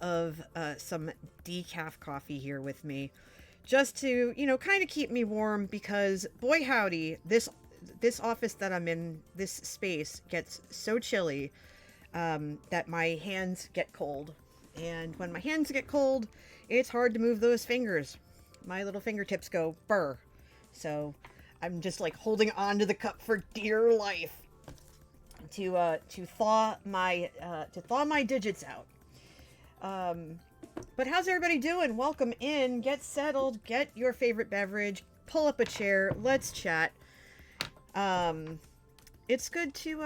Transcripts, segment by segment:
of some decaf coffee here with me, just to, kind of keep me warm, because boy howdy, this office that I'm in, this space gets so chilly that my hands get cold. And when my hands get cold, it's hard to move those fingers. My little fingertips go burr. So I'm just like holding on to the cup for dear life to thaw my digits out. But how's everybody doing? Welcome in. Get settled. Get your favorite beverage. Pull up a chair. Let's chat. It's good to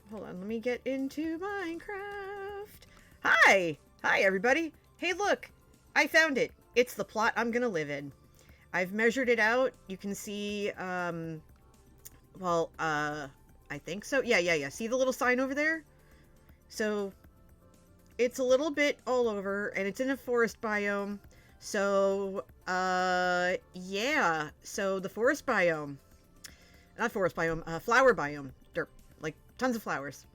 hold on. Let me get into Minecraft. Hi everybody. Hey, look, I found it. It's the plot I'm gonna live in. I've measured it out. You can see, I think so. Yeah. See the little sign over there? So it's a little bit all over, and it's in a forest biome. So, yeah. So the forest biome, not forest biome, flower biome. Derp. Like tons of flowers.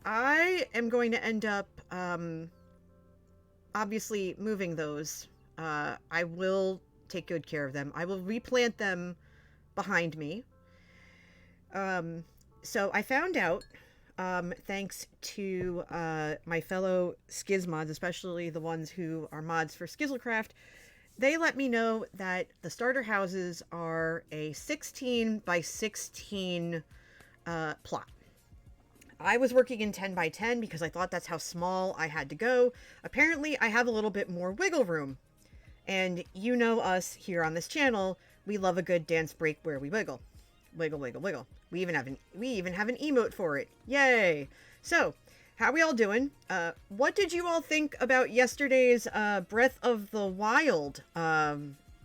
I am going to end up, obviously moving those. I will take good care of them. I will replant them behind me. So I found out, thanks to my fellow Skiz mods, especially the ones who are mods for Skizzlecraft, they let me know that the starter houses are a 16 by 16 plot. I was working in 10 by 10 because I thought that's how small I had to go. Apparently, I have a little bit more wiggle room. And you know us here on this channel, we love a good dance break where we wiggle. Wiggle, wiggle, wiggle. We even have an emote for it. Yay! So, how we all doing? What did you all think about yesterday's Breath of the Wild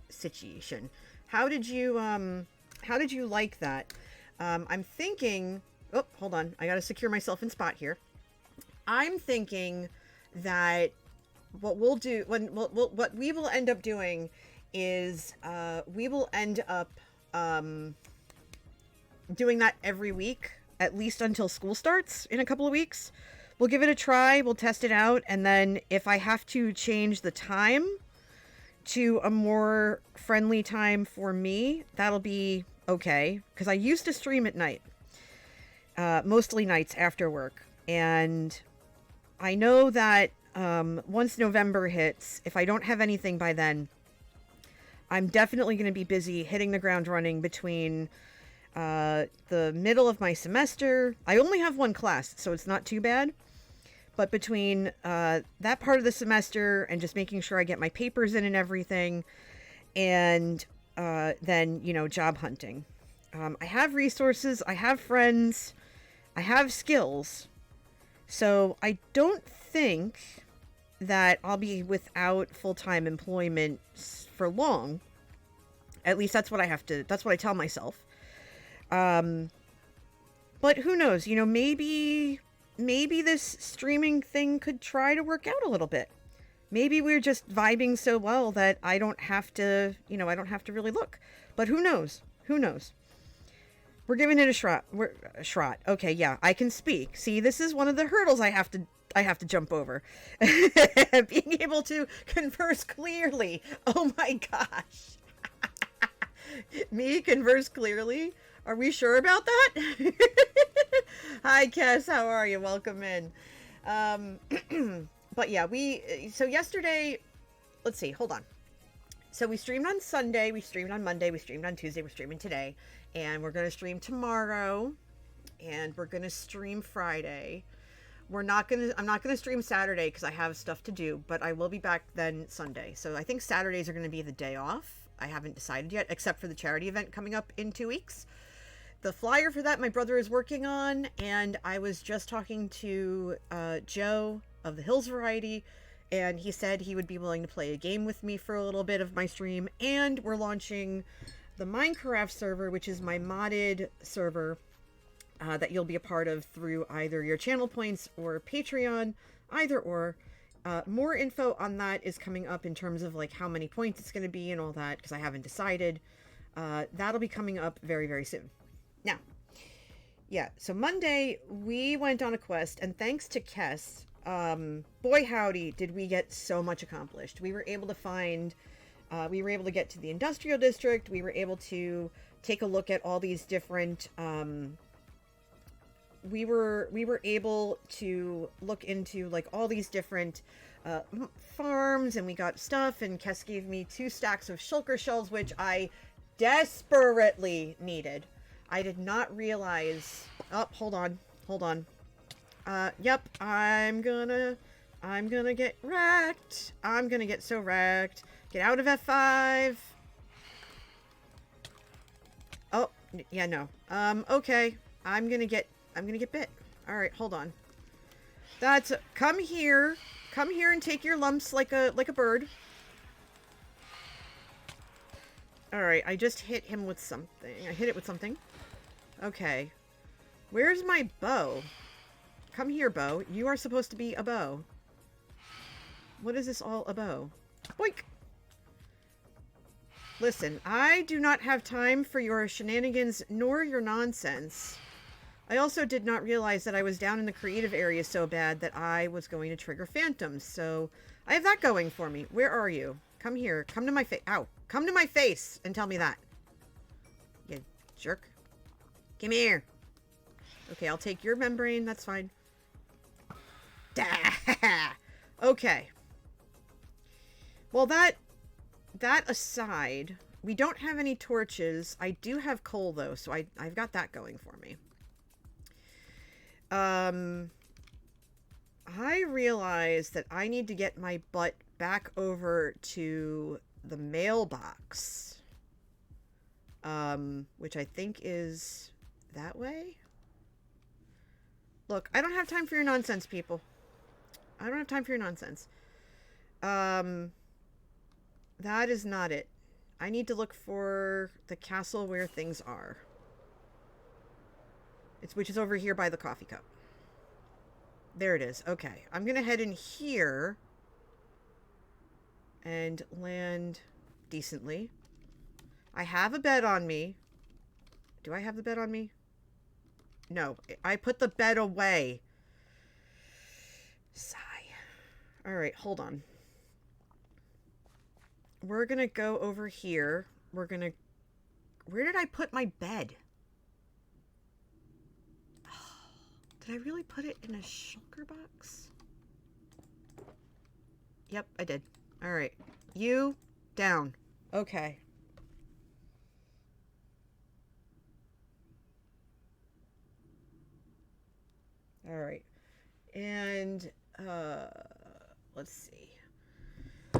situation? How did you like that? I'm thinking. Oh, hold on. I gotta secure myself in spot here. I'm thinking that what we'll do what we will end up doing is we will end up doing that every week, at least until school starts in a couple of weeks. We'll give it a try, we'll test it out, and then if I have to change the time to a more friendly time for me, that'll be okay, because I used to stream at night, mostly nights after work, and I know that once November hits, if I don't have anything by then, I'm definitely going to be busy hitting the ground running between the middle of my semester. I only have one class, so it's not too bad. But between that part of the semester and just making sure I get my papers in and everything, and then, job hunting. I have resources, I have friends, I have skills. So I don't think that I'll be without full-time employment for long. At least that's what I tell myself. But who knows, maybe this streaming thing could try to work out a little bit. Maybe we're just vibing so well that I don't have to really look. But who knows? We're giving it a shot. Okay, yeah, I can speak. See, this is one of the hurdles I have to jump over. Being able to converse clearly. Oh my gosh. Me converse clearly? Are we sure about that? Hi, Kes. How are you? Welcome in. But yeah, so yesterday, let's see, hold on. So we streamed on Sunday, we streamed on Monday, we streamed on Tuesday, we're streaming today, and we're going to stream tomorrow, and we're going to stream Friday. I'm not going to stream Saturday because I have stuff to do, but I will be back then Sunday. So I think Saturdays are going to be the day off. I haven't decided yet, except for the charity event coming up in 2 weeks. The flyer for that my brother is working on, and I was just talking to Joe of the Hills Variety, and he said he would be willing to play a game with me for a little bit of my stream, and we're launching the Minecraft server, which is my modded server that you'll be a part of through either your channel points or Patreon, either or. More info on that is coming up in terms of like how many points it's going to be and all that, because I haven't decided. That'll be coming up very, very soon. Now, yeah, so Monday we went on a quest, and thanks to Kess, Boy howdy, did we get so much accomplished. We were able to find, we were able to get to the industrial district. We were able to take a look at all these different, we were able to look into like all these different farms, and we got stuff, and Kess gave me 2 stacks of shulker shells, which I desperately needed. I did not realize... Oh, hold on. Yep, I'm gonna get wrecked. I'm gonna get so wrecked. Get out of F5. Oh, yeah, no. Okay. I'm gonna get bit. Alright, hold on. That's... Come here. Come here and take your lumps like a bird. Alright, I just hit him with something. I hit it with something. Okay. Where's my bow? Come here, bow. You are supposed to be a bow. What is this all a bow? Boink! Listen, I do not have time for your shenanigans nor your nonsense. I also did not realize that I was down in the creative area so bad that I was going to trigger phantoms, so I have that going for me. Where are you? Come here. Come to my face. Ow. Come to my face and tell me that. You jerk. Come here. Okay, I'll take your membrane. That's fine. Okay. Well, that aside, we don't have any torches. I do have coal, though, so I've got that going for me. I realize that I need to get my butt back over to the mailbox. Which I think is that way? Look, I don't have time for your nonsense, people. I don't have time for your nonsense. That is not it. I need to look for the castle where things are. Which is over here by the coffee cup. There it is. Okay. I'm going to head in here and land decently. I have a bed on me. Do I have the bed on me? No. I put the bed away. Sigh. Alright, hold on. We're going to go over here. We're going to... Where did I put my bed? Did I really put it in a shulker box? Yep, I did. Alright. You, down. Okay. Alright. And, let's see.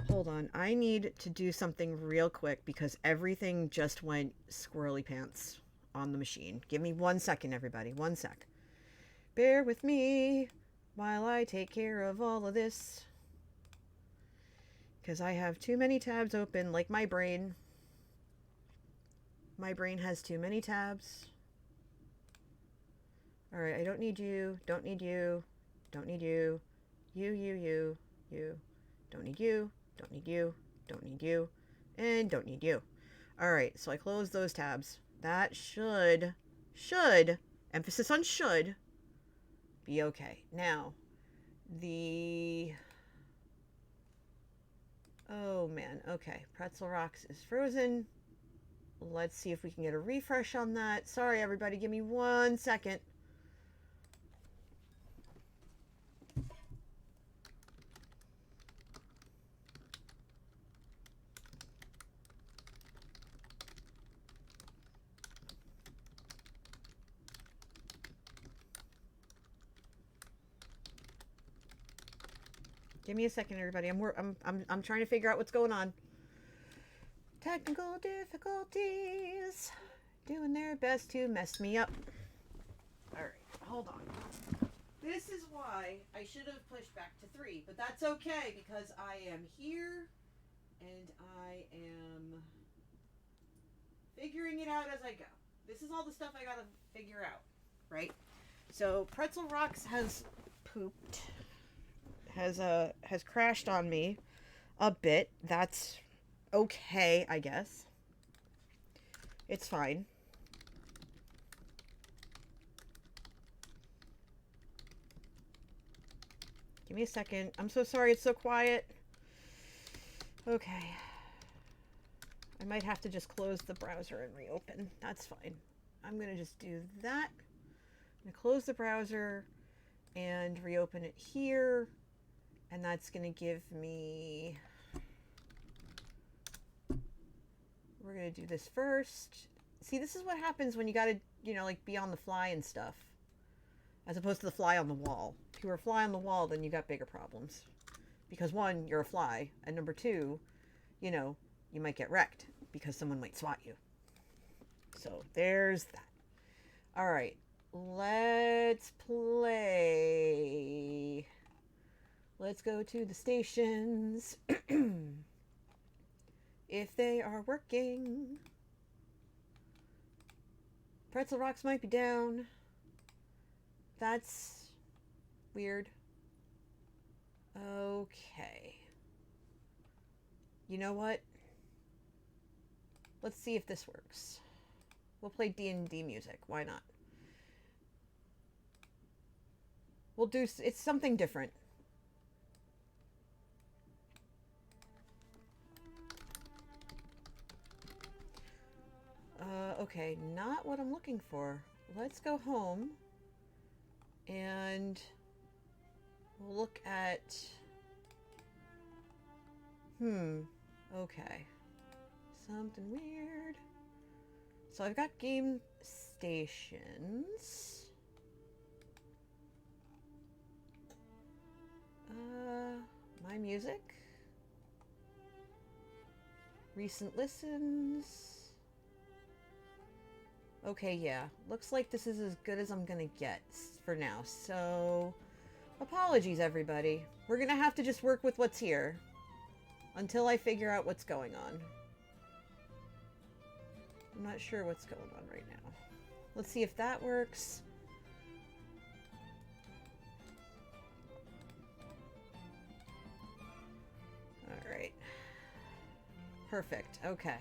Hold on. I need to do something real quick because everything just went squirrely pants on the machine. Give me 1 second, everybody. 1 sec. Bear with me while I take care of all of this. Because I have too many tabs open, like my brain. My brain has too many tabs. Alright, I don't need you. Don't need you. Don't need you. You. Don't need you. Don't need you. Don't need you. And don't need you. Alright, so I close those tabs. That should, emphasis on should, be okay. Now, oh man, okay. Pretzel Rocks is frozen. Let's see if we can get a refresh on that. Sorry, everybody, give me 1 second. Give me a second, everybody. I'm trying to figure out what's going on. Technical difficulties. Doing their best to mess me up. Alright, hold on. This is why I should have pushed back to 3, but that's okay because I am here and I am figuring it out as I go. This is all the stuff I gotta figure out, right? So Pretzel Rocks has pooped. Has crashed on me a bit. That's okay, I guess. It's fine. Give me a second. I'm so sorry it's so quiet. Okay. I might have to just close the browser and reopen. That's fine. I'm going to just do that. I'm going to close the browser and reopen it here. And that's going to give me... We're going to do this first. See, this is what happens when you got to, you know, like be on the fly and stuff. As opposed to the fly on the wall. If you were a fly on the wall, then you got bigger problems. Because one, you're a fly. And number two, you know, you might get wrecked because someone might swat you. So there's that. All right, let's play. Let's go to the stations. If they are working. Pretzel Rocks might be down. That's weird. Okay. You know what? Let's see if this works. We'll play D&D music. Why not? We'll do... It's something different. Okay. Not what I'm looking for. Let's go home. And... we'll look at... Okay. Something weird. So I've got game stations. My music. Recent listens. Okay, yeah. Looks like this is as good as I'm gonna get for now. So, apologies everybody. We're gonna have to just work with what's here. Until I figure out what's going on. I'm not sure what's going on right now. Let's see if that works. Alright. Perfect. Okay.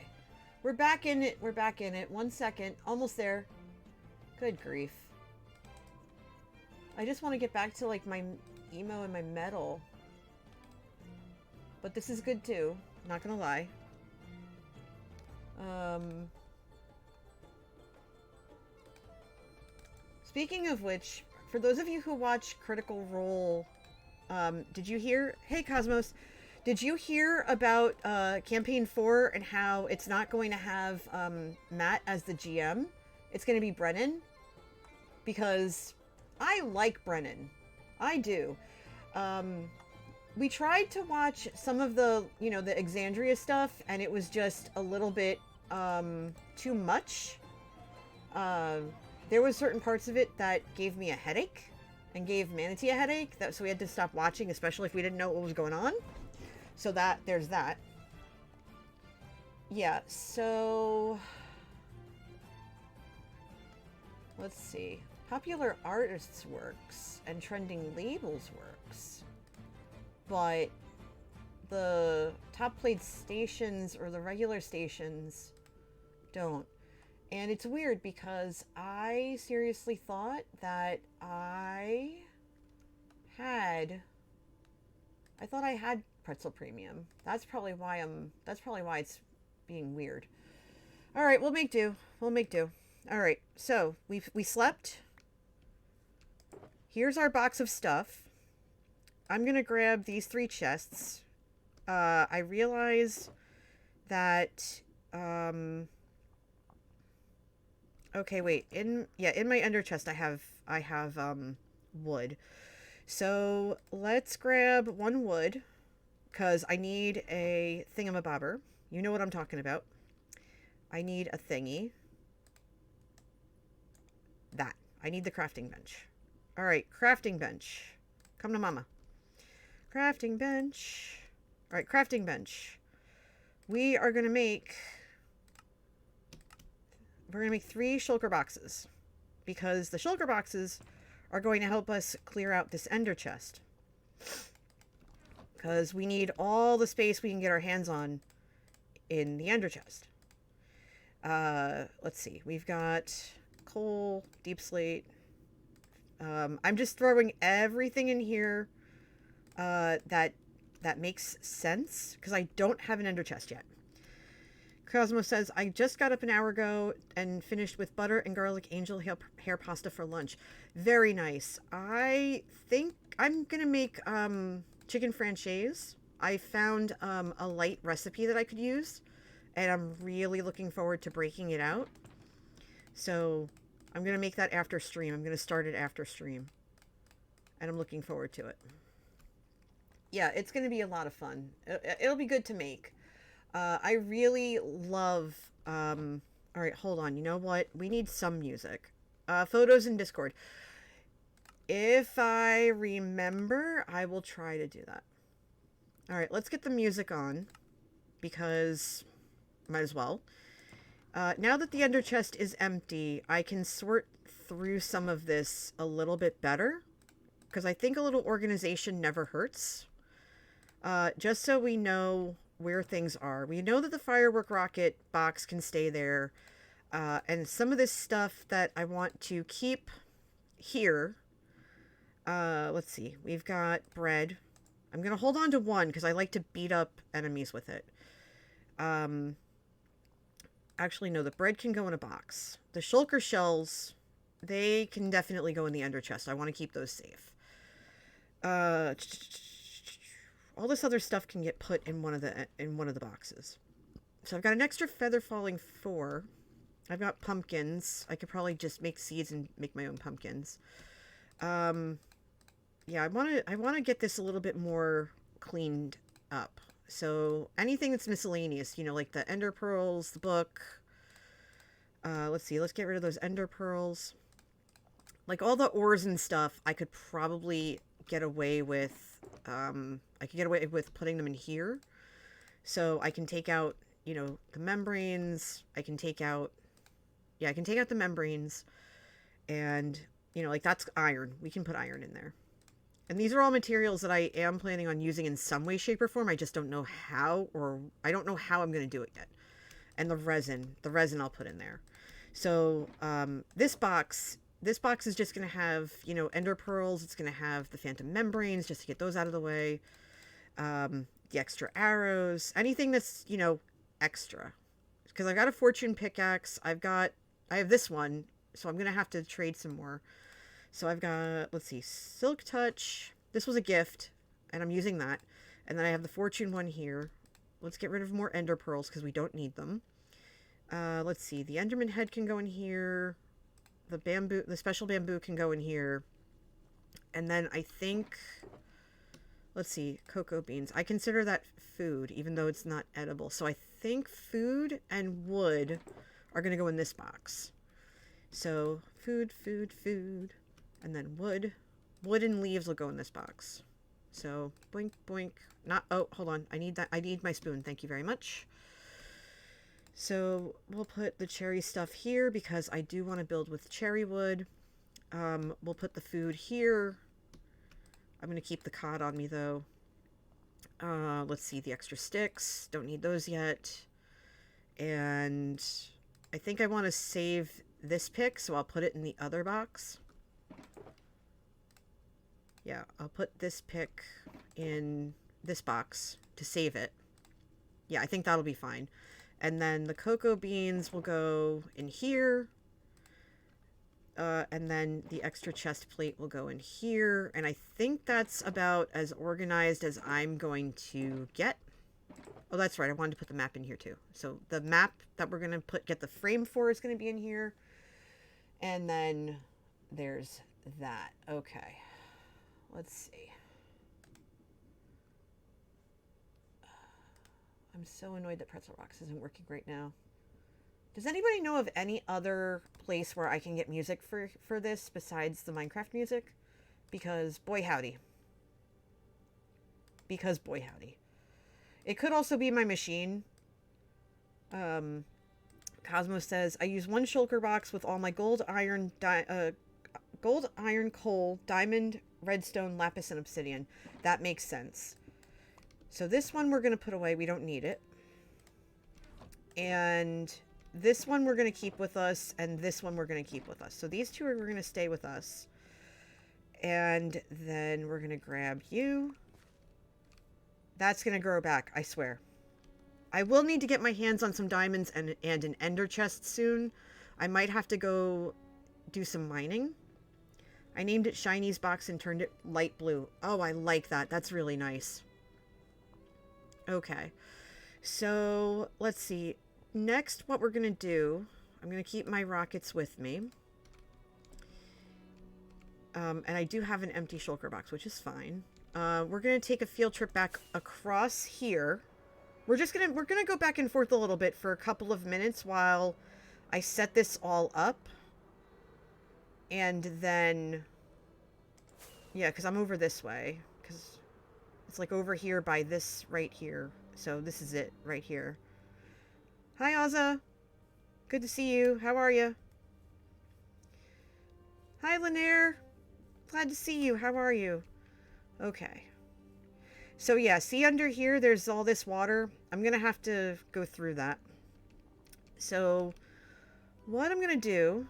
We're back in it. We're back in it. 1 second. Almost there. Good grief. I just want to get back to like my emo and my metal. But this is good too. Not gonna lie. Speaking of which, for those of you who watch Critical Role, did you hear... Hey, Cosmos. Did you hear about Campaign 4 and how it's not going to have Matt as the GM? It's going to be Brennan. Because I like Brennan. I do. We tried to watch some of the, you know, the Exandria stuff, and it was just a little bit too much. There was certain parts of it that gave me a headache and gave Manatee a headache, so we had to stop watching, especially if we didn't know what was going on. So there's that. Yeah, so let's see. Popular artists works and trending labels works. But the top played stations or the regular stations don't. And it's weird because I seriously thought that I had Pretzel Premium. That's probably why it's being weird. All right, we'll make do. We'll make do. All right. So, we slept. Here's our box of stuff. I'm going to grab these 3 chests. I realize that okay, wait. In my ender chest I have wood. So, let's grab 1 wood cuz I need a thingamabobber. You know what I'm talking about. I need a thingy. That. I need the crafting bench. All right, crafting bench. Come to mama. Crafting bench. All right, crafting bench. We're going to make 3 shulker boxes because the shulker boxes are going to help us clear out this ender chest because we need all the space we can get our hands on in the ender chest. Let's see. We've got coal, deep slate. I'm just throwing everything in here that makes sense because I don't have an ender chest yet. Cosmo says, I just got up an hour ago and finished with butter and garlic angel hair pasta for lunch. Very nice. I think I'm going to make chicken franchise. I found a light recipe that I could use, and I'm really looking forward to breaking it out. So I'm going to make that after stream. I'm going to start it after stream, and I'm looking forward to it. Yeah, it's going to be a lot of fun. It'll be good to make. I really love. All right, hold on. You know what? We need some music. Photos in Discord. If I remember, I will try to do that. All right, let's get the music on because might as well. Now that the ender chest is empty, I can sort through some of this a little bit better because I think a little organization never hurts. Just so we know where things are. We know that the firework rocket box can stay there. And some of this stuff that I want to keep here. Let's see. We've got bread. I'm going to hold on to one because I like to beat up enemies with it. Actually, no, the bread can go in a box. The shulker shells, they can definitely go in the ender chest. I want to keep those safe. All this other stuff can get put in one of the boxes. So I've got an extra feather falling 4. I've got pumpkins. I could probably just make seeds and make my own pumpkins. Yeah, I want to get this a little bit more cleaned up. So anything that's miscellaneous, you know, like the ender pearls, the book. Let's see. Let's get rid of those ender pearls. Like all the ores and stuff, I could probably get away with. I could get away with putting them in here. So I can take out, you know, the membranes. I can take out the membranes. And, you know, like that's iron. We can put iron in there. And these are all materials that I am planning on using in some way, shape, or form. I just don't know how, or I don't know how I'm going to do it yet. And the resin I'll put in there. So this box is just going to have, you know, ender pearls. It's going to have the phantom membranes just to get those out of the way. The extra arrows, anything that's, you know, extra. Because I've got a fortune pickaxe. I have this one, so I'm going to have to trade some more. So I've got, let's see, Silk Touch. This was a gift, and I'm using that. And then I have the Fortune one here. Let's get rid of more Ender Pearls because we don't need them. Let's see, the Enderman Head can go in here. The special bamboo can go in here. And then I think, let's see, cocoa beans. I consider that food, even though it's not edible. So I think food and wood are going to go in this box. So food. And then wood and leaves will go in this box. So boink, boink. Oh, hold on. I need my spoon. Thank you very much. So we'll put the cherry stuff here because I do want to build with cherry wood. We'll put the food here. I'm going to keep the cod on me though. Let's see, the extra sticks. Don't need those yet. And I think I want to save this pick, so I'll put it in the other box. Yeah, I'll put this pick in this box to save it. Yeah, I think that'll be fine. And then the cocoa beans will go in here. And then the extra chest plate will go in here. And I think that's about as organized as I'm going to get. Oh, that's right. I wanted to put the map in here too. So the map that we're going to get the frame for is going to be in here. And then there's that. Okay. Let's see. I'm so annoyed that Pretzel Rocks isn't working right now. Does anybody know of any other place where I can get music for this besides the Minecraft music? Because boy howdy. It could also be my machine. Cosmo says, I use one shulker box with all my gold, iron, coal, diamond, redstone, lapis, and obsidian. That makes sense. So this one we're going to put away. We don't need it. And this one we're going to keep with us, and this one we're going to keep with us. So these two are going to stay with us. And then we're going to grab you. That's going to grow back, I swear. I will need to get my hands on some diamonds and an ender chest soon. I might have to go do some mining. I named it Shiny's Box and turned it light blue. Oh, I like that. That's really nice. Okay. So, let's see. Next, what we're going to do, I'm going to keep my rockets with me. And I do have an empty shulker box, which is fine. We're going to take a field trip back across here. We're going to go back and forth a little bit for a couple of minutes while I set this all up. And then, yeah, because I'm over this way. Because it's like over here by this right here. So this is it right here. Hi, Ozza. Good to see you. How are you? Hi, Lanier. Glad to see you. How are you? Okay. So yeah, see under here, there's all this water. I'm going to have to go through that. So what I'm going to do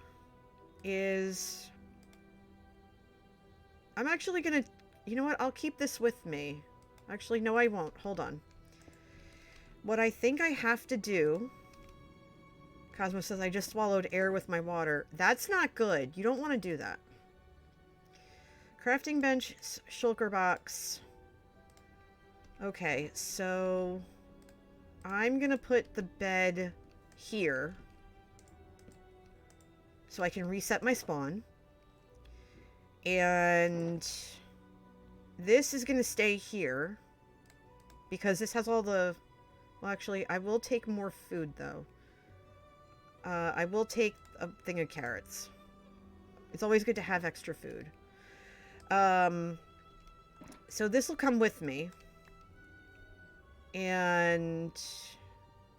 is I'm actually going to, you know what? I'll keep this with me. Actually, no, I won't. Hold on. What I think I have to do, Cosmo says, I just swallowed air with my water. That's not good. You don't want to do that. Crafting bench, shulker box. Okay, so I'm going to put the bed here so I can reset my spawn. And this is going to stay here because this has all the... Well, actually, I will take more food, though. I will take a thing of carrots. It's always good to have extra food. So this will come with me. And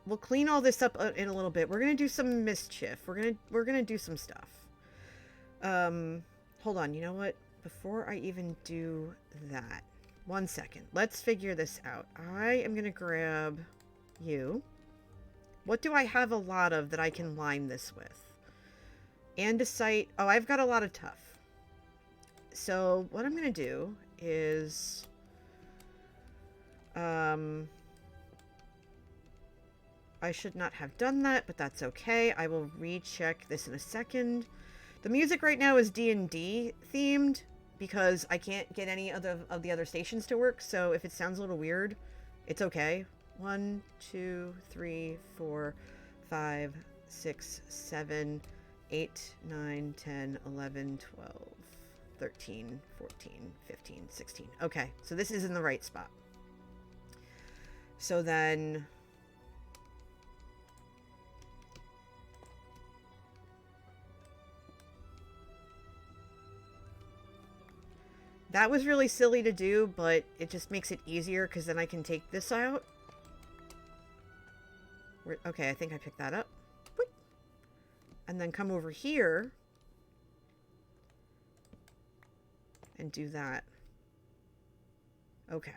we'll clean all this up in a little bit. We're gonna do some mischief. We're gonna do some stuff. Hold on. You know what? Before I even do that, 1 second. Let's figure this out. I am gonna grab you. What do I have a lot of that I can line this with? Andesite. Oh, I've got a lot of tough. So what I'm gonna do is I should not have done that, but that's okay. I will recheck this in a second. The music right now is D&D themed because I can't get any of the other stations to work. So if it sounds a little weird, it's okay. 1, 2, 3, 4, 5, 6, 7, 8, 9, 10, 11, 12, 13, 14, 15, 16. Okay, so this is in the right spot. So then... That was really silly to do, but it just makes it easier because then I can take this out. Okay, I think I picked that up. And then come over here and do that. Okay.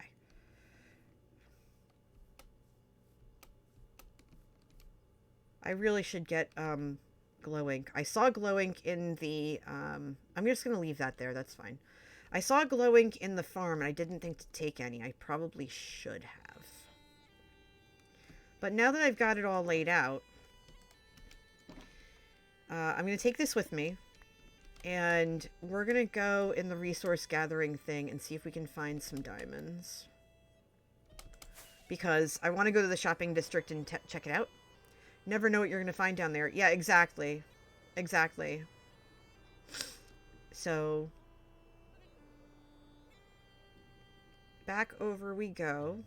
I really should get glow ink. I saw glow ink in the... I'm just going to leave that there. That's fine. I saw glow ink in the farm, and I didn't think to take any. I probably should have. But now that I've got it all laid out, I'm going to take this with me, and we're going to go in the resource gathering thing and see if we can find some diamonds. Because I want to go to the shopping district and check it out. Never know what you're going to find down there. Yeah, exactly. Exactly. So... back over we go.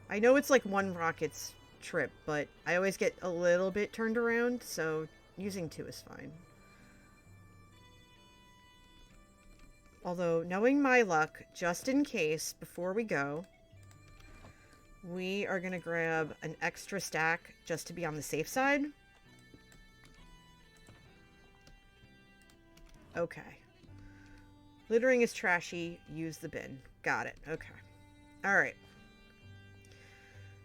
I know it's like one rocket's trip, but I always get a little bit turned around, so using 2 is fine. Although, knowing my luck, just in case, before we go, we are going to grab an extra stack just to be on the safe side. Okay. Littering is trashy. Use the bin. Got it. Okay. All right.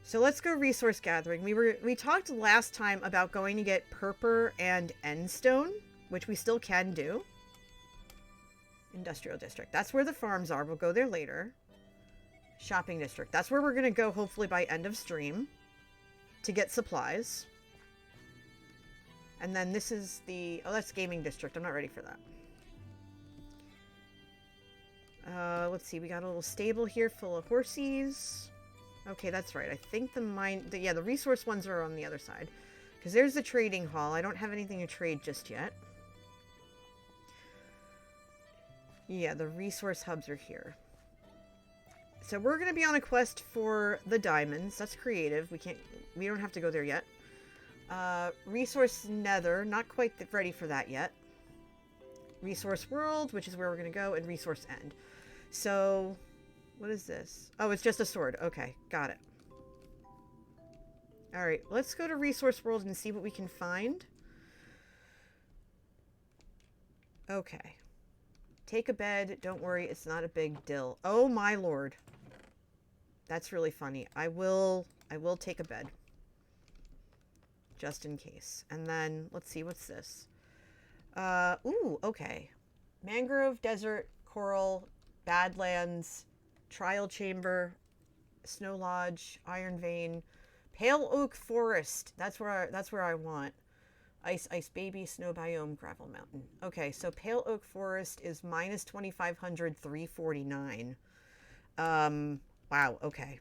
So let's go resource gathering. We talked last time about going to get purpur and endstone, which we still can do. Industrial district. That's where the farms are. We'll go there later. Shopping district. That's where we're going to go hopefully by end of stream to get supplies. And then this is the... Oh, that's gaming district. I'm not ready for that. Let's see. We got a little stable here full of horsies. Okay, that's right. I think the mine... yeah, the resource ones are on the other side. Because there's the trading hall. I don't have anything to trade just yet. Yeah, the resource hubs are here. So we're going to be on a quest for the diamonds. That's creative. We don't have to go there yet. Resource nether. Not quite ready for that yet. Resource world, which is where we're going to go, and resource end. So, what is this? Oh, it's just a sword. Okay, got it. Alright, let's go to resource world and see what we can find. Okay. Take a bed. Don't worry, it's not a big deal. Oh my lord. That's really funny. I will take a bed. Just in case. And then, let's see, what's this? Ooh, okay. Mangrove, desert, coral, badlands, trial chamber, snow lodge, iron vein, pale oak forest. That's where I want. Ice baby, snow biome, gravel mountain. Okay, so pale oak forest is minus 2,500, 349. Wow, okay.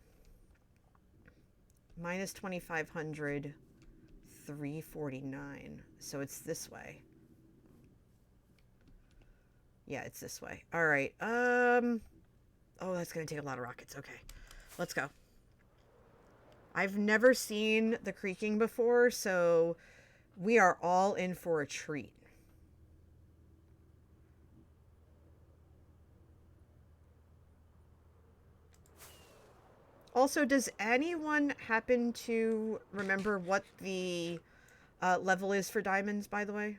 Minus 2,500, 349. So it's this way. Yeah, it's this way. All right. Oh, that's going to take a lot of rockets. Okay. Let's go. I've never seen the creaking before, so we are all in for a treat. Also, does anyone happen to remember what the level is for diamonds, by the way?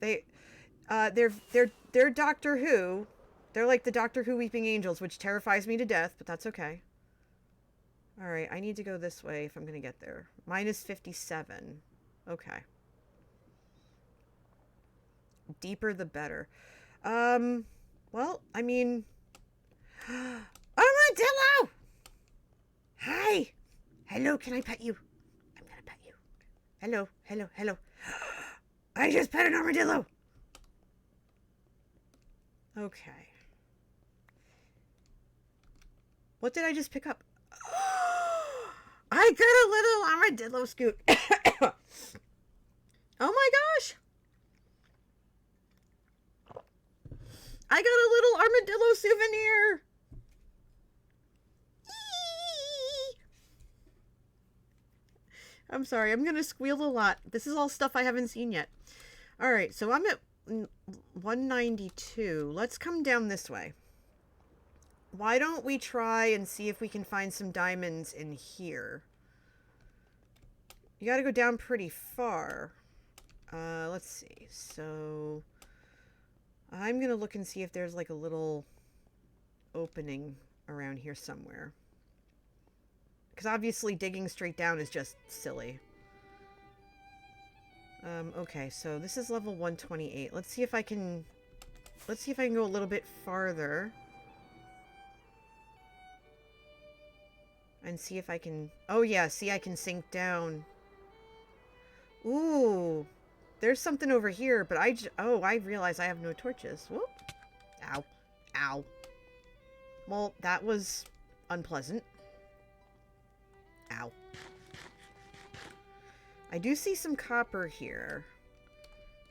They're Doctor Who. They're like the Doctor Who Weeping Angels, which terrifies me to death, but that's okay. Alright, I need to go this way if I'm going to get there. Minus 57. Okay. Deeper the better. Well, I mean... Armadillo! Hi! Hello, can I pet you? I'm gonna pet you. Hello, hello, hello. I just pet an armadillo! Okay. What did I just pick up? I got a little armadillo scoot. Oh my gosh! I got a little armadillo souvenir! I'm sorry, I'm gonna squeal a lot. This is all stuff I haven't seen yet. Alright, so I'm at 192. Let's come down this way. Why don't we try and see if we can find some diamonds in here? You gotta go down pretty far. Let's see. So I'm gonna look and see if there's like a little opening around here somewhere. Because obviously digging straight down is just silly. Okay, so this is level 128. Let's see if I can go a little bit farther. And see if I can... Oh yeah, see, I can sink down. Ooh. There's something over here, but oh, I realize I have no torches. Whoop. Ow. Ow. Well, that was unpleasant. Ow. I do see some copper here.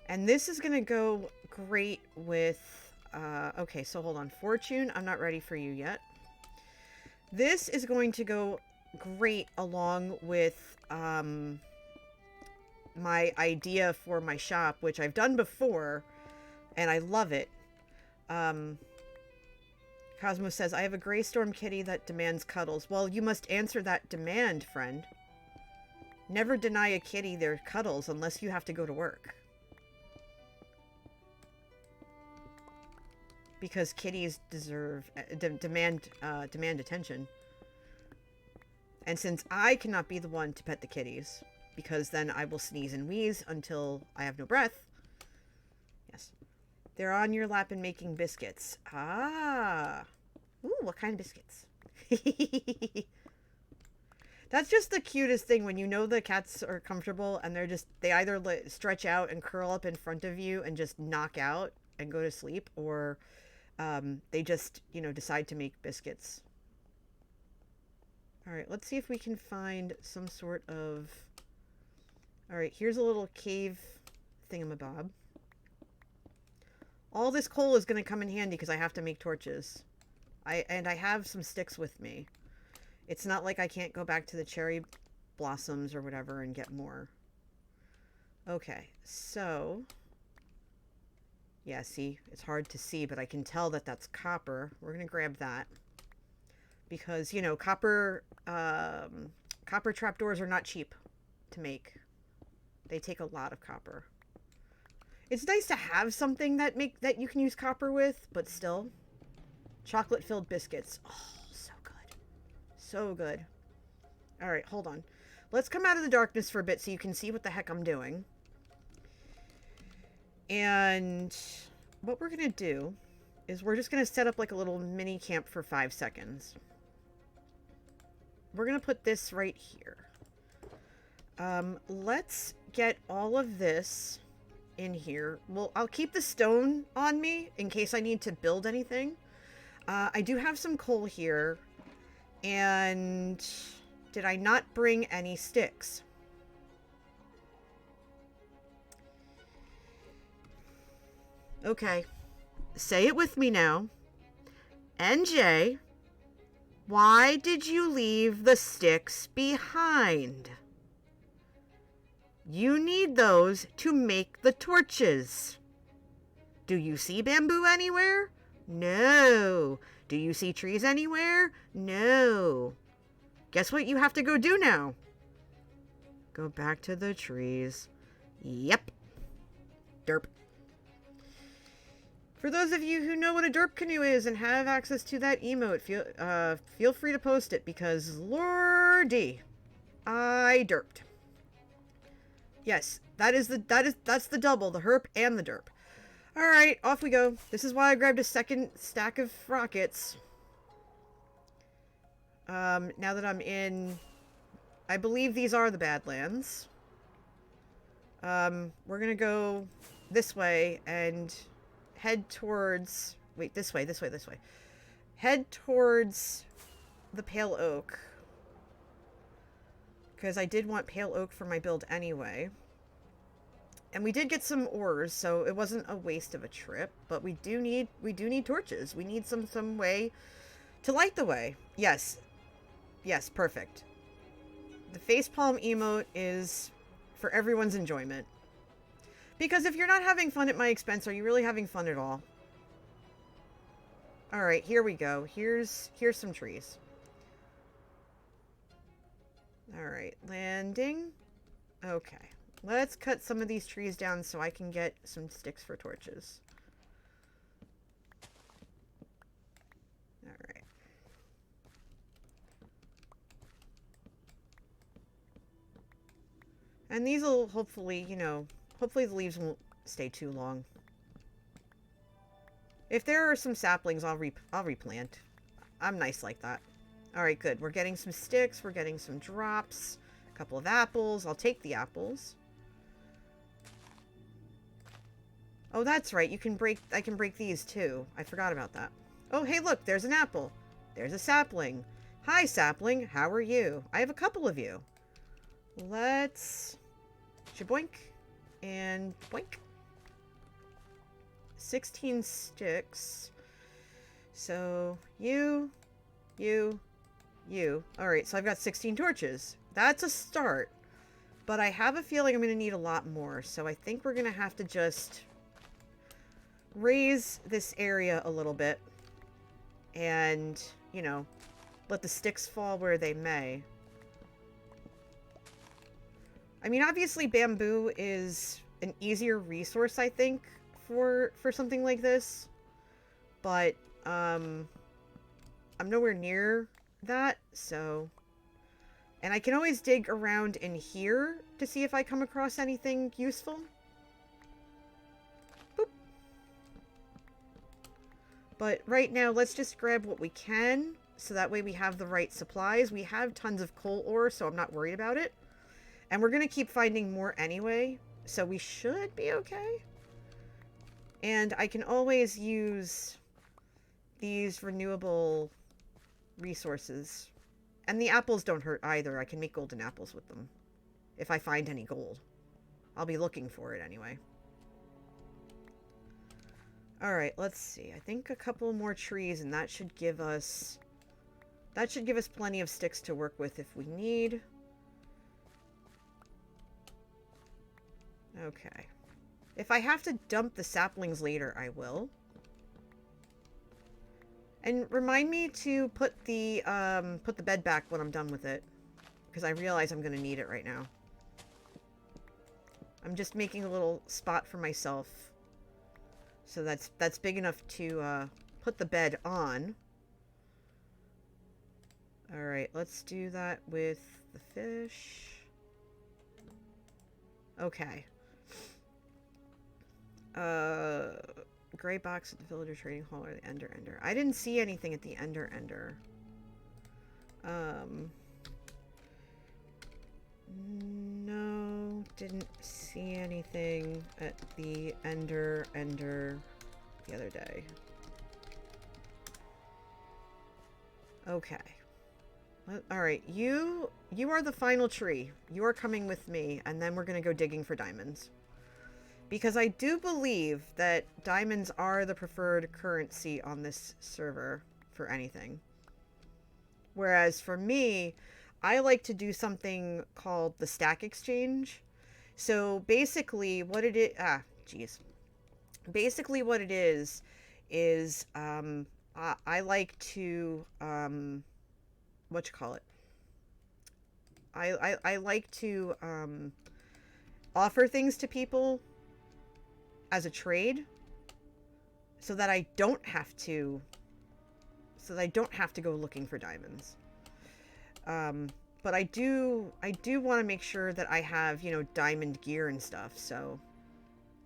And this is going to go great with... okay, so hold on. Fortune, I'm not ready for you yet. This is going to go great along with my idea for my shop, which I've done before, and I love it. Cosmo says, I have a gray storm kitty that demands cuddles. Well, you must answer that demand, friend. Never deny a kitty their cuddles unless you have to go to work. Because kitties deserve demand attention. And since I cannot be the one to pet the kitties, because then I will sneeze and wheeze until I have no breath. Yes. They're on your lap and making biscuits. Ah. Ooh, what kind of biscuits? That's just the cutest thing when you know the cats are comfortable and they either stretch out and curl up in front of you and just knock out and go to sleep, or they just, decide to make biscuits. All right, let's see if we can find some sort of... All right, here's a little cave thingamabob. All this coal is going to come in handy because I have to make torches. I have some sticks with me. It's not like I can't go back to the cherry blossoms or whatever and get more. Okay, so... Yeah, see, it's hard to see, but I can tell that that's copper. We're going to grab that. Because, copper trapdoors are not cheap to make. They take a lot of copper. It's nice to have something that you can use copper with, but still. Chocolate-filled biscuits. Oh, so good. So good. All right, hold on. Let's come out of the darkness for a bit so you can see what the heck I'm doing. And what we're going to do is we're just going to set up like a little mini camp for 5 seconds. We're going to put this right here. Let's get all of this in here. Well, I'll keep the stone on me in case I need to build anything. I do have some coal here. And did I not bring any sticks? Okay. Say it with me now. NJ, why did you leave the sticks behind? You need those to make the torches. Do you see bamboo anywhere? No. Do you see trees anywhere? No. Guess what you have to go do now? Go back to the trees. Yep. Derp. For those of you who know what a derp canoe is and have access to that emote, feel free to post it because lordy, I derped. Yes, that's the double, the herp and the derp. All right, off we go. This is why I grabbed a second stack of rockets. Now that I'm in, I believe these are the Badlands. We're gonna go this way and head towards, wait, this way. Head towards the Pale Oak. Because I did want Pale Oak for my build anyway. And we did get some ores, so it wasn't a waste of a trip. But we do need torches. We need some way to light the way. Yes. Yes, perfect. The facepalm emote is for everyone's enjoyment. Because if you're not having fun at my expense, are you really having fun at all? Alright, here we go. Here's some trees. Alright, landing. Okay. Let's cut some of these trees down so I can get some sticks for torches. Alright. And these will hopefully, hopefully the leaves won't stay too long. If there are some saplings, I'll replant. I'm nice like that. Alright, good. We're getting some sticks. We're getting some drops. A couple of apples. I'll take the apples. Oh, that's right. I can break these too. I forgot about that. Oh, hey, look. There's an apple. There's a sapling. Hi, sapling. How are you? I have a couple of you. Let's... shaboink. And boink. 16 sticks. So, you. Alright, so I've got 16 torches. That's a start. But I have a feeling I'm going to need a lot more. So I think we're going to have to just raise this area a little bit. And, let the sticks fall where they may. I mean, obviously bamboo is an easier resource, I think, for something like this. But, I'm nowhere near that, so... And I can always dig around in here to see if I come across anything useful. Boop. But right now, let's just grab what we can, so that way we have the right supplies. We have tons of coal ore, so I'm not worried about it. And we're going to keep finding more anyway, so we should be okay. And I can always use these renewable resources. And the apples don't hurt either. I can make golden apples with them. If I find any gold. I'll be looking for it anyway. Alright, let's see. I think a couple more trees and that should give us... That should give us plenty of sticks to work with if we need. Okay. If I have to dump the saplings later, I will. And remind me to put the bed back when I'm done with it. Because I realize I'm going to need it right now. I'm just making a little spot for myself. So that's big enough to put the bed on. Alright, let's do that with the fish. Okay. Gray box at the villager trading hall or the Ender. I didn't see anything at the Ender. No, didn't see anything at the Ender the other day. Okay. Alright, you are the final tree. You are coming with me, and then we're gonna go digging for diamonds. Because I do believe that diamonds are the preferred currency on this server for anything. Whereas for me, I like to do something called the stack exchange. So basically what it is... Basically what it is I like to... I like to offer things to people as a trade so that I don't have to go looking for diamonds. But I do want to make sure that I have, you know, diamond gear and stuff. So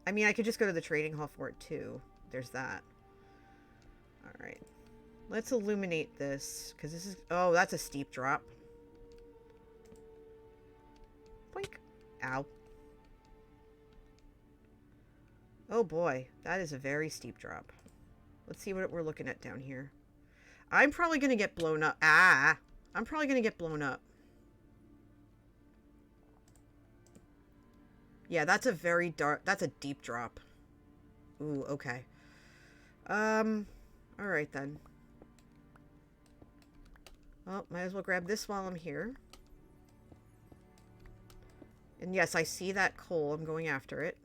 I mean, I could just go to the trading hall for it too. There's that. All right. Let's illuminate this because this is, oh, that's a steep drop. Boink. Ow. Oh boy, that is a very steep drop. Let's see what we're looking at down here. I'm probably going to get blown up. I'm probably going to get blown up. Yeah, that's a very dark, that's a deep drop. Ooh, okay. Alright then. Well, might as well grab this while I'm here. And yes, I see that coal. I'm going after it.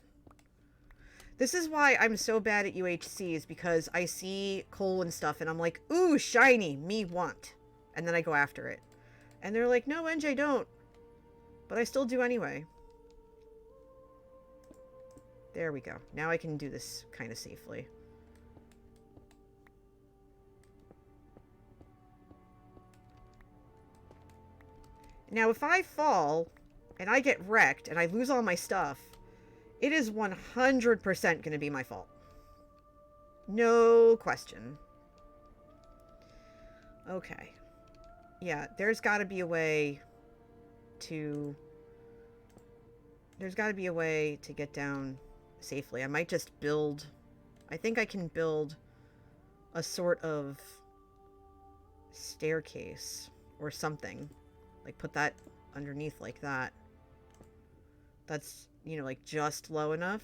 This is why I'm so bad at UHCs, because I see coal and stuff and I'm like, ooh, shiny, me want. And then I go after it. And they're like, no, NJ, don't. But I still do anyway. There we go. Now I can do this kind of safely. Now, if I fall and I get wrecked and I lose all my stuff, it is 100% going to be my fault. No question. Okay. Yeah, there's got to be a way to... There's got to be a way to get down safely. I might just build... I think I can build a sort of staircase or something. Like, put that underneath like that. That's, you know, like, just low enough.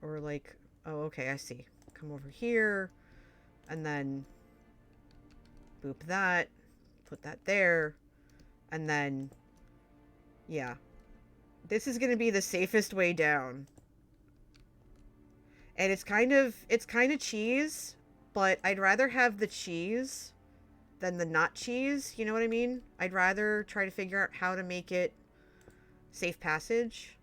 Or, like... Oh, okay, I see. Come over here. And then... boop that. Put that there. And then... yeah. This is gonna be the safest way down. And it's kind of cheese. But I'd rather have the cheese than the not cheese, you know what I mean? I'd rather try to figure out how to make it safe passage.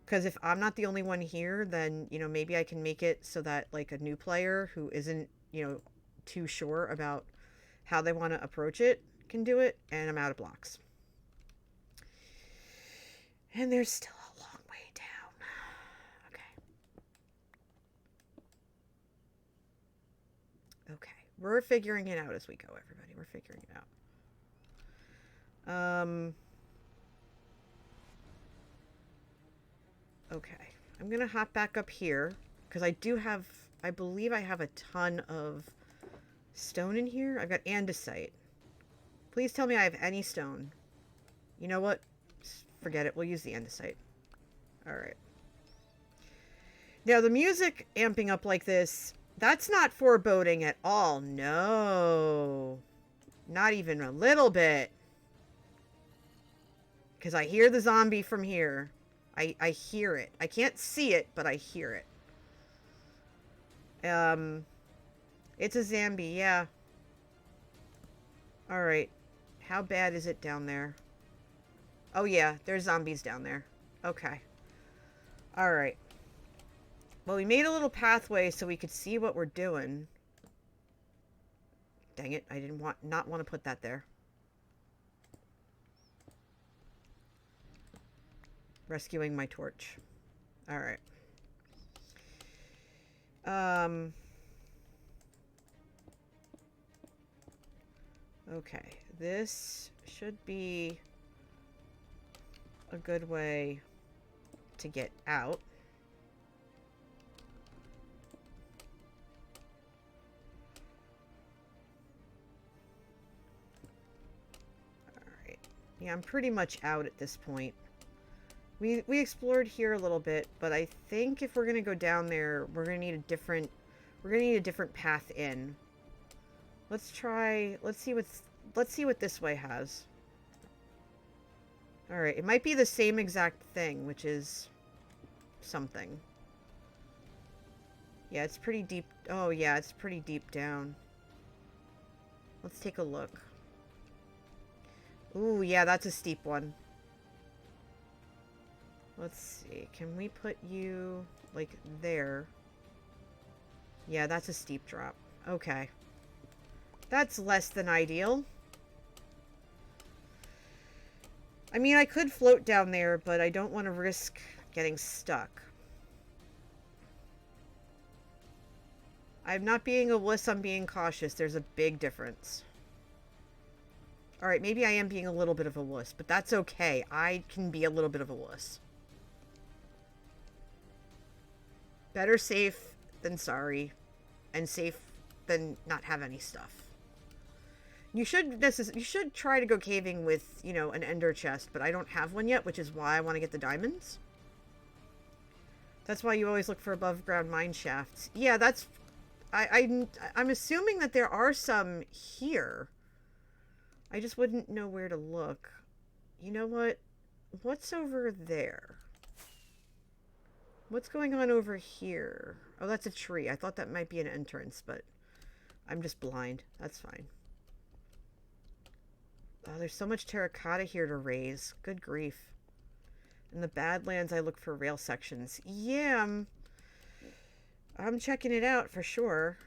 Because if I'm not the only one here, then, you know, maybe I can make it so that, like, a new player who isn't, you know, too sure about how they want to approach it can do it, and I'm out of blocks. And there's still a long way down. Okay. We're figuring it out as we go, everybody. We're figuring it out. Okay. I'm gonna hop back up here, because I do have... I believe I have a ton of stone in here. I've got andesite. Please tell me I have any stone. You know what? Forget it. We'll use the andesite. Alright. Now, the music amping up like this, that's not foreboding at all. No. Not even a little bit. Because I hear the zombie from here. I hear it. I can't see it, but I hear it. It's a zombie, yeah. Alright. How bad is it down there? Oh yeah, there's zombies down there. Okay. Alright. Well, we made a little pathway so we could see what we're doing. Dang it, I didn't not want to put that there. Rescuing my torch. Alright. Okay, this should be a good way to get out. Alright. Yeah, I'm pretty much out at this point. We explored here a little bit, but I think if we're gonna go down there, we're gonna need a different path in. Let's see what this way has. Alright, it might be the same exact thing, which is something. Yeah, it's pretty deep. Oh yeah, it's pretty deep down. Let's take a look. Ooh, yeah, that's a steep one. Let's see. Can we put you, like, there? Yeah, that's a steep drop. Okay. That's less than ideal. I mean, I could float down there, but I don't want to risk getting stuck. I'm not being a wuss, I'm being cautious. There's a big difference. Alright, maybe I am being a little bit of a wuss, but that's okay. I can be a little bit of a wuss. Better safe than sorry, and safe than not have any stuff. You should try to go caving with, you know, an ender chest, but I don't have one yet, which is why I want to get the diamonds. That's why you always look for above ground mine shafts. Yeah, that's... I'm assuming that there are some here. I just wouldn't know where to look. You know what? What's over there? What's going on over here? Oh, that's a tree. I thought that might be an entrance, but I'm just blind. That's fine. Oh, there's so much terracotta here to raise. Good grief. In the Badlands, I look for rail sections. Yeah, I'm checking it out for sure.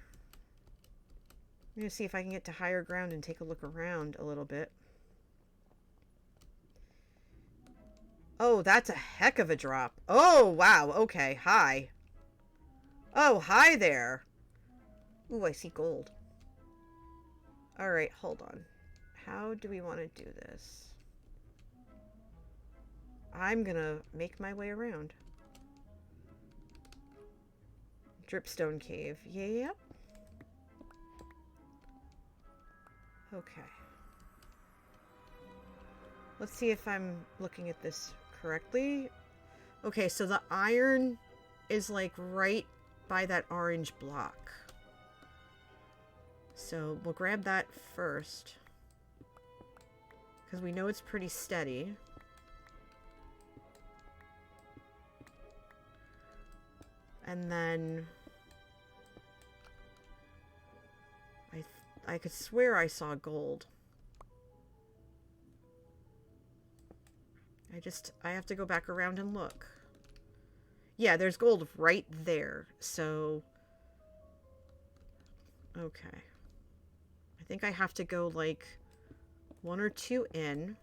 I'm going to see if I can get to higher ground and take a look around a little bit. Oh, that's a heck of a drop. Oh, wow. Okay, hi. Oh, hi there. Ooh, I see gold. Alright, hold on. How do we want to do this? I'm gonna make my way around. Dripstone cave. Yep. Okay. Let's see if I'm looking at this correctly. Okay, so the iron is like right by that orange block. So we'll grab that first, because we know it's pretty steady. And then I could swear I saw gold. I have to go back around and look. Yeah, there's gold right there. So, okay. I think I have to go like 1 or 2 in,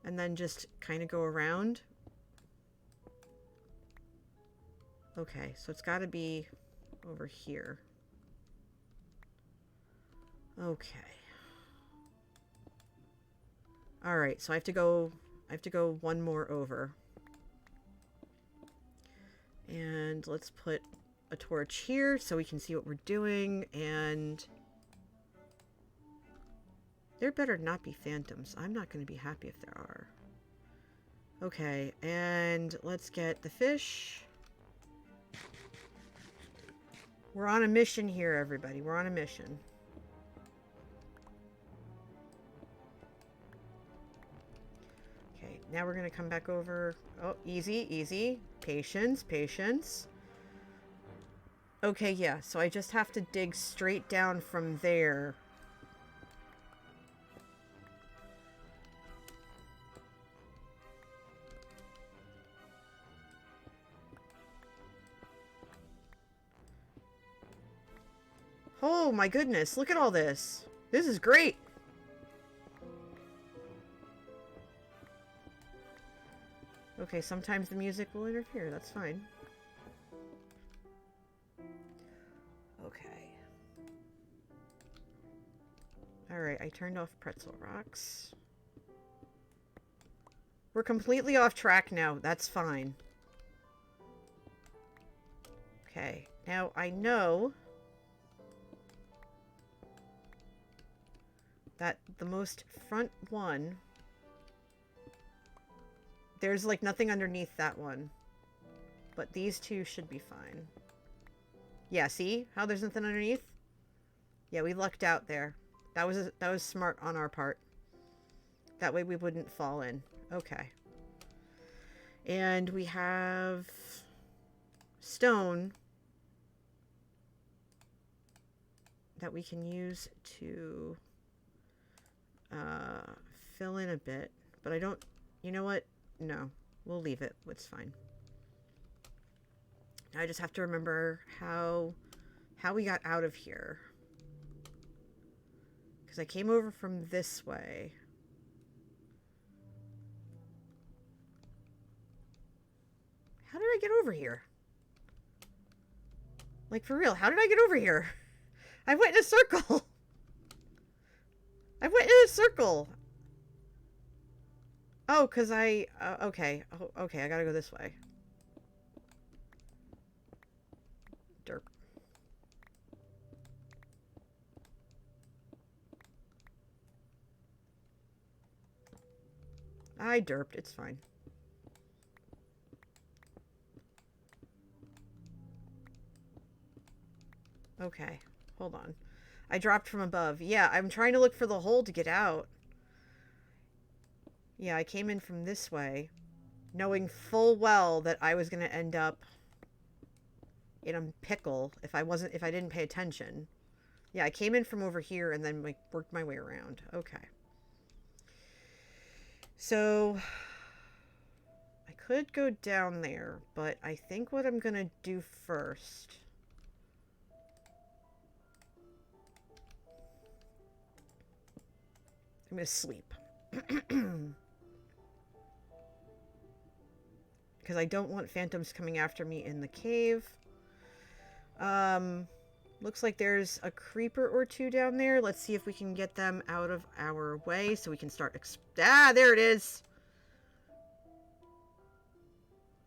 and then just kind of go around. Okay, so it's got to be over here. Okay. Alright, so I have to go one more over. And let's put a torch here so we can see what we're doing, and there better not be phantoms. I'm not going to be happy if there are. Okay, and let's get the fish. We're on a mission here, everybody. We're on a mission. Okay, now we're going to come back over. Oh, easy, easy. Patience, patience. Okay, yeah, so I just have to dig straight down from there. Oh my goodness, look at all this. This is great. Okay, sometimes the music will interfere. That's fine. Okay. Alright, I turned off pretzel rocks. We're completely off track now. That's fine. Okay, now I know that the most front one, there's like nothing underneath that one. But these two should be fine. Yeah, see how there's nothing underneath? Yeah, we lucked out there. That was smart on our part. That way we wouldn't fall in. Okay. And we have stone that we can use to fill in a bit. But I don't... You know what? No. We'll leave it. It's fine. I just have to remember how we got out of here. Because I came over from this way. How did I get over here? Like, for real, how did I get over here? I went in a circle. I went in a circle. Oh, because I... okay. Oh, okay, I gotta go this way. Derp. I derped. It's fine. Okay. Hold on. I dropped from above. Yeah, I'm trying to look for the hole to get out. Yeah, I came in from this way, knowing full well that I was going to end up in a pickle if I didn't pay attention. Yeah, I came in from over here and then like worked my way around. Okay. So I could go down there, but I think what I'm going to do first... I'm going to sleep. Because I don't want phantoms coming after me in the cave. Looks like there's a creeper or two down there. Let's see if we can get them out of our way so we can start... there it is!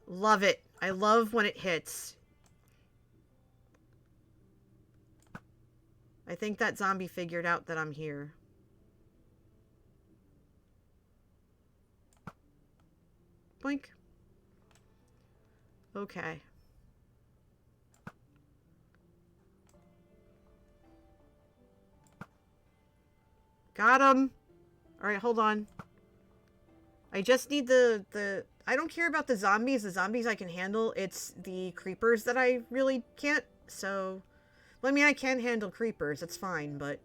Love it. I love when it hits. I think that zombie figured out that I'm here. Boink. Okay. Got him. Alright, hold on. I just need the... I don't care about the zombies. The zombies I can handle. It's the creepers that I really can't. So... Well, I mean, I can handle creepers. That's fine, but...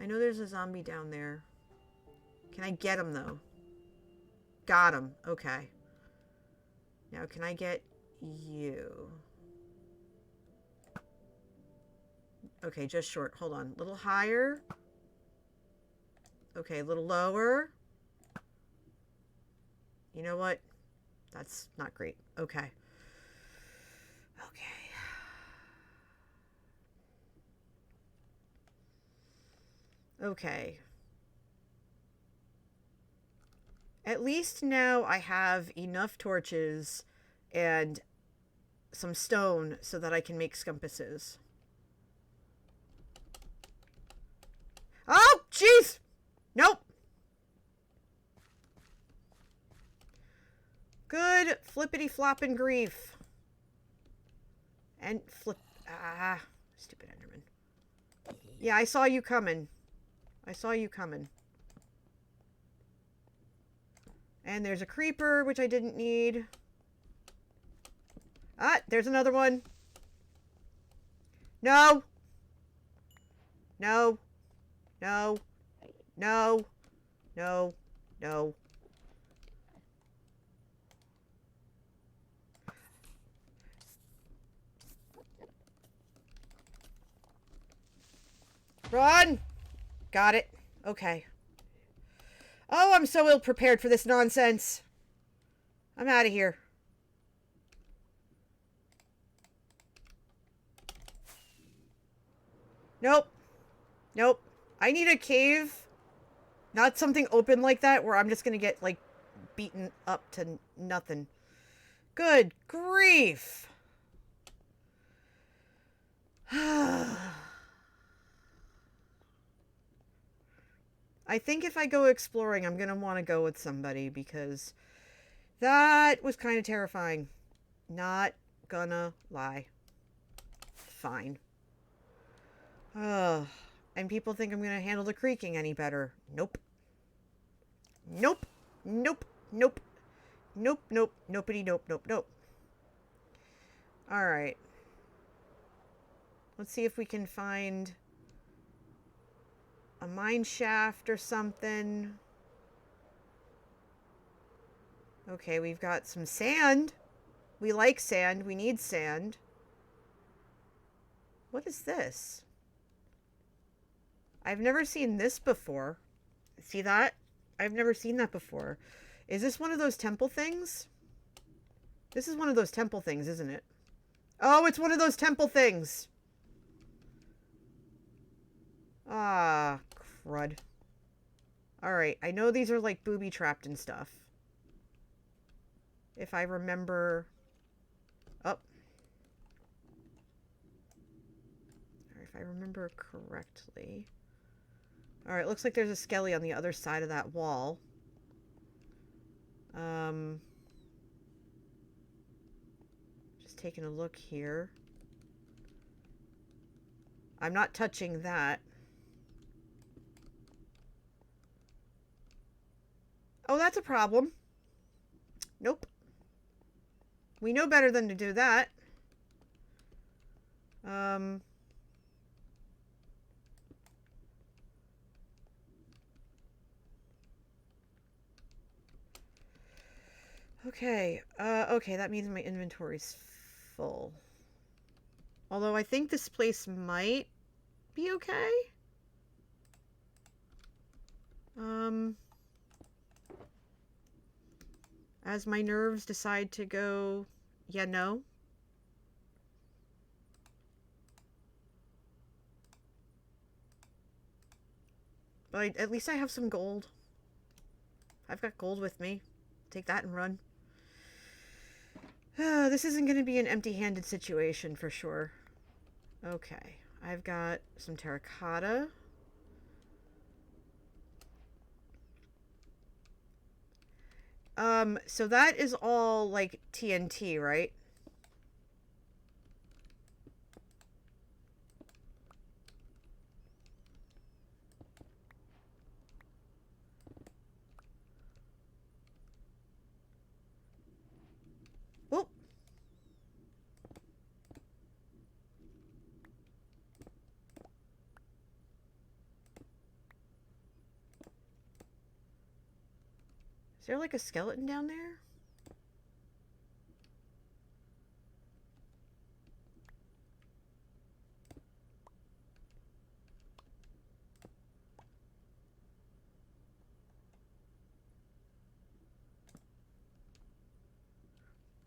I know there's a zombie down there. Can I get him, though? Got him. Okay. Now, can I get you? Okay, just short. Hold on. A little higher. Okay, a little lower. You know what? That's not great. Okay. Okay. Okay. At least now I have enough torches and some stone so that I can make scumpusses. Oh, jeez! Nope. Good flippity floppin' grief. And flip. Ah, stupid Enderman. Yeah, I saw you coming. I saw you coming. And there's a creeper, which I didn't need. Ah, there's another one. No. No. No. No. No. No. Run! Got it. Okay. Oh, I'm so ill-prepared for this nonsense. I'm out of here. Nope. Nope. I need a cave. Not something open like that where I'm just gonna get, like, beaten up to nothing. Good grief. I think if I go exploring, I'm gonna want to go with somebody because that was kind of terrifying. Not gonna lie. Fine. Ugh. And people think I'm gonna handle the creaking any better. Nope. Nope. Nope. Nope. Nope. Nope. Nopey. Nope. Nope. Nope. Alright. Let's see if we can find a mine shaft or something. Okay, we've got some sand. We like sand. We need sand. What is this? I've never seen this before. See that? I've never seen that before. Is this one of those temple things? This is one of those temple things, isn't it? Oh, it's one of those temple things. Ah, crud. Alright, I know these are like booby-trapped and stuff. If I remember... Oh. If I remember correctly. Alright, looks like there's a skelly on the other side of that wall. Just taking a look here. I'm not touching that. Oh, that's a problem. Nope. We know better than to do that. Okay. Okay, that means my inventory's full. Although I think this place might be okay. As my nerves decide to go, yeah, no. But at least I have some gold. I've got gold with me. Take that and run. This isn't going to be an empty-handed situation for sure. Okay. I've got some terracotta. So that is all, like, TNT, right? Oh! Is there, like, a skeleton down there?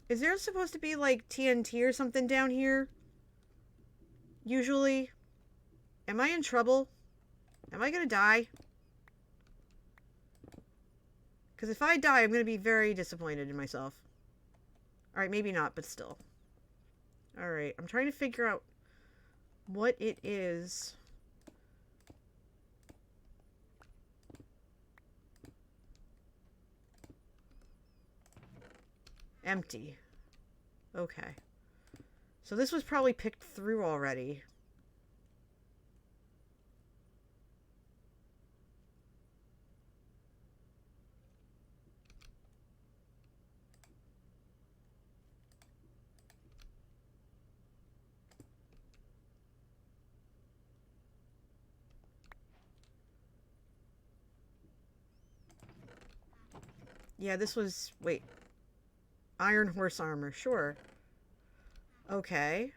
Is there supposed to be, like, TNT or something down here? Usually? Am I in trouble? Am I gonna die? Because if I die, I'm gonna be very disappointed in myself. Alright, maybe not, but still. Alright, I'm trying to figure out what it is. Empty. Okay. So this was probably picked through already. Yeah, this was... Wait. Iron horse armor. Sure. Okay.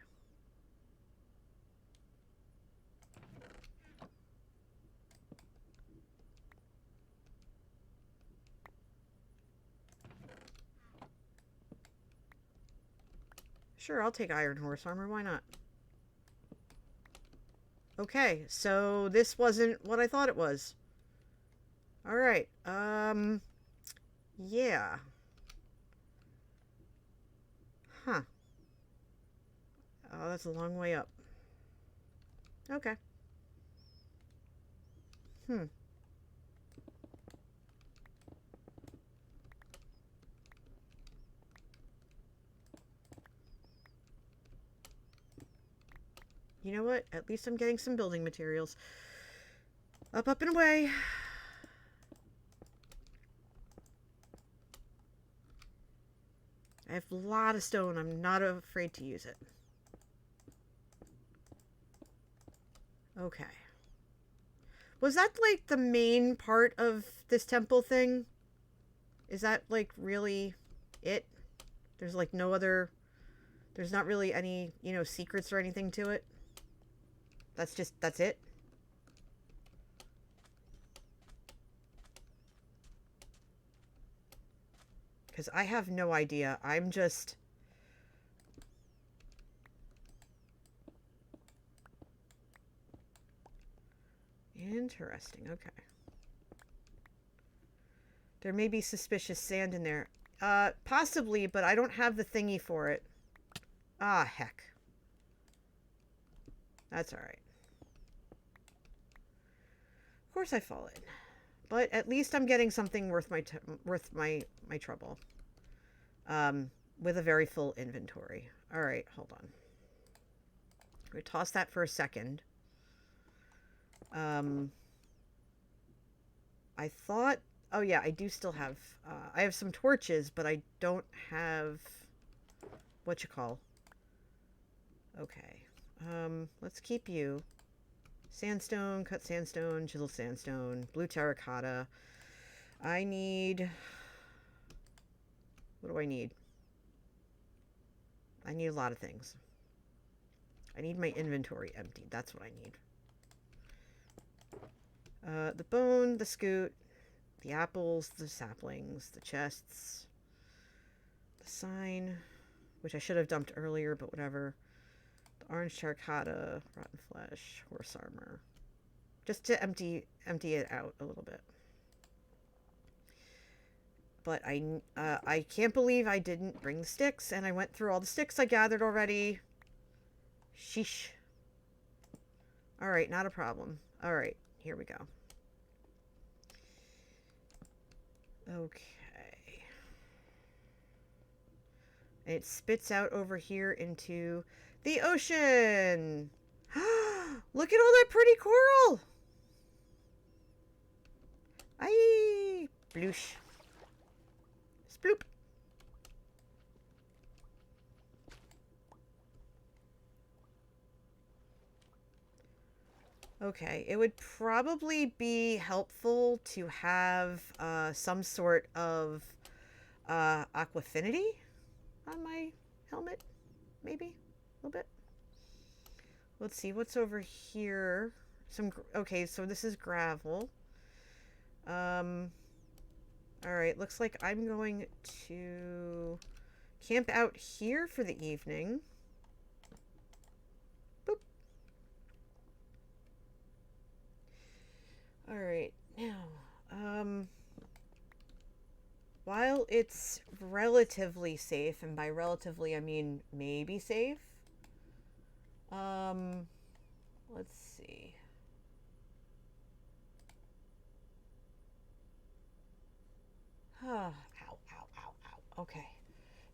Sure, I'll take iron horse armor. Why not? Okay, so this wasn't what I thought it was. Alright, yeah. Huh. Oh, that's a long way up. Okay. Hmm. You know what? At least I'm getting some building materials. Up, up, and away. I have a lot of stone. I'm not afraid to use it. Okay. Was that, like, the main part of this temple thing? Is that, like, really it? There's, like, no other... There's not really any, you know, secrets or anything to it? That's it? Because I have no idea. I'm just... Interesting, okay. There may be suspicious sand in there. Possibly, but I don't have the thingy for it. Ah, heck. That's alright. Of course I fall in. But at least I'm getting something worth my trouble. With a very full inventory. Alright, hold on. I'm going to toss that for a second. I thought... Oh yeah, I do still have... I have some torches, but I don't have... Whatchamacall. Okay. Let's keep you. Sandstone, cut sandstone, chisel sandstone, blue terracotta. I need... What do I need? I need a lot of things. I need my inventory emptied. That's what I need. The bone, the scoot, the apples, the saplings, the chests, the sign, which I should have dumped earlier, but whatever. The orange terracotta, rotten flesh, horse armor. Just to empty it out a little bit. But I can't believe I didn't bring the sticks, and I went through all the sticks I gathered already. Sheesh. Alright, not a problem. Alright, here we go. Okay. And it spits out over here into the ocean. Look at all that pretty coral. Aye. Bloosh. Sploop. Okay, it would probably be helpful to have some sort of aquafinity on my helmet, maybe a little bit. Let's see what's over here. Okay, so this is gravel. All right, looks like I'm going to camp out here for the evening. Boop. All right, now, while it's relatively safe, and by relatively I mean maybe safe, um, let's see. Ow, ow, ow, ow. Okay.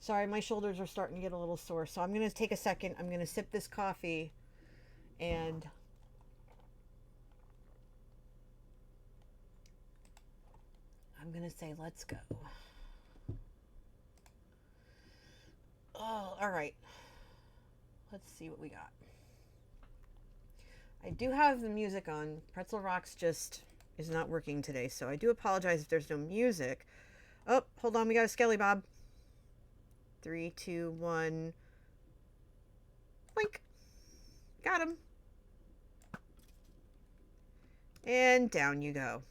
Sorry, my shoulders are starting to get a little sore, so I'm going to take a second. I'm going to sip this coffee and I'm going to say, let's go. Oh, all right. Let's see what we got. I do have the music on. Pretzel Rocks just is not working today, so I do apologize if there's no music. Oh, hold on. We got a Skelly Bob. 3, 2, 1. Blink. Got him. And down you go.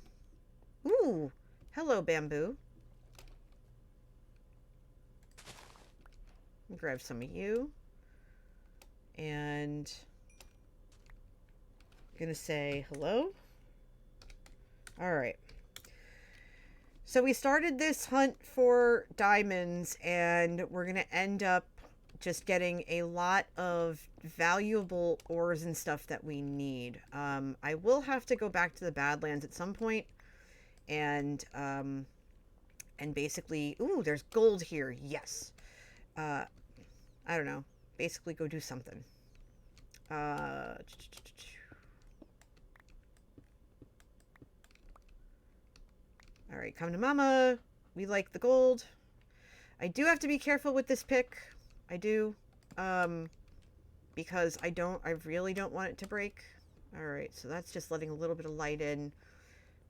Ooh. Hello, bamboo. Grab some of you. And I'm going to say hello. All right. So we started this hunt for diamonds, and we're going to end up just getting a lot of valuable ores and stuff that we need. I will have to go back to the Badlands at some point and basically, ooh, there's gold here. Yes. I don't know. Basically go do something. All right, come to mama. We like the gold. I do have to be careful with this pick. I do. Because I really don't want it to break. All right, so that's just letting a little bit of light in.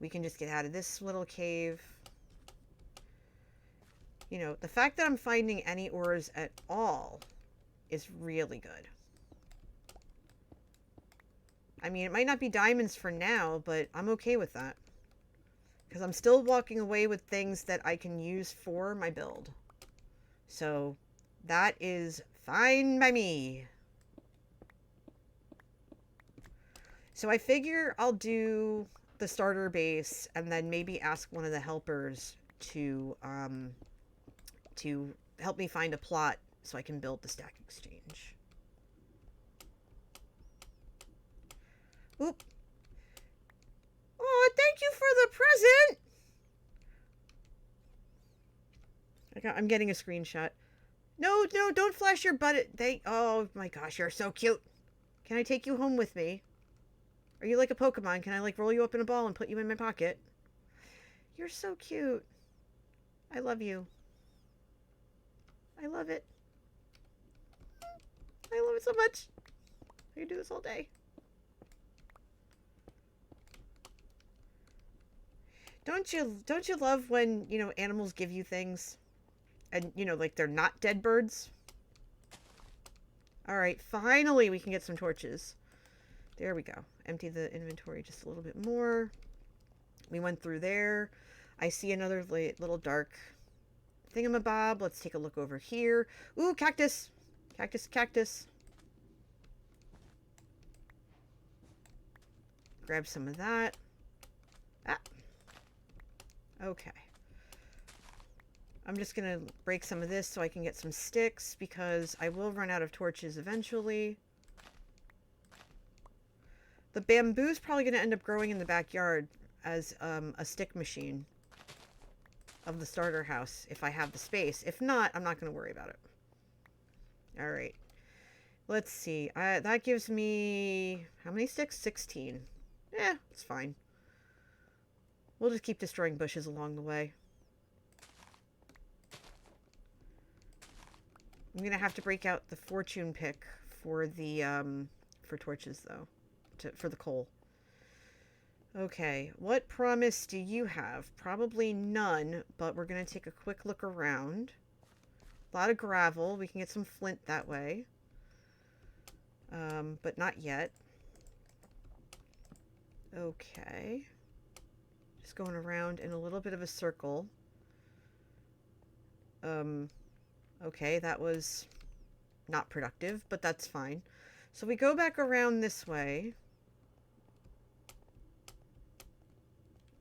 We can just get out of this little cave. You know, the fact that I'm finding any ores at all is really good. I mean, it might not be diamonds for now, but I'm okay with that. Because I'm still walking away with things that I can use for my build. So, that is fine by me. So I figure I'll do the starter base and then maybe ask one of the helpers to help me find a plot so I can build the stack exchange. Oop. Oh, thank you for the present. I'm getting a screenshot. No, don't flash your butt. Oh my gosh, you're so cute. Can I take you home with me? Are you like a Pokemon? Can I like roll you up in a ball and put you in my pocket? You're so cute. I love you. I love it. I love it so much. I can do this all day. Don't you love when, you know, animals give you things and, you know, like they're not dead birds? All right, finally we can get some torches. There we go. Empty the inventory just a little bit more. We went through there. I see another little dark thingamabob. Let's take a look over here. Ooh, cactus. Cactus, cactus. Grab some of that. Ah. Okay. I'm just going to break some of this so I can get some sticks because I will run out of torches eventually. The bamboo's probably going to end up growing in the backyard as a stick machine of the starter house if I have the space. If not, I'm not going to worry about it. All right. Let's see. That gives me... how many sticks? 16. Yeah, it's fine. We'll just keep destroying bushes along the way. I'm going to have to break out the fortune pick for the, for torches, though. For the coal. Okay, what promise do you have? Probably none, but we're going to take a quick look around. A lot of gravel. We can get some flint that way. But not yet. Okay. Just going around in a little bit of a circle. Okay, that was not productive, but that's fine. So we go back around this way.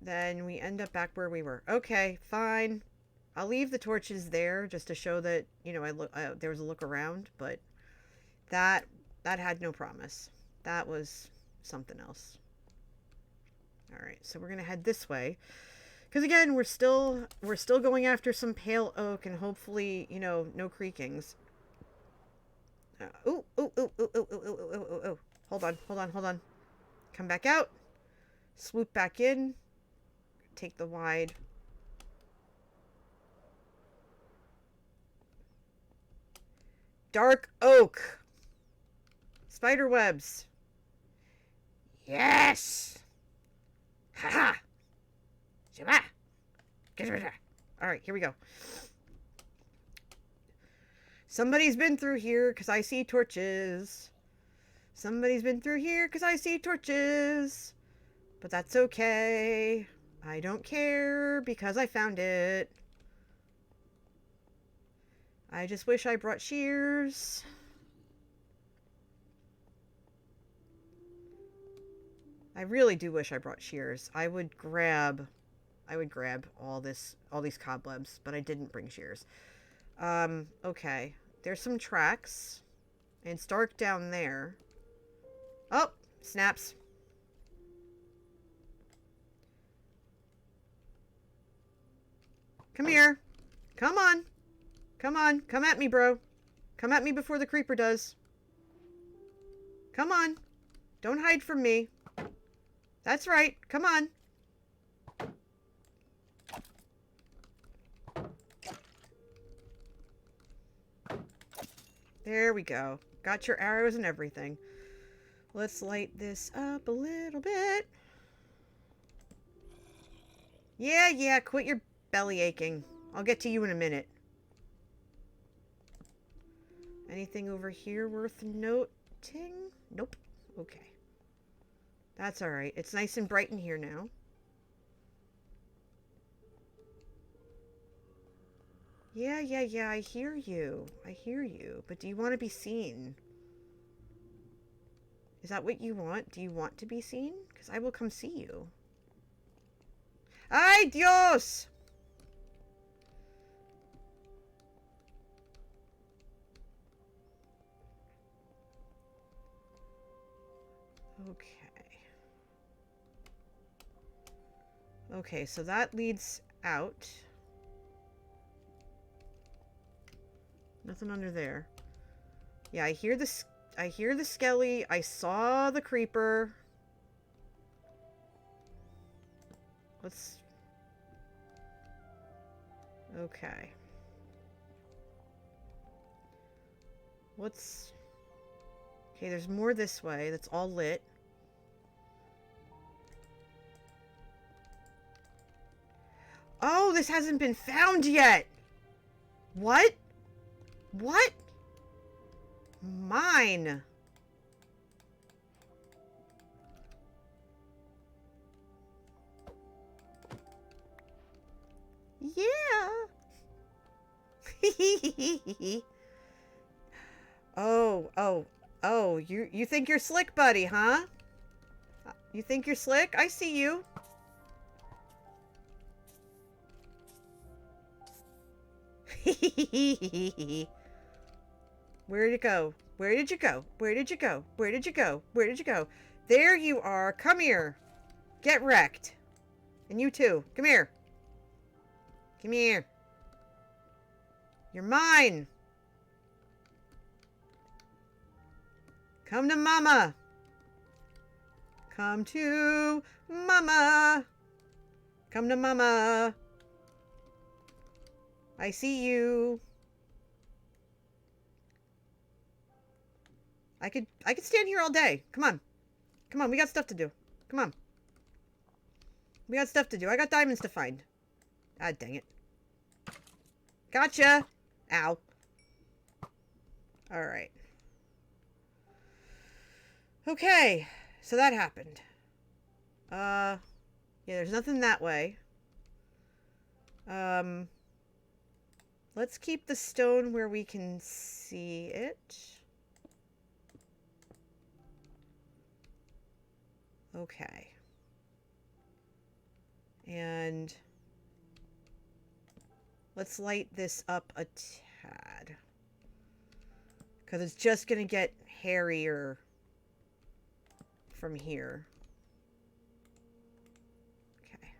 then we end up back where we were. Okay, fine. I'll leave the torches there just to show that, you know, there was a look around, but that had no promise. That was something else. All right, so we're gonna head this way, because again, we're still going after some pale oak, and hopefully, you know, no creakings. Ooh, ooh, ooh, ooh, ooh, ooh, ooh, ooh, ooh, ooh. Hold on, hold on, hold on. Come back out. Swoop back in. Take the wide. Dark oak. Spider webs. Yes! Ha ha! Alright, here we go. Somebody's been through here because I see torches. Somebody's been through here because I see torches. But that's okay. I don't care because I found it. I just wish I brought shears. I really do wish I brought shears. I would grab all these cobwebs, but I didn't bring shears. Okay. There's some tracks. And it's dark down there. Oh, snaps. Come here. Come on. Come on. Come at me, bro. Come at me before the creeper does. Come on. Don't hide from me. That's right. Come on. There we go. Got your arrows and everything. Let's light this up a little bit. Yeah, quit your belly aching. I'll get to you in a minute. Anything over here worth noting? Nope. Okay. That's alright. It's nice and bright in here now. Yeah, I hear you. I hear you. But do you want to be seen? Is that what you want? Do you want to be seen? Because I will come see you. ¡Ay, Dios! Okay. Okay, so that leads out. Nothing under there. Yeah, I hear the skelly. I saw the creeper. Let's... Okay. What's... Okay, there's more this way. That's all lit. Oh, this hasn't been found yet! What? What? Mine. Yeah. Oh, you think you're slick, buddy, huh? You think you're slick? I see you. Where did it go? Where did you go? Where did you go? Where did you go? Where did you go? There you are. Come here. Get wrecked. And you too. Come here. Come here. You're mine. Come to mama. Come to mama. Come to mama. I see you. I could stand here all day. Come on. Come on, we got stuff to do. Come on. We got stuff to do. I got diamonds to find. Ah, dang it. Gotcha. Ow. Alright. Okay. So that happened. Yeah, there's nothing that way. Let's keep the stone where we can see it. Okay. And let's light this up a tad. Because it's just going to get hairier from here. Okay.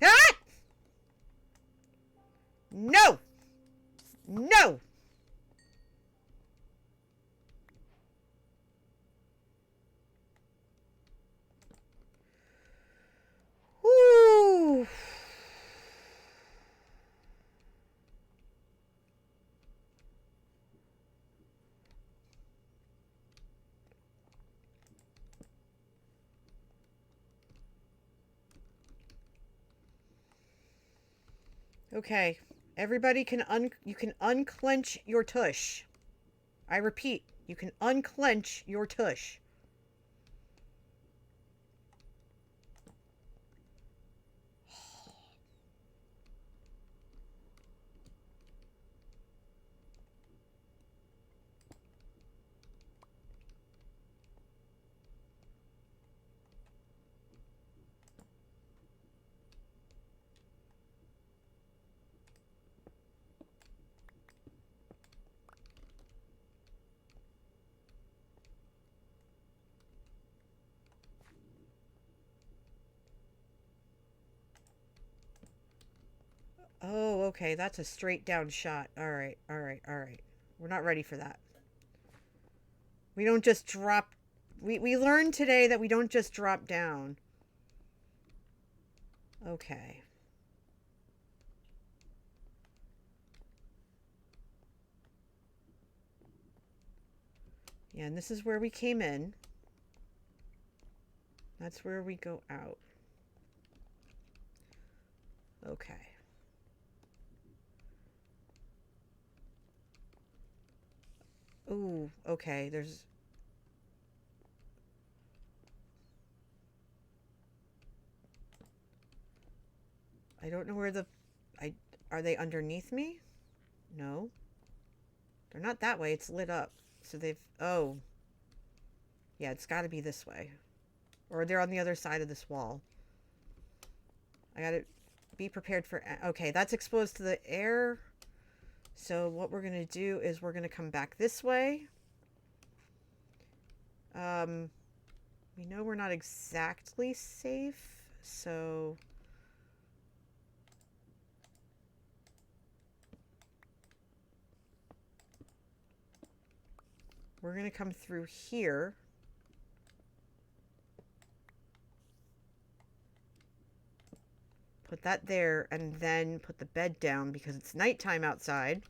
Ah! No! No! Woo! Okay. Everybody you can unclench your tush. I repeat, you can unclench your tush. Oh, okay. That's a straight down shot. All right, all right, all right. We're not ready for that. We don't just drop. We learned today that we don't just drop down. Okay. Yeah, and this is where we came in. That's where we go out. Okay. Ooh, okay. There's... I don't know where the... Are they underneath me? No. They're not that way. It's lit up. So they've... Oh. Yeah, it's got to be this way. Or they're on the other side of this wall. I gotta be prepared for... Okay, that's exposed to the air. So what we're going to do is we're going to come back this way. We know we're not exactly safe, so... We're going to come through here. Put that there, and then put the bed down because it's nighttime outside.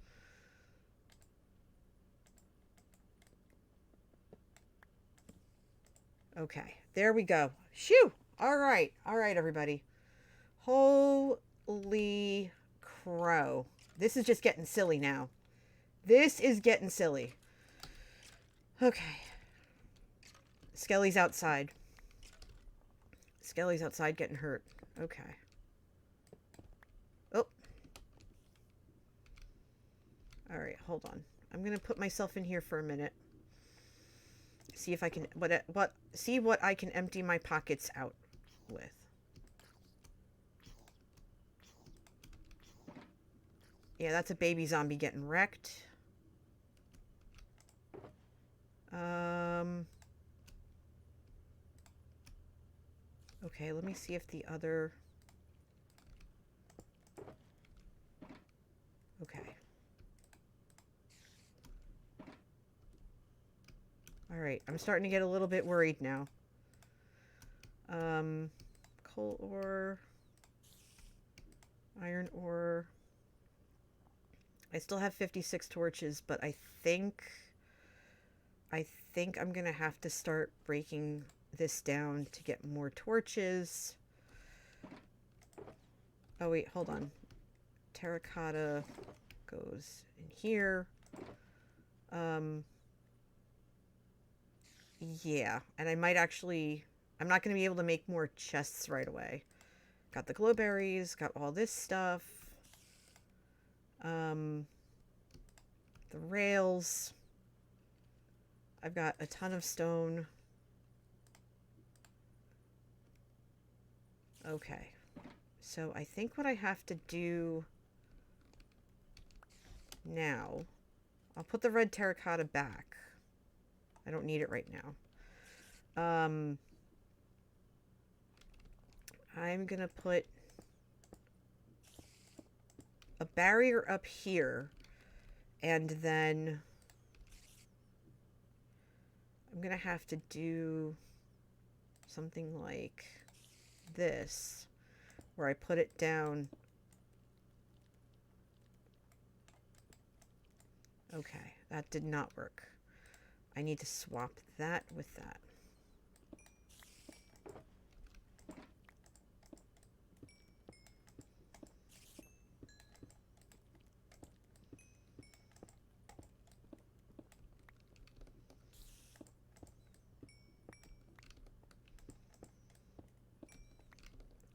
Okay, there we go. Shoo! All right, everybody. Holy crow. This is just getting silly now. This is getting silly. Okay. Skelly's outside. Skelly's outside getting hurt. Okay. Oh. All right, hold on. I'm going to put myself in here for a minute. See if I can see what I can empty my pockets out with. Yeah, that's a baby zombie getting wrecked. Okay, let me see if the other... Okay. Alright, I'm starting to get a little bit worried now. Coal ore. Iron ore. I still have 56 torches, but I think I'm gonna have to start breaking this down to get more torches. Oh wait, hold on. Terracotta goes in here. Yeah, and I might actually... I'm not going to be able to make more chests right away. Got the glowberries, got all this stuff. The rails. I've got a ton of stone. Okay. So I think what I have to do now, I'll put the red terracotta back. I don't need it right now. I'm gonna put a barrier up here, and then I'm gonna have to do something like this, where I put it down. Okay, that did not work. I need to swap that with that.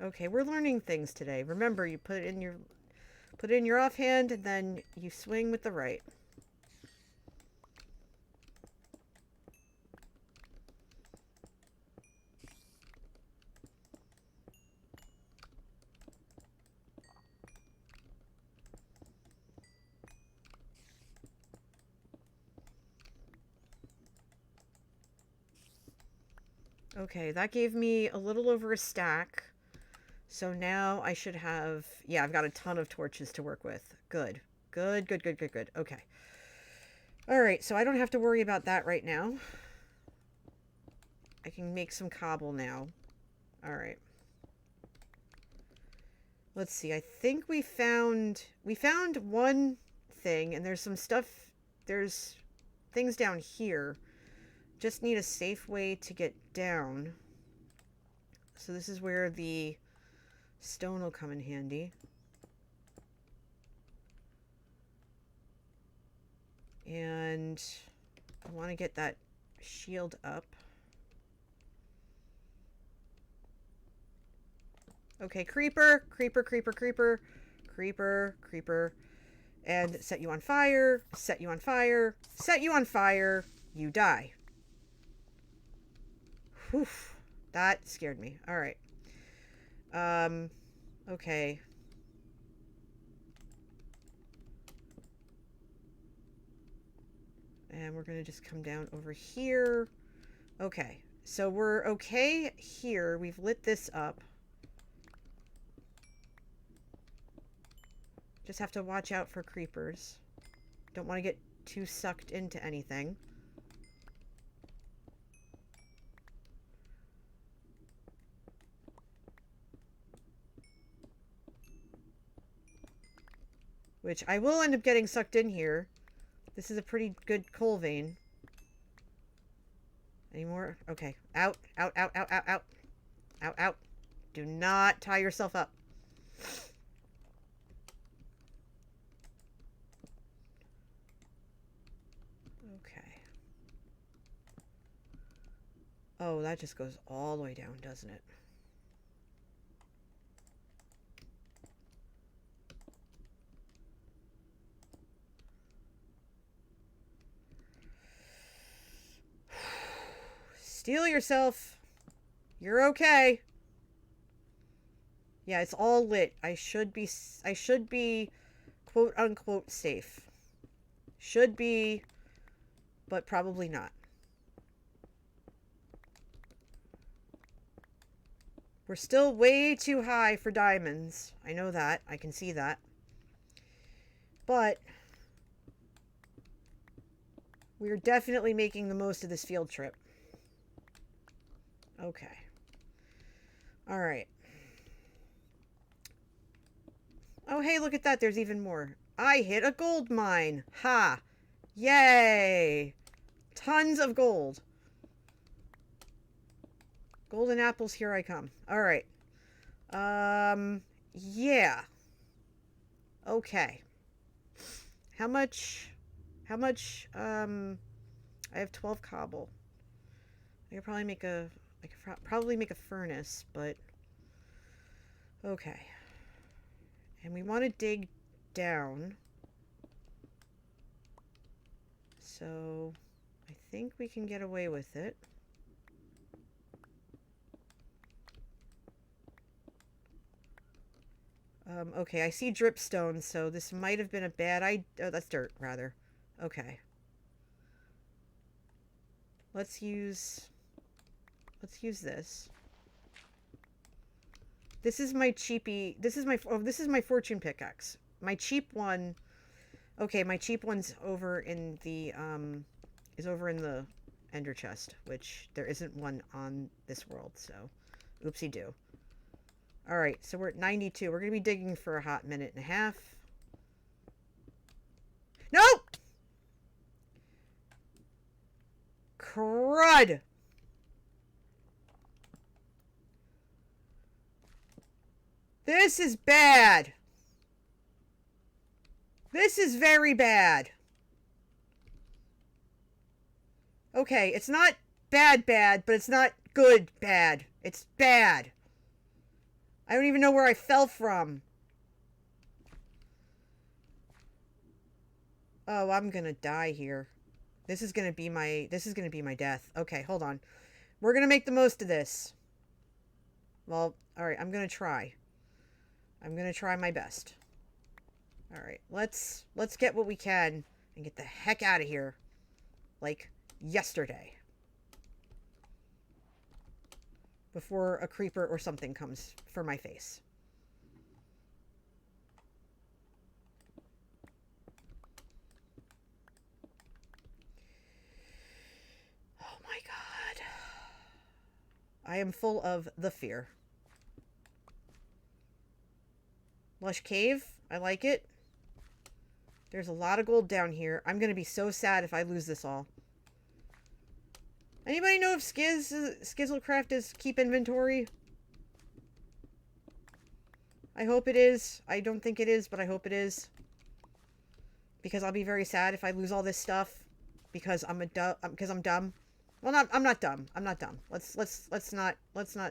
Okay, we're learning things today. Remember, you put it in your offhand, and then you swing with the right. Okay, that gave me a little over a stack. So now I should have, yeah, I've got a ton of torches to work with. Good. Good, good, good, good, good. Okay. All right, so I don't have to worry about that right now. I can make some cobble now. All right. Let's see. I think we found one thing, and there's some stuff, there's things down here. Just need a safe way to get down. So this is where the stone will come in handy. And I want to get that shield up. Okay, creeper, creeper, creeper, creeper, creeper, creeper. And set you on fire, set you on fire, set you on fire, you die. Whew, that scared me. All right. Okay. And we're going to just come down over here. Okay. So we're okay here. We've lit this up. Just have to watch out for creepers. Don't want to get too sucked into anything. Which I will end up getting sucked in here. This is a pretty good coal vein. Any more? Okay. Out, out, out, out, out, out. Out, out. Do not tie yourself up. Okay. Oh, that just goes all the way down, doesn't it? Steel yourself. You're okay. Yeah, it's all lit. I should be quote unquote safe. Should be, but probably not. We're still way too high for diamonds. I know that. I can see that. But we're definitely making the most of this field trip. Okay. All right. Oh, hey, look at that. There's even more. I hit a gold mine. Ha! Yay! Tons of gold. Golden apples, here I come. All right. Yeah. Okay. How much, I have 12 cobble. I could probably make a, furnace, but, okay. And we want to dig down. So, I think we can get away with it. Okay, I see dripstone, so this might have been a bad idea. Oh, that's dirt, rather. Okay. Let's use this. This is my cheapy. This is my fortune pickaxe. My cheap one. Okay, my cheap one's over in the is over in the ender chest, which there isn't one on this world, so oopsie do. All right, so we're at 92. We're going to be digging for a hot minute and a half. Nope! Crud! This is bad. This is very bad. Okay, it's not bad, but it's not good, bad. It's bad. I don't even know where I fell from. Oh, I'm gonna die here. This is gonna be my death. Okay, hold on. We're gonna make the most of this. Well, alright, I'm gonna try. I'm gonna try my best. Alright, let's get what we can and get the heck out of here. Like yesterday. Before a creeper or something comes for my face. Oh my god. I am full of the fear. Lush cave. I like it. There's a lot of gold down here. I'm going to be so sad if I lose this all. Anybody know if Skizzlecraft is keep inventory? I hope it is. I don't think it is, but I hope it is. Because I'll be very sad if I lose all this stuff. Because I'm dumb. Well, I'm not dumb. I'm not dumb. Let's not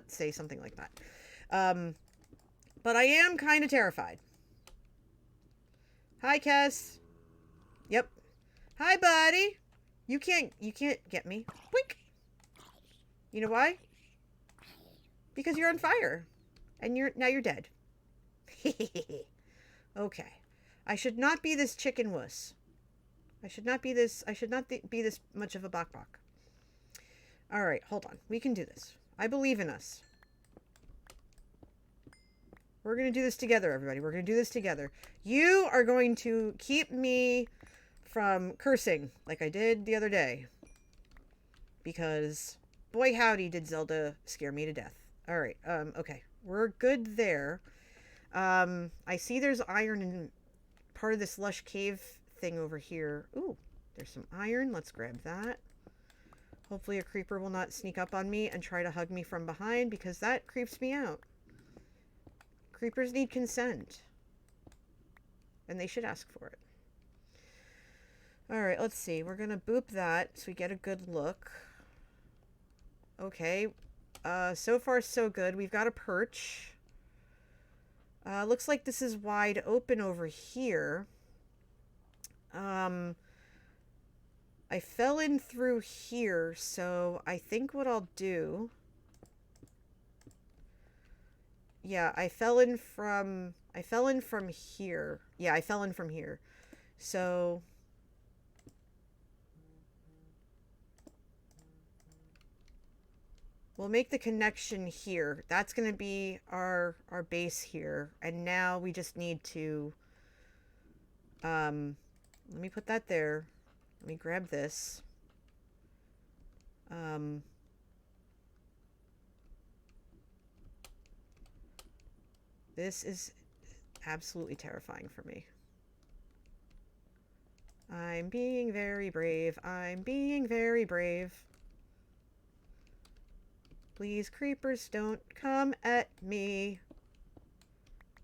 say something like that. But I am kind of terrified. Hi, Kess. Yep. Hi, buddy. You can't get me. Blink. You know why? Because you're on fire. And now you're dead. Okay. I should not be this chicken wuss. I should not be this much of a bok bok. Alright, hold on. We can do this. I believe in us. We're going to do this together, everybody. We're going to do this together. You are going to keep me from cursing like I did the other day. Because, boy howdy, did Zelda scare me to death. Alright, okay. We're good there. I see there's iron in part of this lush cave thing over here. Ooh, there's some iron. Let's grab that. Hopefully a creeper will not sneak up on me and try to hug me from behind, because that creeps me out. Creepers need consent. And they should ask for it. Alright, let's see. We're gonna boop that so we get a good look. Okay. So far so good. We've got a perch. Looks like this is wide open over here. I fell in through here, so I think what I'll do... Yeah, I fell in from here. Yeah, I fell in from here. So we'll make the connection here. That's going to be our base here. And now we just need to let me put that there. Let me grab this. This is absolutely terrifying for me. I'm being very brave. I'm being very brave. Please, creepers, don't come at me.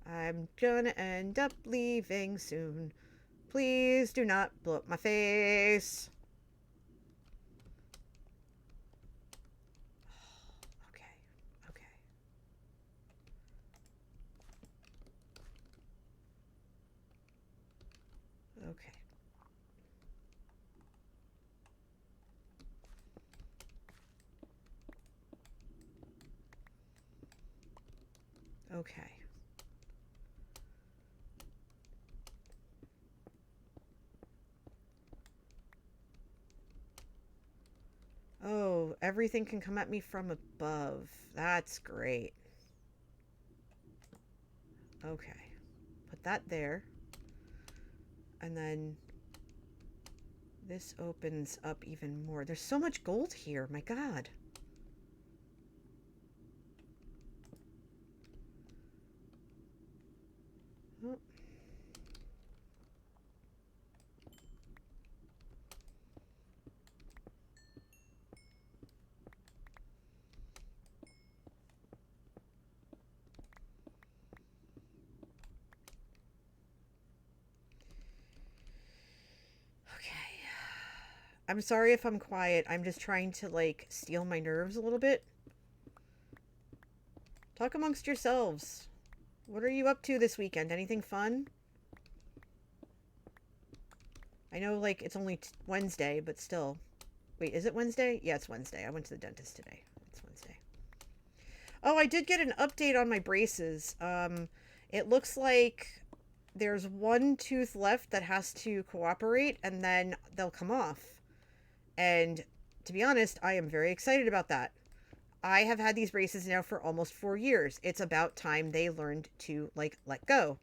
I'm gonna end up leaving soon. Please do not blow up my face. Okay. Okay. everything can come at me from above. That's great. Okay. Put that there. And then this opens up even more. There's so much gold here. My God. Oh. I'm sorry if I'm quiet. I'm just trying to, like, steel my nerves a little bit. Talk amongst yourselves. What are you up to this weekend? Anything fun? I know, like, it's only Wednesday, but still. Wait, is it Wednesday? Yeah, it's Wednesday. I went to the dentist today. It's Wednesday. Oh, I did get an update on my braces. It looks like there's one tooth left that has to cooperate, and then they'll come off. And to be honest, I am very excited about that. I have had these braces now for almost 4 years. It's about time they learned to, like, let go.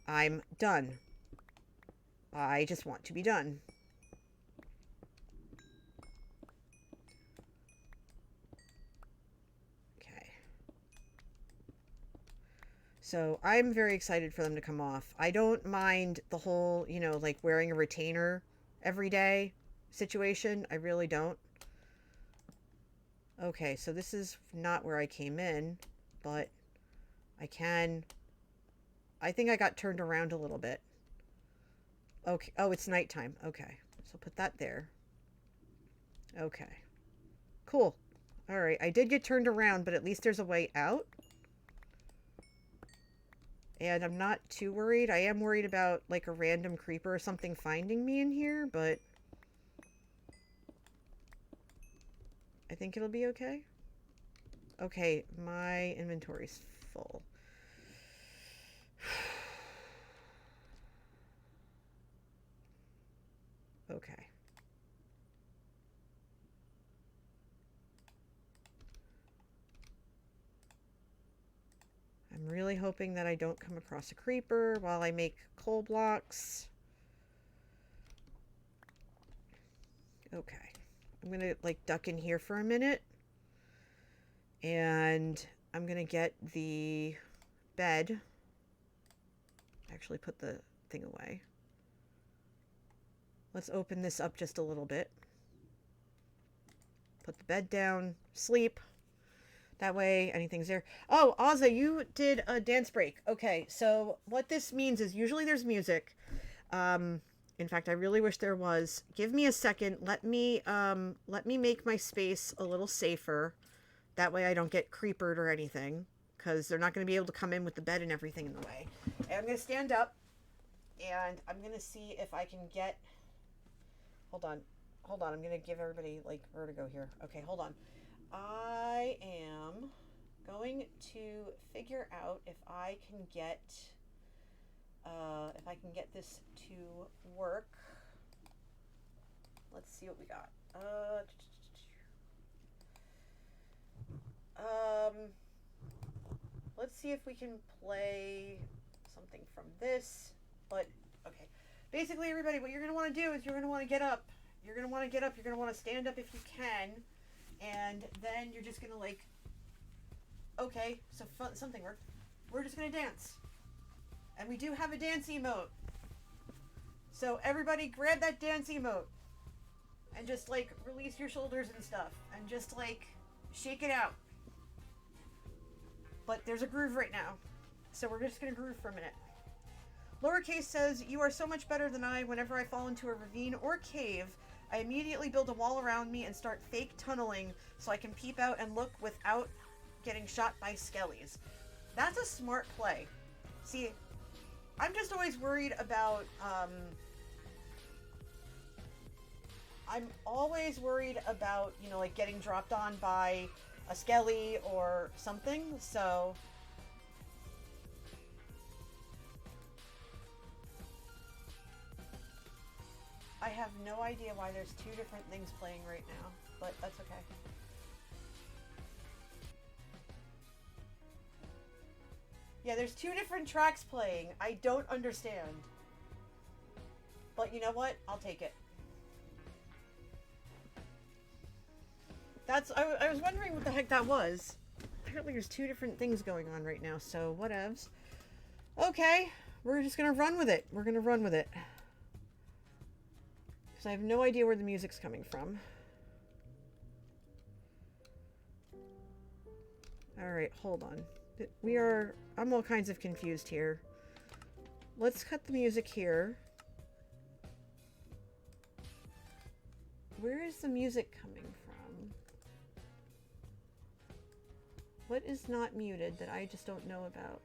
I'm done. I just want to be done. Okay. So I'm very excited for them to come off. I don't mind the whole, you know, like wearing a retainer every day situation. I really don't. Okay, so this is not where I came in, but I think I got turned around a little bit. Okay. Oh, it's nighttime. Okay. So put that there. Okay. Cool. All right. I did get turned around, but at least there's a way out. And I'm not too worried. I am worried about, like, a random creeper or something finding me in here, but I think it'll be okay. Okay, my inventory's full. Okay. I'm really hoping that I don't come across a creeper while I make coal blocks. Okay. I'm gonna, like, duck in here for a minute. And I'm gonna get the bed. Actually put the thing away. Let's open this up just a little bit. Put the bed down. Sleep. That way anything's there. Oh, Ozza, you did a dance break. Okay, so what this means is usually there's music. In fact, I really wish there was. Give me a second. Let me make my space a little safer. That way I don't get creepered or anything, because they're not going to be able to come in with the bed and everything in the way. And I'm going to stand up, and I'm going to see if I can get... Hold on. I'm going to give everybody, like, vertigo here. Okay, hold on. I am going to figure out if I can get this to work. Let's see what we got. Let's see if we can play something from this. But okay, basically, everybody, what you're gonna want to do is you're gonna want to get up. You're gonna want to get up. You're gonna want to stand up if you can, and then you're just gonna, like. Okay, so something worked. We're just gonna dance, and we do have a dance emote. So everybody, grab that dance emote, and just, like, release your shoulders and stuff, and just, like, shake it out. But there's a groove right now, so we're just gonna groove for a minute. Lowercase says, you are so much better than I. Whenever I fall into a ravine or cave, I immediately build a wall around me and start fake tunneling so I can peep out and look without getting shot by skellies. That's a smart play. See, I'm just always worried about, you know, like, getting dropped on by a skelly or something, so... I have no idea why there's two different things playing right now. but that's okay. Yeah, there's two different tracks playing. I don't understand. But you know what? I'll take it. I was wondering what the heck that was. Apparently there's two different things going on right now, so whatevs. Okay, we're just gonna run with it. We're gonna run with it. Because I have no idea where the music's coming from. Alright, hold on. I'm all kinds of confused here. Let's cut the music here. Where is the music coming from? What is not muted that I just don't know about?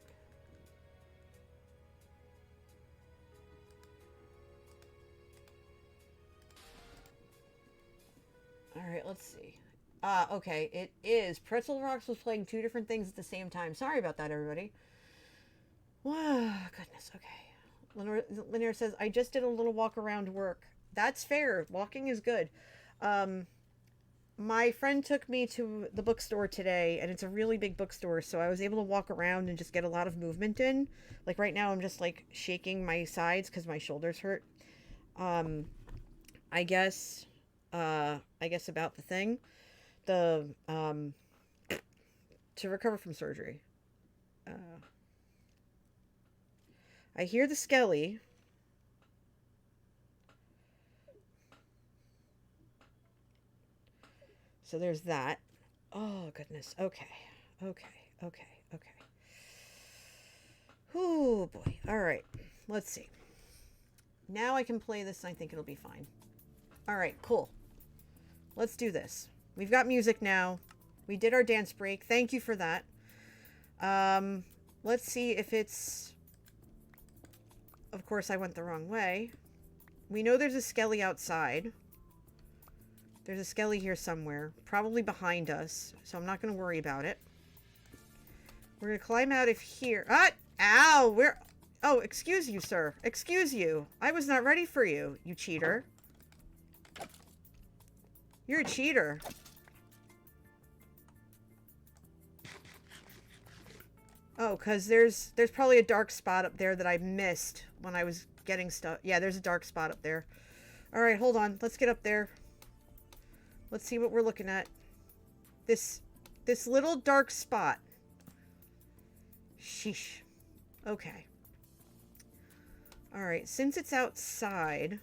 Alright, let's see. Okay, it is. Pretzel Rocks was playing two different things at the same time. Sorry about that, everybody. Wow, goodness, okay. Lanier says, I just did a little walk around work. That's fair. Walking is good. My friend took me to the bookstore today, and it's a really big bookstore, so I was able to walk around and just get a lot of movement in. Like right now, I'm just like shaking my sides because my shoulders hurt. I guess about the thing, to recover from surgery. I hear the skelly. So there's that. Oh, goodness. Okay. Okay. Oh, boy. All right. Let's see. Now I can play this and I think it'll be fine. All right, cool. Let's do this. We've got music now. We did our dance break. Thank you for that. Let's see if it's... Of course, I went the wrong way. We know there's a skelly outside. There's a skelly here somewhere, probably behind us, so I'm not going to worry about it. We're going to climb out of here. Ah! Ow! Where? Oh, excuse you, sir. Excuse you. I was not ready for you, you cheater. You're a cheater. Oh, because there's probably a dark spot up there that I missed when I was getting stuff. Yeah, there's a dark spot up there. All right, hold on. Let's get up there. Let's see what we're looking at. This little dark spot. Sheesh. Okay. All right, since it's outside.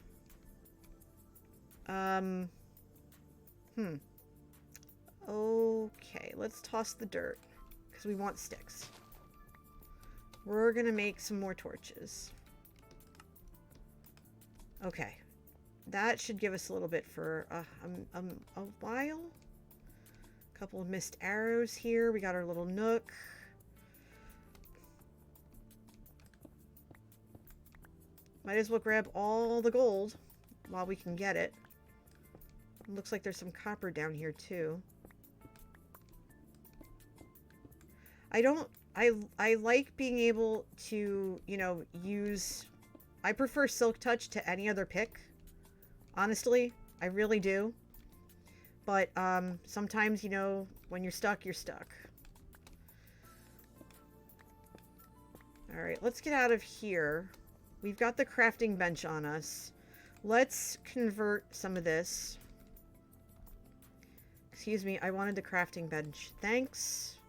Okay, let's toss the dirt because we want sticks. We're gonna make some more torches. Okay. That should give us a little bit for a while. A couple of missed arrows here. We got our little nook. Might as well grab all the gold while we can get it. Looks like there's some copper down here too. I like being able to, you know, use... I prefer Silk Touch to any other pick. Honestly, I really do. But, sometimes, you know, when you're stuck, you're stuck. Alright, let's get out of here. We've got the crafting bench on us. Let's convert some of this. Excuse me, I wanted the crafting bench. Thanks.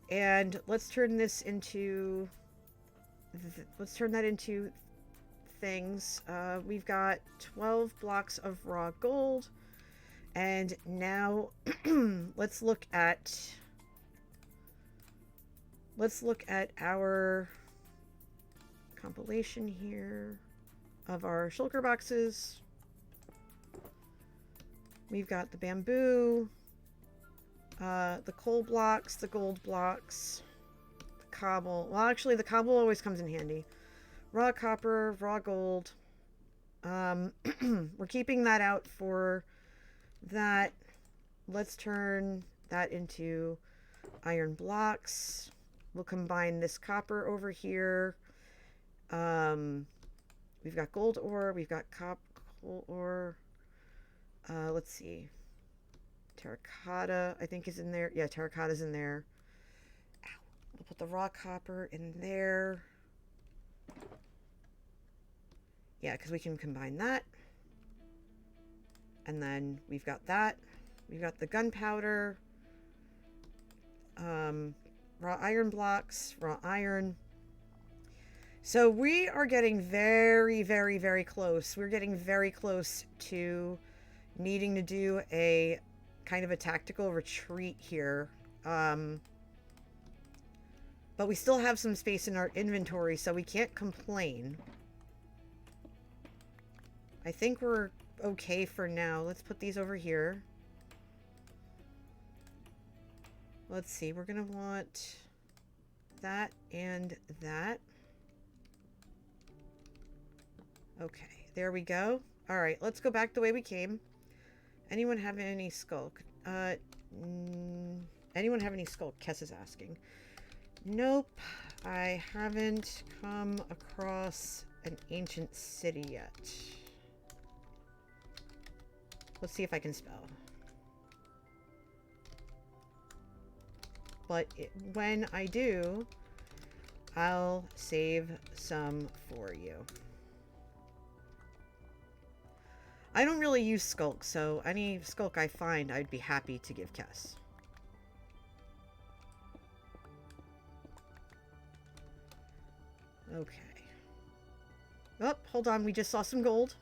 And let's turn this into... let's turn that into things. We've got 12 blocks of raw gold. And now let's look at our compilation here of our shulker boxes. We've got the bamboo, the coal blocks, the gold blocks, the cobble. Well, actually, the cobble always comes in handy. Raw copper, raw gold. We're keeping that out for that. Let's turn that into iron blocks. We'll combine this copper over here. We've got gold ore. We've got coal ore. Let's see. Terracotta, I think, is in there. Yeah, terracotta's in there. Ow. We'll put the raw copper in there. Yeah, because we can combine that. And then we've got that. We've got the gunpowder. Raw iron blocks. Raw iron. So we are getting very, very, very close. We're getting very close to needing to do a kind of a tactical retreat here. But we still have some space in our inventory, so we can't complain. I think we're okay for now. Let's put these over here. Let's see. We're going to want that and that. Okay, there we go. All right, let's go back the way we came. Anyone have any skulk? Anyone have any skulk? Kess is asking. Nope, I haven't come across an ancient city yet. Let's see if I can spell. But when I do, I'll save some for you. I don't really use skulk, so any skulk I find, I'd be happy to give Kess. Okay. Oh, hold on. We just saw some gold.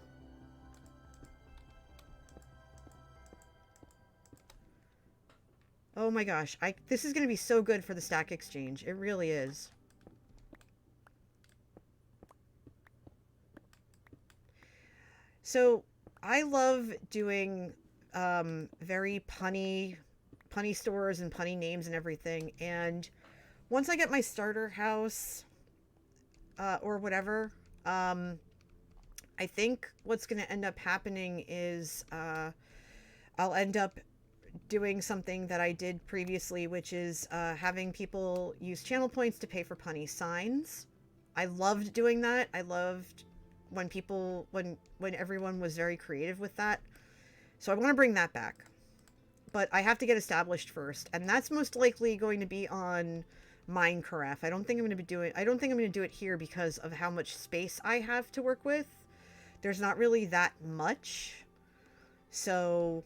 Oh my gosh. This is going to be so good for the stack exchange. It really is. So, I love doing very punny stores and punny names and everything. And once I get my starter house or whatever, I think what's going to end up happening is I'll end up doing something that I did previously, which is having people use channel points to pay for punny signs. I loved doing that. I loved when people, when everyone was very creative with that. So I want to bring that back. But I have to get established first. And that's most likely going to be on Minecraft. I don't think I'm going to do it here because of how much space I have to work with. There's not really that much. So,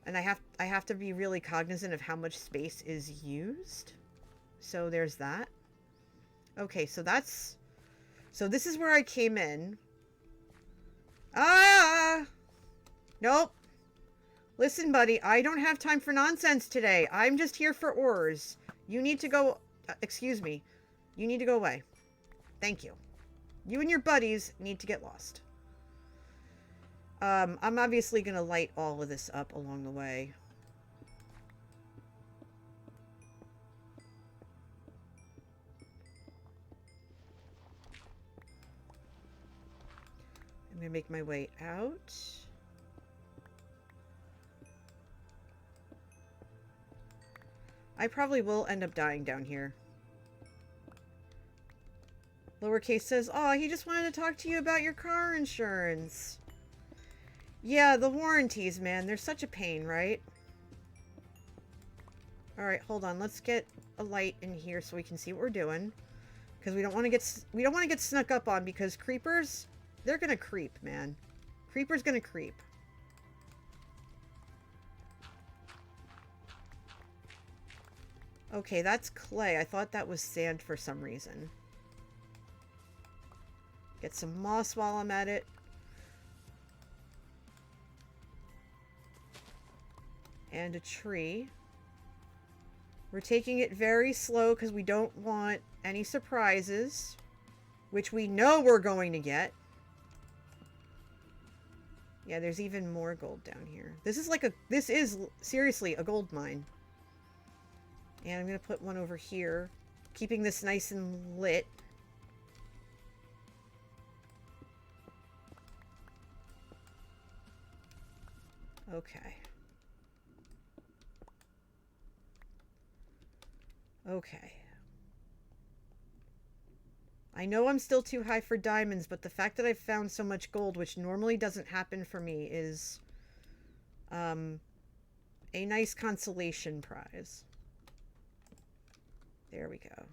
and I have to be really cognizant of how much space is used. So there's that. Okay, so this is where I came in. Ah! Nope. Listen, buddy, I don't have time for nonsense today. I'm just here for ores. You need to go... excuse me. You need to go away. Thank you. You and your buddies need to get lost. I'm obviously going to light all of this up along the way. I'm going to make my way out. I probably will end up dying down here. Lowercase says, "Oh, he just wanted to talk to you about your car insurance." Yeah, the warranties, man. They're such a pain, right? Alright, hold on. Let's get a light in here so we can see what we're doing. Because we don't want to get snuck up on, because creepers, they're gonna creep, man. Creeper's gonna creep. Okay, that's clay. I thought that was sand for some reason. Get some moss while I'm at it. And a tree. We're taking it very slow because we don't want any surprises, which we know we're going to get. Yeah, there's even more gold down here. This is seriously a gold mine. And I'm going to put one over here, keeping this nice and lit. Okay. Okay. I know I'm still too high for diamonds, but the fact that I've found so much gold, which normally doesn't happen for me, is a nice consolation prize. There we go.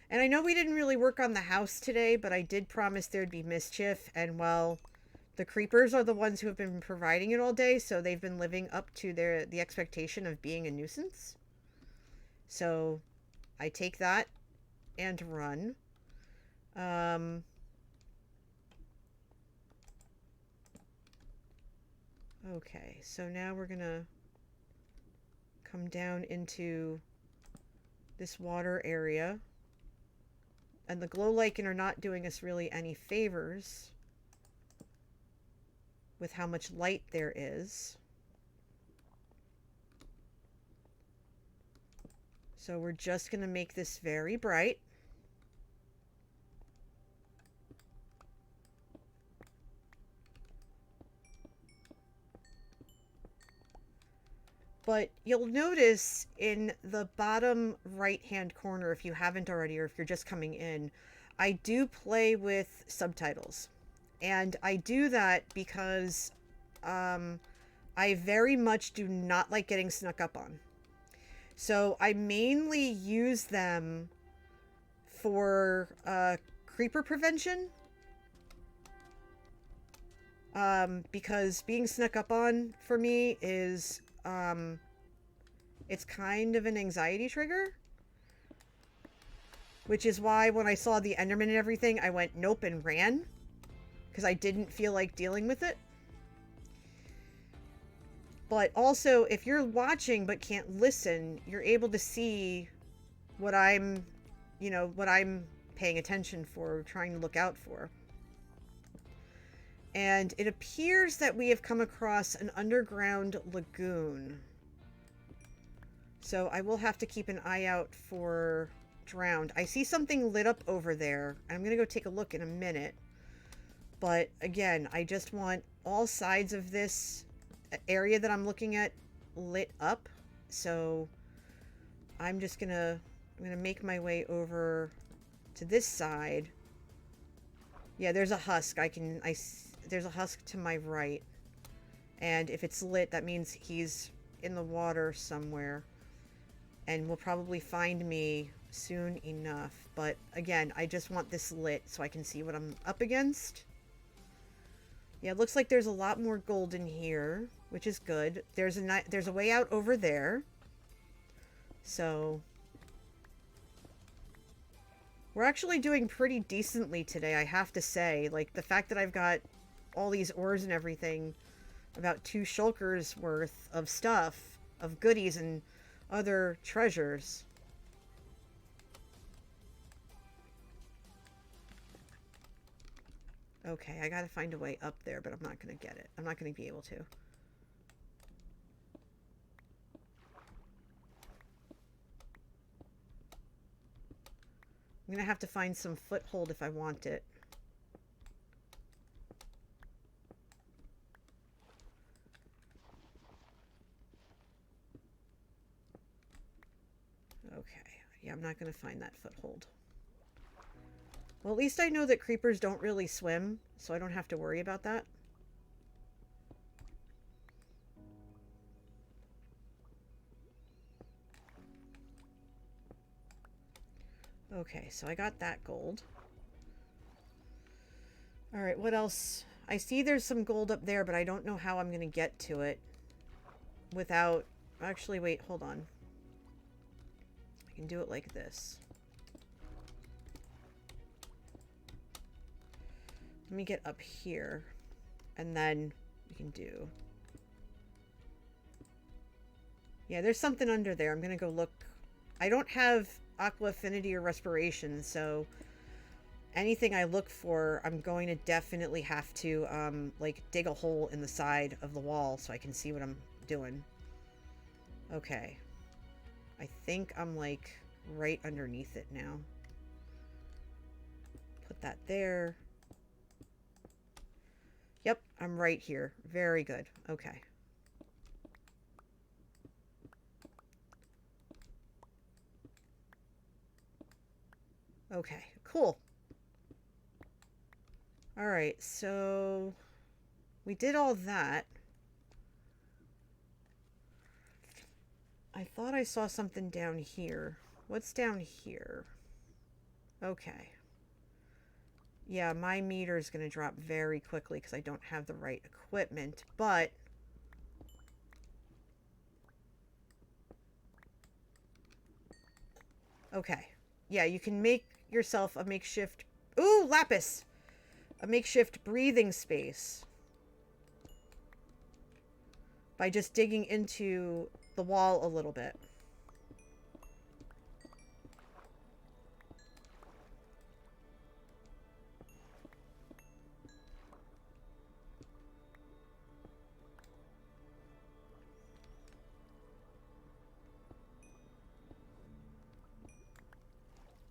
And I know we didn't really work on the house today, but I did promise there'd be mischief. And, well, the creepers are the ones who have been providing it all day, so they've been living up to the expectation of being a nuisance. So I take that and run. Okay, so now we're gonna come down into this water area. And the glow lichen are not doing us really any favors with how much light there is. So we're just going to make this very bright. But you'll notice in the bottom right-hand corner, if you haven't already, or if you're just coming in, I do play with subtitles. And I do that because I very much do not like getting snuck up on. So I mainly use them for creeper prevention. Because being snuck up on for me is... it's kind of an anxiety trigger. Which is why when I saw the Enderman and everything, I went nope and ran. Because I didn't feel like dealing with it. But also, if you're watching but can't listen, you're able to see what I'm, what I'm paying attention for, trying to look out for. And it appears that we have come across an underground lagoon. So I will have to keep an eye out for drowned. I see something lit up over there. I'm going to go take a look in a minute. But again, I just want all sides of this area that I'm looking at lit up. So I'm just going to make my way over to this side. Yeah, there's a husk. There's a husk to my right. And if it's lit, that means he's in the water somewhere. And will probably find me soon enough. But again, I just want this lit so I can see what I'm up against. Yeah, it looks like there's a lot more gold in here, which is good. There's a way out over there. So we're actually doing pretty decently today, I have to say. Like, the fact that I've got all these ores and everything, about 2 shulkers worth of stuff, of goodies and other treasures. Okay, I gotta find a way up there, but I'm not gonna get it. I'm not gonna be able to. I'm gonna have to find some foothold if I want it. Okay, yeah, I'm not gonna find that foothold. Well, at least I know that creepers don't really swim, so I don't have to worry about that. Okay, so I got that gold. Alright, what else? I see there's some gold up there, but I don't know how I'm going to get to it without... Actually, wait, hold on. I can do it like this. Let me get up here, and then we can do... Yeah, there's something under there. I'm going to go look. I don't have Aqua Affinity or Respiration, so anything I look for, I'm going to definitely have to, like, dig a hole in the side of the wall so I can see what I'm doing. Okay. I think I'm, like, right underneath it now. Put that there. Yep, I'm right here. Very good. Okay. Okay, cool. Alright, so we did all that. I thought I saw something down here. What's down here? Okay. Yeah, my meter is going to drop very quickly because I don't have the right equipment, but... Okay. Yeah, you can make yourself a makeshift... Ooh, lapis! A makeshift breathing space. By just digging into the wall a little bit.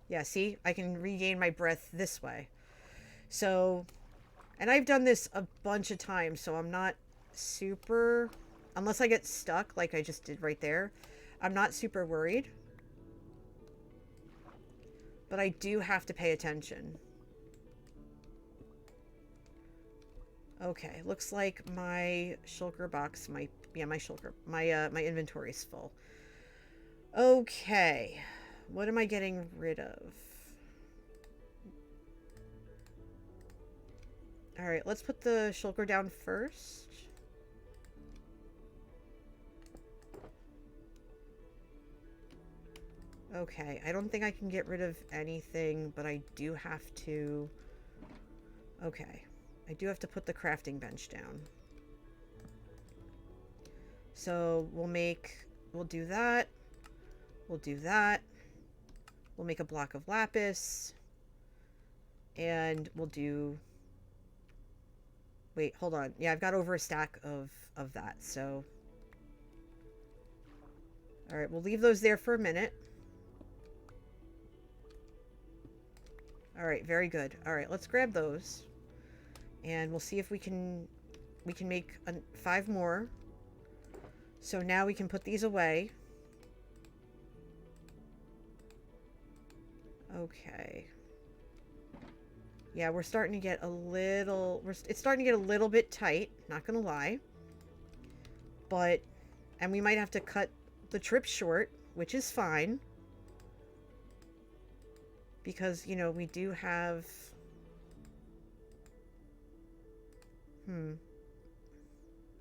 Yeah, see? I can regain my breath this way. So, and I've done this a bunch of times, so I'm not super... Unless I get stuck, like I just did right there, I'm not super worried. But I do have to pay attention. Okay, looks like my shulker box might... Yeah, my shulker... my inventory is full. Okay. What am I getting rid of? Alright, let's put the shulker down first. Okay, I don't think I can get rid of anything, but I do have to... Okay. I do have to put the crafting bench down. So, we'll do that. We'll do that. We'll make a block of lapis. And we'll do... Wait, hold on. Yeah, I've got over a stack of that, so... Alright, we'll leave those there for a minute. Alright, very good. Alright, let's grab those. And we'll see if we can make 5 more. So now we can put these away. Okay. Yeah, we're starting to get a little... It's starting to get a little bit tight, not gonna lie. But... And we might have to cut the trip short, which is fine. Because, you know, we do have...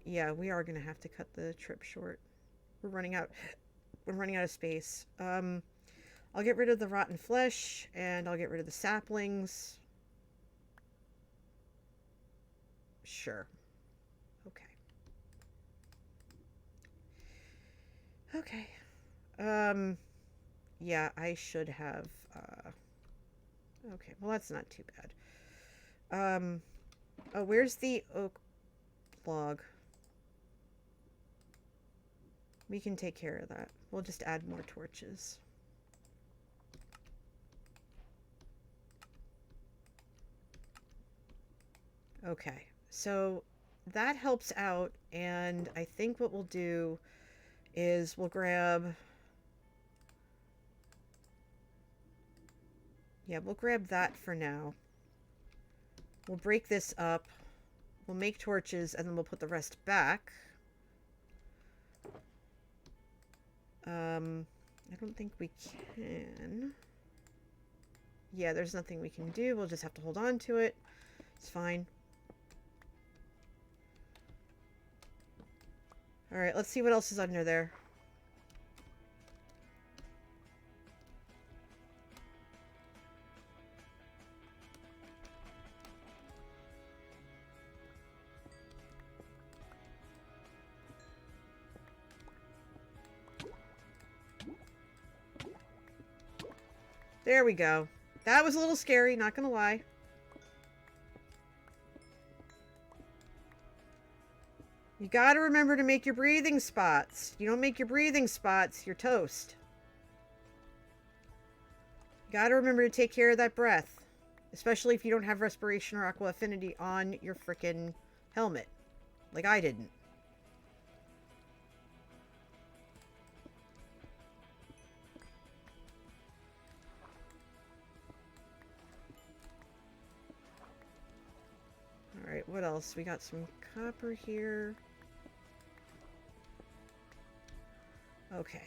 Yeah, we are gonna have to cut the trip short. We're running out of space. I'll get rid of the rotten flesh, and I'll get rid of the saplings. Sure. Okay. Okay. Yeah, I should have, okay, well, that's not too bad. Oh, where's the oak log? We can take care of that. We'll just add more torches. Okay, so that helps out, and I think what we'll do is we'll grab... Yeah, we'll grab that for now. We'll break this up. We'll make torches, and then we'll put the rest back. I don't think we can. Yeah, there's nothing we can do. We'll just have to hold on to it. It's fine. Alright, let's see what else is under there. There we go. That was a little scary, not gonna lie. You gotta remember to make your breathing spots. You don't make your breathing spots, you're toast. You gotta remember to take care of that breath. Especially if you don't have respiration or aqua affinity on your frickin' helmet. Like I didn't. Alright, what else? We got some copper here. Okay.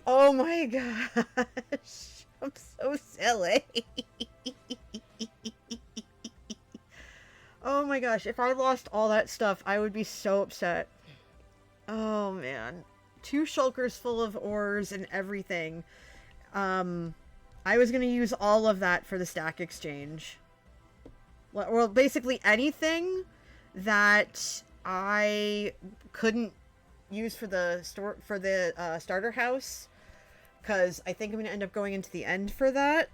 Oh my gosh, if I lost all that stuff, I would be so upset. Oh man. 2 shulkers full of ores and everything. I was gonna use all of that for the stack exchange. Well, basically anything that I couldn't use for the starter house, because I think I'm gonna end up going into the end for that.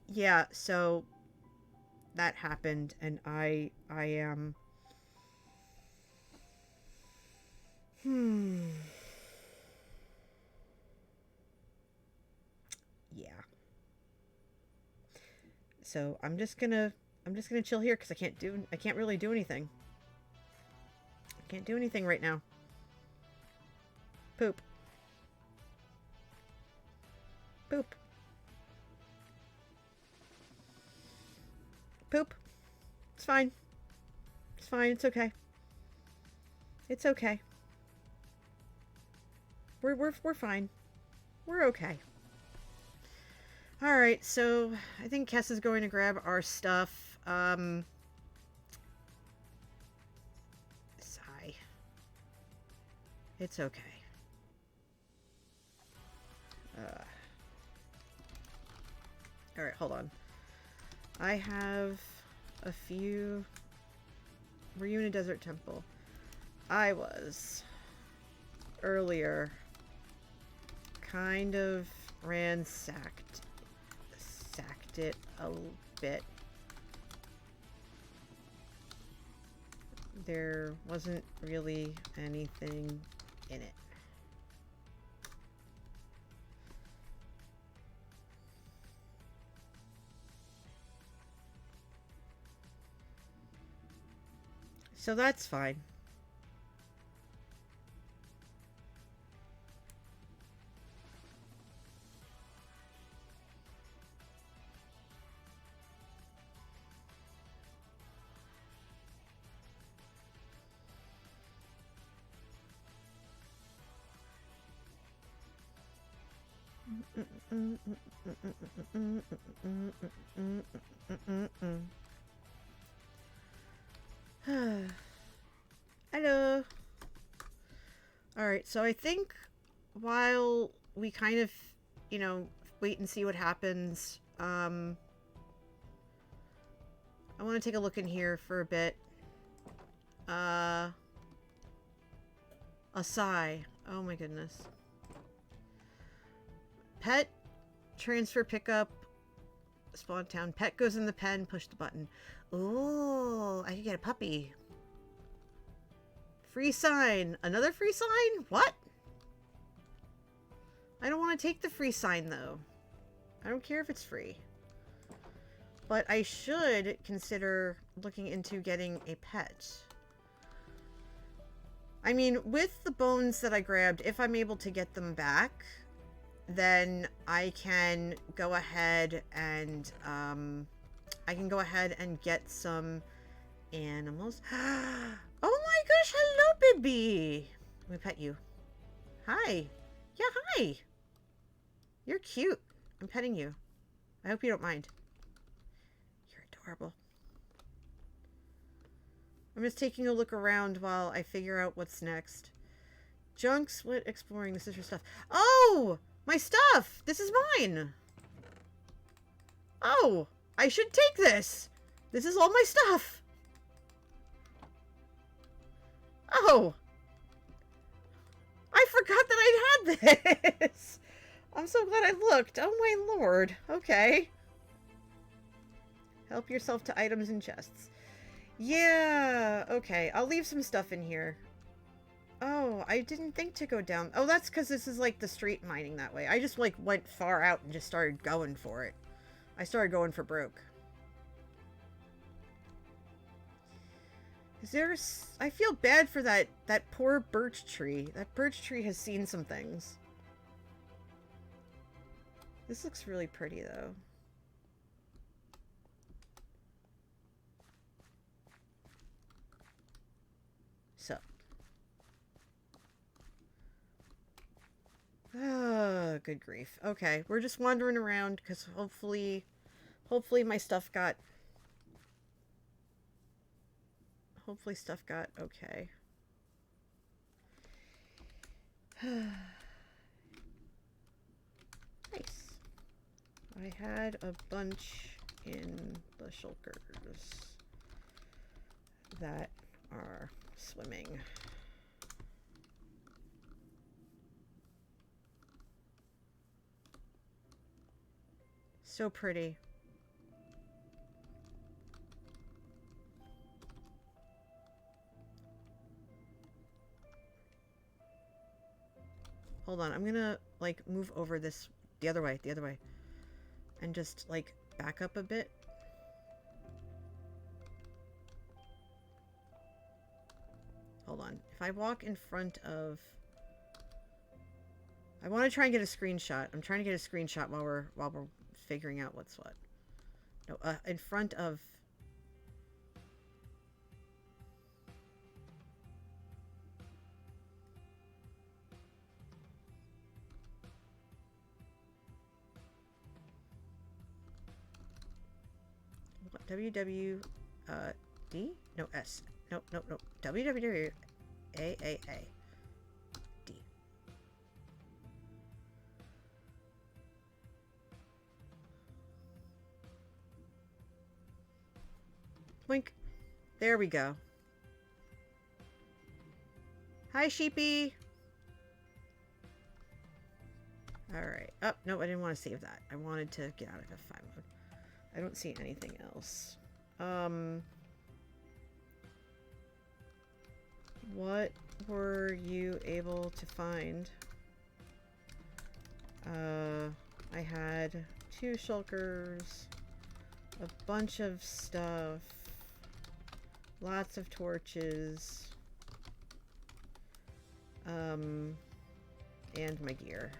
Yeah, so that happened, and I am. Yeah. So I'm just gonna chill here because I can't really do anything. I can't do anything right now. Poop. Poop. Poop. It's fine. It's fine. It's okay. It's okay. We're fine. We're okay. All right. So I think Kess is going to grab our stuff. Sigh. It's okay. All right. Hold on. I have a few. Were you in a desert temple? I was. Earlier. Kind of ransacked it a bit. There wasn't really anything in it. So that's fine. Hello. Alright, so I think while we kind of, you know, wait and see what happens, I want to take a look in here for a bit. A sigh. Oh my goodness. Pet, transfer pickup, spawn town. Pet goes in the pen, push the button. Oh, I can get a puppy. Free sign. Another free sign? What? I don't want to take the free sign, though. I don't care if it's free. But I should consider looking into getting a pet. I mean, with the bones that I grabbed, if I'm able to get them back, then I can go ahead and, get some animals. Oh my gosh, hello, baby! Let me pet you. Hi. Yeah, hi. You're cute. I'm petting you. I hope you don't mind. You're adorable. I'm just taking a look around while I figure out what's next. Junk split exploring. This is your stuff. Oh! My stuff! This is mine! Oh! I should take this! This is all my stuff! Oh! I forgot that I had this! I'm so glad I looked. Oh my lord. Okay. Help yourself to items and chests. Yeah, okay. I'll leave some stuff in here. Oh, I didn't think to go down. Oh, that's because this is like the street mining that way. I just like went far out and just started going for it. I started going for broke. I feel bad for that poor birch tree. That birch tree has seen some things. This looks really pretty though. So. Oh, good grief. Okay, we're just wandering around because hopefully my stuff got, hopefully stuff got okay. Nice. I had a bunch in the shulkers that are swimming. So pretty. Hold on, I'm gonna like move over this the other way, and just like back up a bit. Hold on. If I walk in front of, I want to try and get a screenshot. I'm trying to get a screenshot while we're figuring out what's what. No, in front of. What, WW D? No, S. Nope. WWAAA D. Blink. There we go. Hi, sheepy. Alright. Oh, no, I didn't want to save that. I wanted to get out of F5 mode. I don't see anything else. What were you able to find? I had 2 shulkers, a bunch of stuff, lots of torches, and my gear.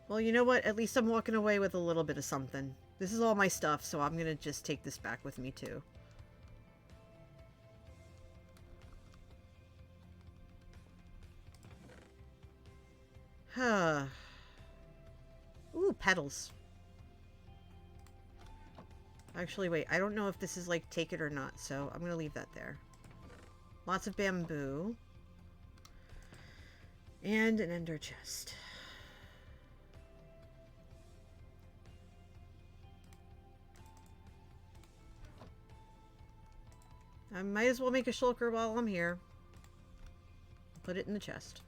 Well, you know what? At least I'm walking away with a little bit of something. This is all my stuff, so I'm gonna just take this back with me, too. Huh. Ooh, petals. Actually, wait. I don't know if this is, like, take it or not, so I'm gonna leave that there. Lots of bamboo. And an ender chest. I might as well make a shulker while I'm here. Put it in the chest.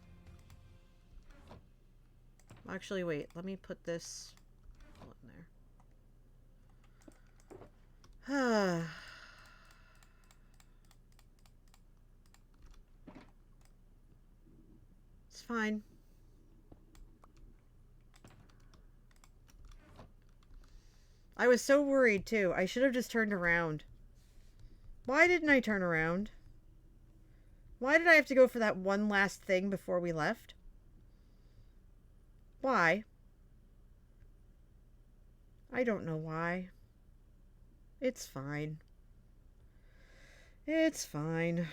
Actually, wait. Let me put this in there. It's fine. I was so worried, too. I should have just turned around. Why didn't I turn around? Why did I have to go for that one last thing before we left? Why? I don't know why. It's fine. It's fine.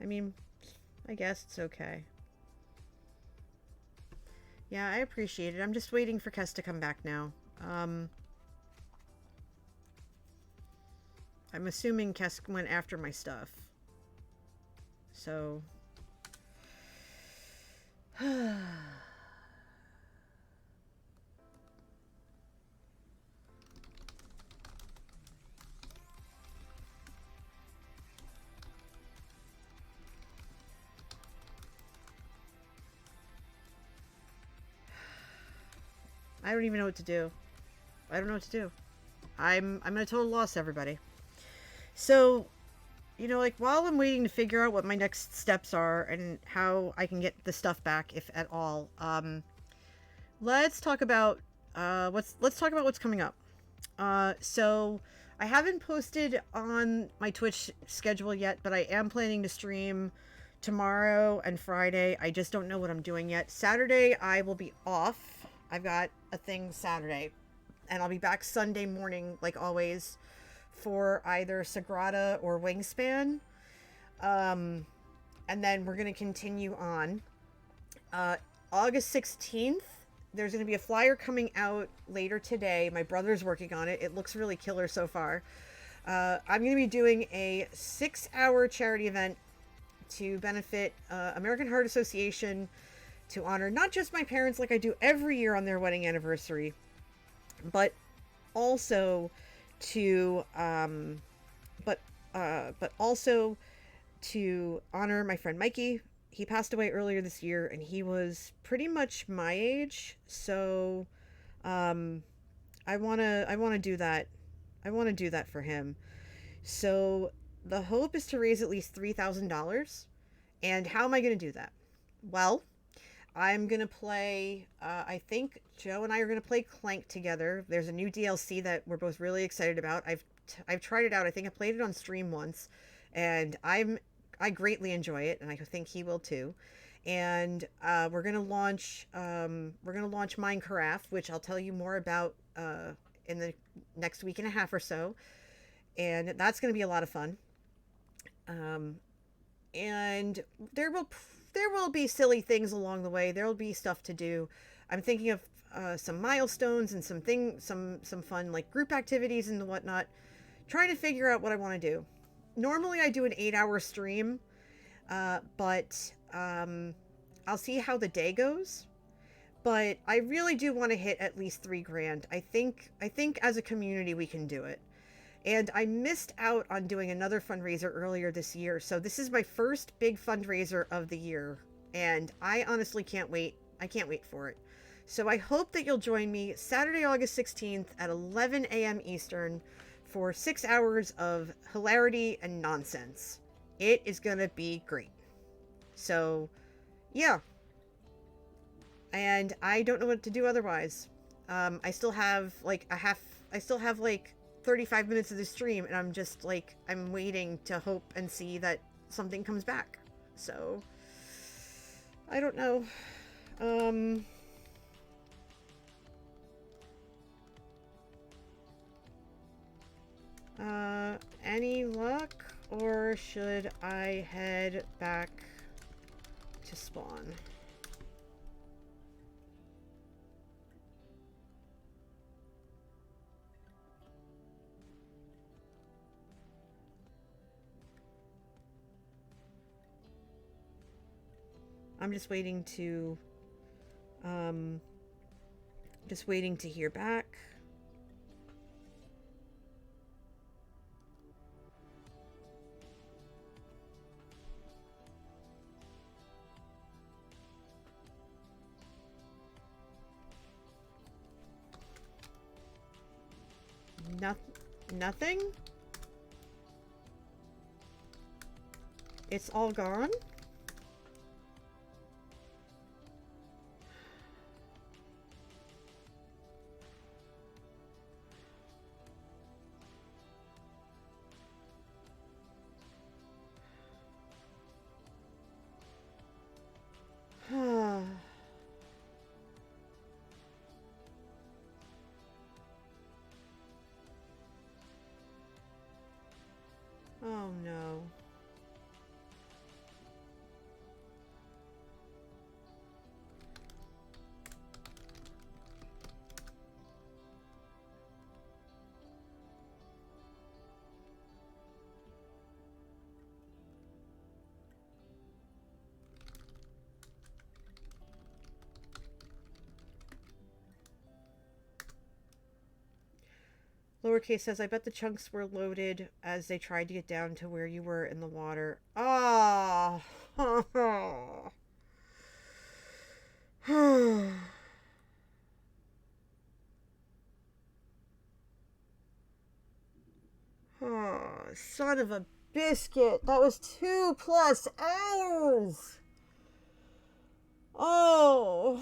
I mean, I guess it's okay. Yeah, I appreciate it. I'm just waiting for Kes to come back now. I'm assuming Kes went after my stuff. So... I don't even know what to do. I don't know what to do. I'm at a total loss, everybody. So, like while I'm waiting to figure out what my next steps are and how I can get the stuff back, if at all, let's talk about let's talk about what's coming up. So I haven't posted on my Twitch schedule yet, but I am planning to stream tomorrow and Friday. I just don't know what I'm doing yet. Saturday I will be off. I've got a thing Saturday, and I'll be back Sunday morning, like always, for either Sagrada or Wingspan. Um, and then we're gonna continue on. Uh, August 16th, there's going to be a flyer coming out later today. My brother's working on it. It looks really killer so far. I'm going to be doing a 6-hour charity event to benefit American Heart Association, to honor not just my parents like I do every year on their wedding anniversary, but also to but also to honor my friend Mikey. He passed away earlier this year, and he was pretty much my age. So, um, I wanna do that. I want to do that for him. So the hope is to raise at least $3,000. And how am I going to do that? Well, I'm gonna play. I think Joe and I are gonna play Clank together. There's a new DLC that we're both really excited about. I've tried it out. I think I played it on stream once, and I greatly enjoy it, and I think he will too. And we're gonna launch Minecraft, which I'll tell you more about in the next week and a half or so, and that's gonna be a lot of fun. Um, and there will be silly things along the way. There will be stuff to do. I'm thinking of some milestones and some fun like group activities and whatnot. Trying to figure out what I want to do. Normally I do an 8-hour stream, but I'll see how the day goes. But I really do want to hit at least 3 grand. I think as a community we can do it. And I missed out on doing another fundraiser earlier this year. So this is my first big fundraiser of the year. And I honestly can't wait. I can't wait for it. So I hope that you'll join me Saturday, August 16th at 11 a.m. Eastern for 6 hours of hilarity and nonsense. It is going to be great. So, yeah. And I don't know what to do otherwise. I still have like I still have like 35 minutes of the stream, and I'm just like, I'm waiting to hope and see that something comes back. So, I don't know. Um, any luck? Or should I head back to spawn? I'm um, just waiting to hear back. No, nothing? It's all gone? Oh no. Lowercase says, I bet the chunks were loaded as they tried to get down to where you were in the water. Ah. Oh. son of a biscuit. That was 2+ hours. Oh.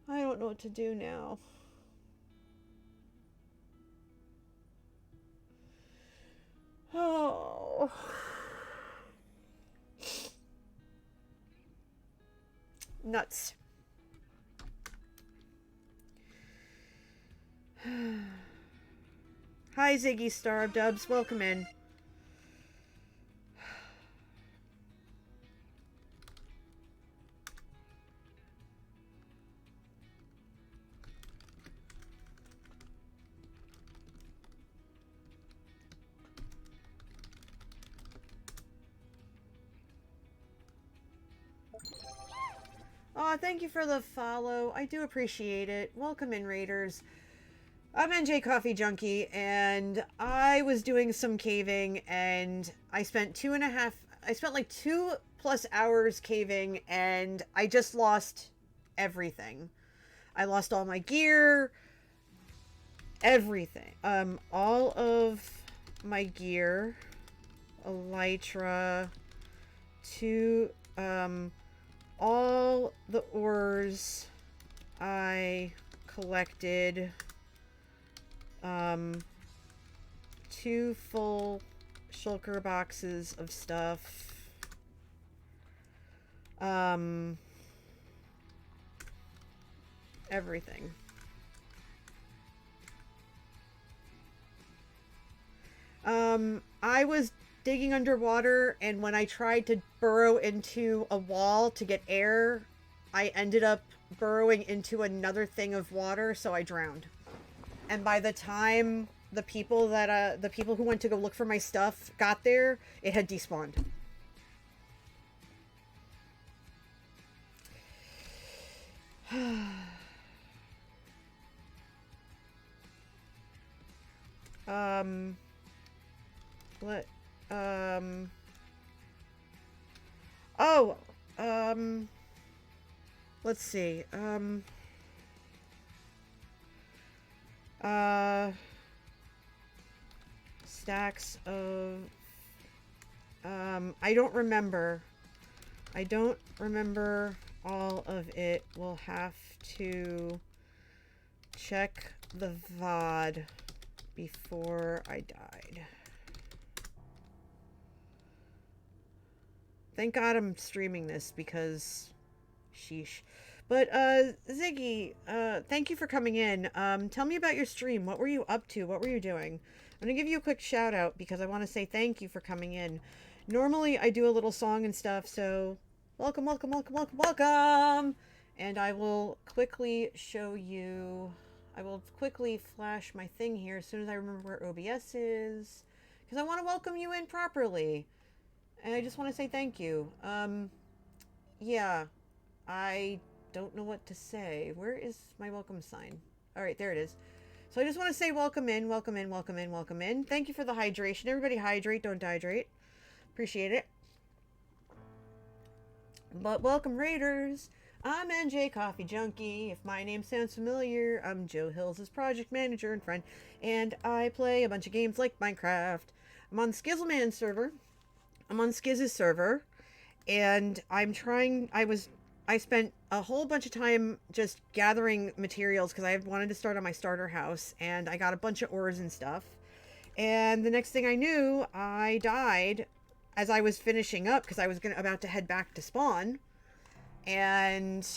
I don't know what to do now. Oh. Nuts. Hi, Ziggy Star Dubs. Welcome in. Aw, thank you for the follow. I do appreciate it. Welcome in, Raiders. I'm NJ Coffee Junkie, and I was doing some caving, and I spent like 2+ hours caving, and I just lost everything. I lost all my gear, everything. All of my gear, elytra, all the ores I collected, 2 full shulker boxes of stuff, everything. I was digging underwater, and when I tried to burrow into a wall to get air, I ended up burrowing into another thing of water, so I drowned. And by the time the people who went to go look for my stuff got there, it had despawned. What? Oh, let's see. Stacks of, I don't remember. I don't remember all of it. We'll have to check the VOD before I died. Thank God I'm streaming this because sheesh. But Ziggy, thank you for coming in. Tell me about your stream. What were you up to? What were you doing? I'm gonna give you a quick shout out because I want to say thank you for coming in. Normally I do a little song and stuff, so welcome, welcome, welcome, welcome, welcome. And I will quickly show you. I will quickly flash my thing here as soon as I remember where OBS is, because I want to welcome you in properly. And I just want to say thank you. Yeah, I don't know what to say. Where is my welcome sign? All right, there it is. So I just want to say welcome in, welcome in, welcome in, welcome in. Thank you for the hydration. Everybody hydrate, don't dehydrate. Appreciate it. But welcome, Raiders. I'm NJ Coffee Junkie. If my name sounds familiar, I'm Joe Hills' project manager and friend, and I play a bunch of games like Minecraft. I'm on the Skizzleman server. I'm on Skiz's server, and I spent a whole bunch of time just gathering materials because I wanted to start on my starter house, and I got a bunch of ores and stuff. And the next thing I knew, I died as I was finishing up because I was about to head back to spawn, and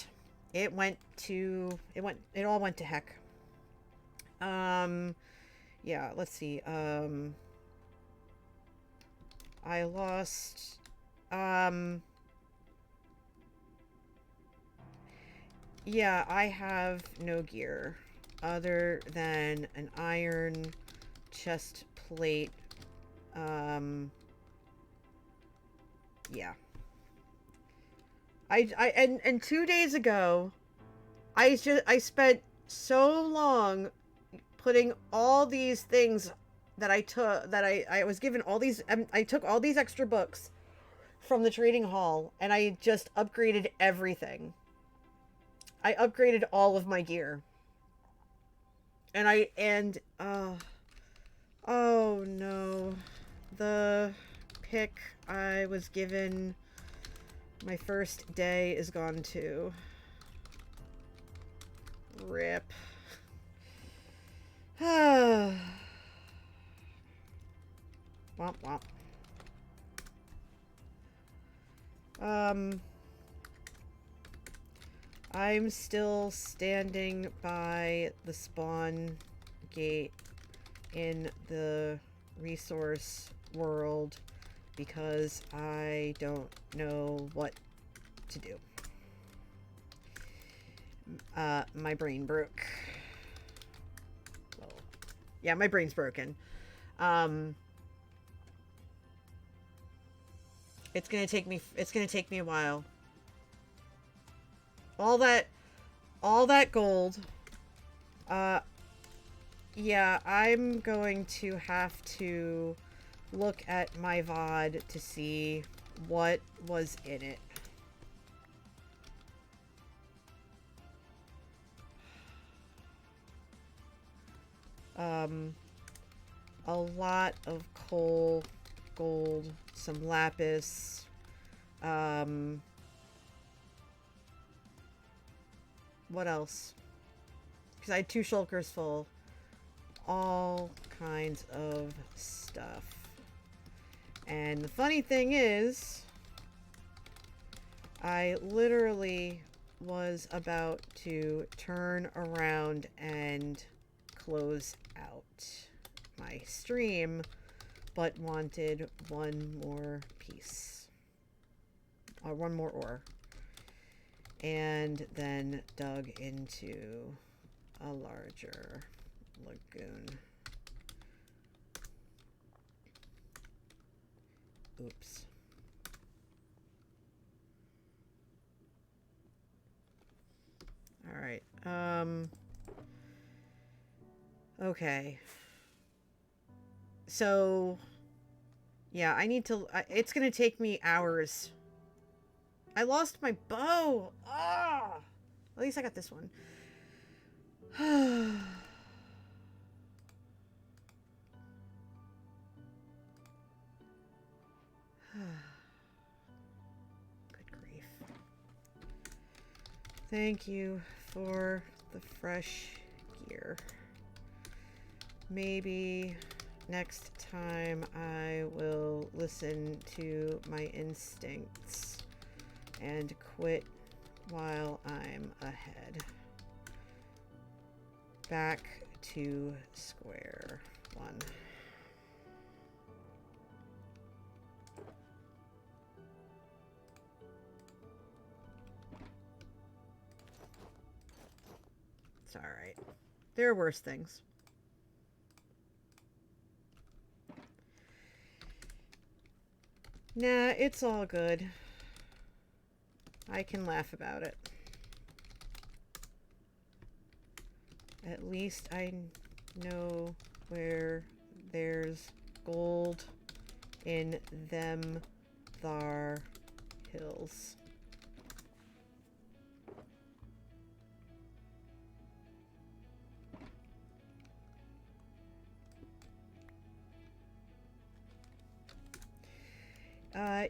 it all went to heck. Yeah, let's see. I lost, yeah, I have no gear other than an iron chest plate. Yeah. And 2 days ago, I spent so long putting all these things that I was given all these, I took all these extra books from the trading hall, and I just upgraded everything. I upgraded all of my gear. Oh no. The pick I was given my first day is gone too. Rip. Womp womp. I'm still standing by the spawn gate in the resource world because I don't know what to do. My brain broke. Well, yeah, my brain's broken. It's gonna take me a while. All that gold. Uh, yeah, I'm going to have to look at my VOD to see what was in it. A lot of coal, gold, some lapis, what else? Because I had 2 shulkers full. All kinds of stuff. And the funny thing is, I literally was about to turn around and close out my stream, but wanted one more piece. Or one more ore. And then dug into a larger lagoon. Oops. All right. Okay. So, yeah, I need to... it's gonna take me hours. I lost my bow! Ah! At least I got this one. Good grief. Thank you for the fresh gear. Maybe next time I will listen to my instincts and quit while I'm ahead. Back to square one. It's alright. There are worse things. Nah, it's all good. I can laugh about it. At least I know where there's gold in them thar hills.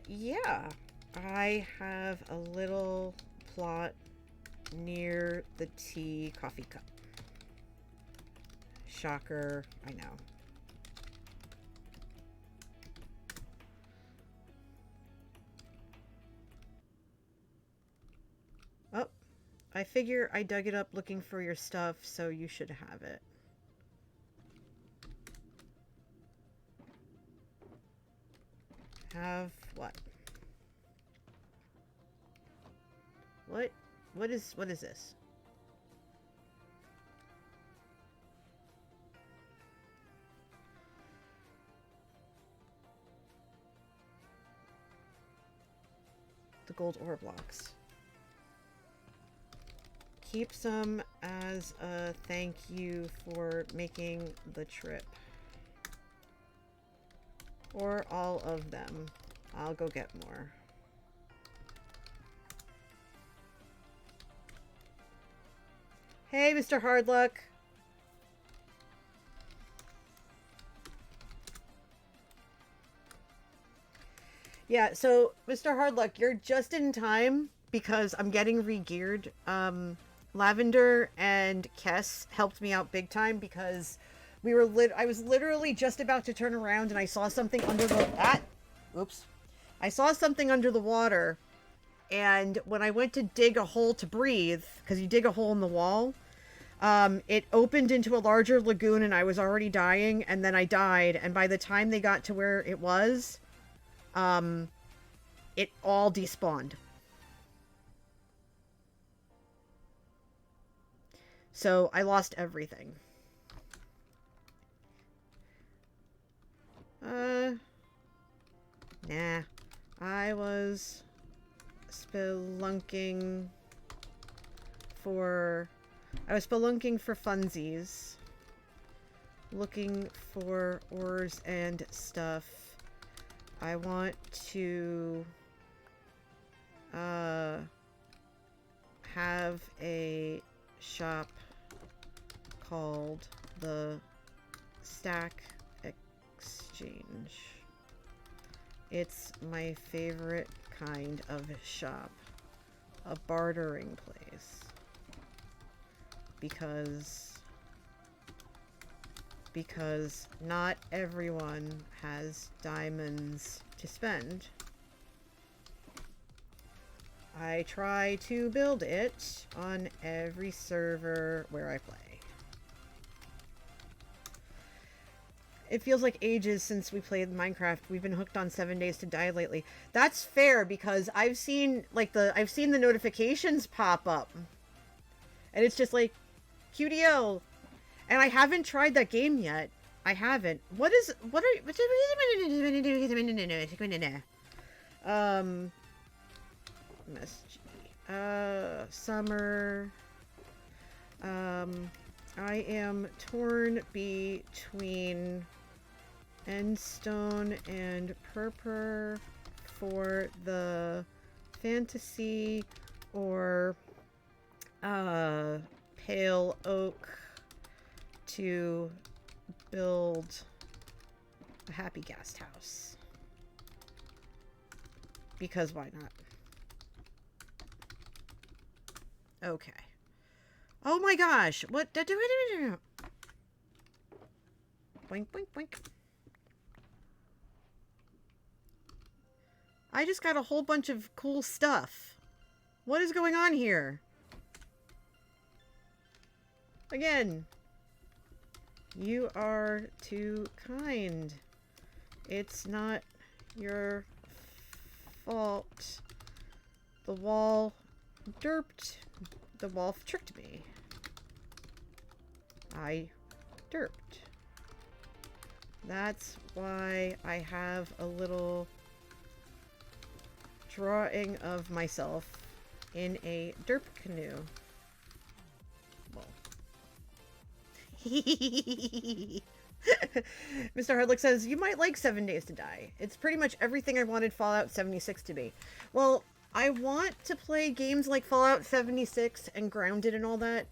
Yeah. I have a little plot near the tea coffee cup. Shocker, I know. Oh, I figure I dug it up looking for your stuff, so you should have it. Have what? What is this? The gold ore blocks. Keep some as a thank you for making the trip. Or all of them. I'll go get more. Hey, Mr. Hardluck. Yeah, so Mr. Hardluck, you're just in time because I'm getting re-geared. Lavender and Kess helped me out big time because I was literally just about to turn around and I saw something under the oops. I saw something under the water, and when I went to dig a hole to breathe, because you dig a hole in the wall, it opened into a larger lagoon and I was already dying, and then I died, and by the time they got to where it was, it all despawned. So I lost everything. Uh, nah. I was spelunking for... I was spelunking for funsies. Looking for ores and stuff. I want to... have a shop called the Stack Exchange. It's my favorite kind of shop. A bartering place. Because not everyone has diamonds to spend. I try to build it on every server where I play. It feels like ages since we played Minecraft. We've been hooked on 7 Days to Die lately. That's fair because I've seen the notifications pop up. And it's just like QDL. And I haven't tried that game yet. I haven't. Summer. I am torn between Endstone and Purpur for the fantasy or Pale Oak to build a happy guest house. Because why not? Okay. Oh my gosh! What? Boink, boink, boink. I just got a whole bunch of cool stuff. What is going on here? Again. You are too kind. It's not your fault. The wall derped. The wall tricked me. I derped. That's why I have a little drawing of myself in a derp canoe. Well. Mr. Hardlick says, you might like 7 Days to Die. It's pretty much everything I wanted Fallout 76 to be. Well, I want to play games like Fallout 76 and Grounded and all that,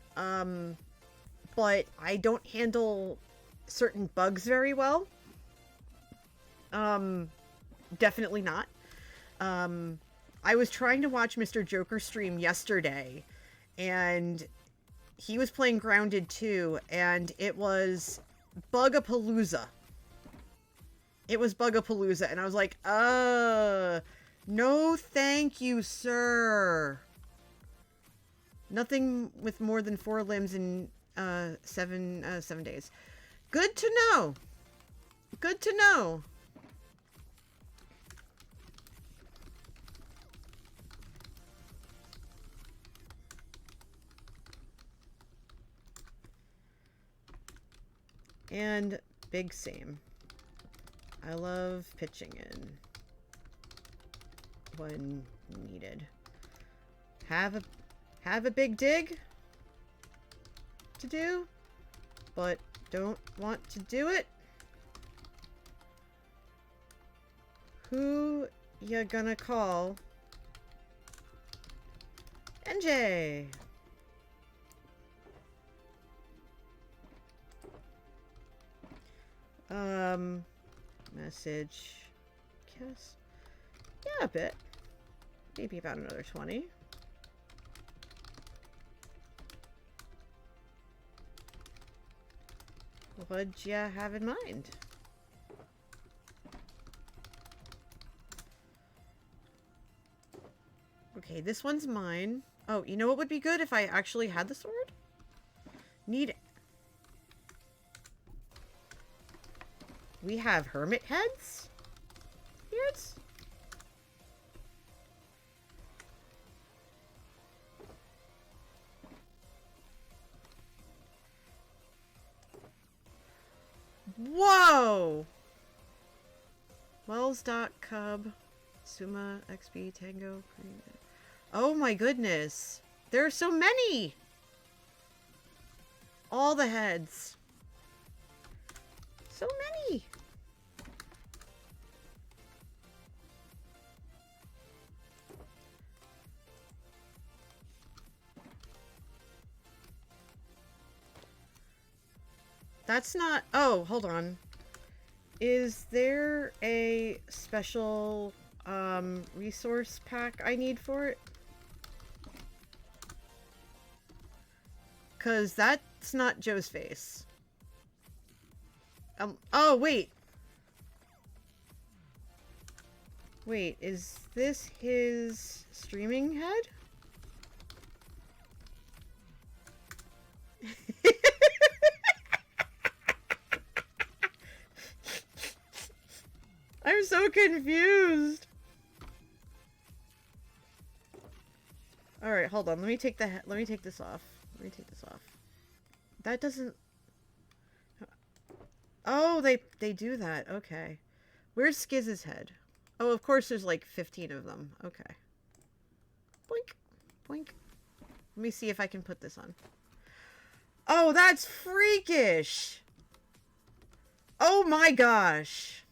but I don't handle certain bugs very well. Definitely not. I was trying to watch Mr. Joker stream yesterday, and he was playing Grounded 2, and it was Bugapalooza. It was Bugapalooza, and I was like, no thank you, sir. Nothing with more than 4 limbs in 7 days. Good to know. Good to know. And big same. I love pitching in when needed. Have a big dig to do, but don't want to do it. Who ya gonna call? NJ. Message. Kiss. Yeah, a bit. Maybe about another 20. What'd you have in mind? Okay, this one's mine. Oh, you know what would be good if I actually had the sword? Need... We have hermit heads? Here's... Whoa! Wells.cub. Suma, XP, Tango. Oh my goodness. There are so many! All the heads. So many! That's not... Oh, hold on. Is there a special resource pack I need for it? Because that's not Joe's face. Oh, wait. Wait, is this his streaming head? I'm so confused. All right, hold on. Let me take this off. Let me take this off. That doesn't... Oh, they do that. Okay. Where's Skiz's head? Oh, of course there's like 15 of them. Okay. Boink. Boink. Let me see if I can put this on. Oh, that's freakish. Oh my gosh.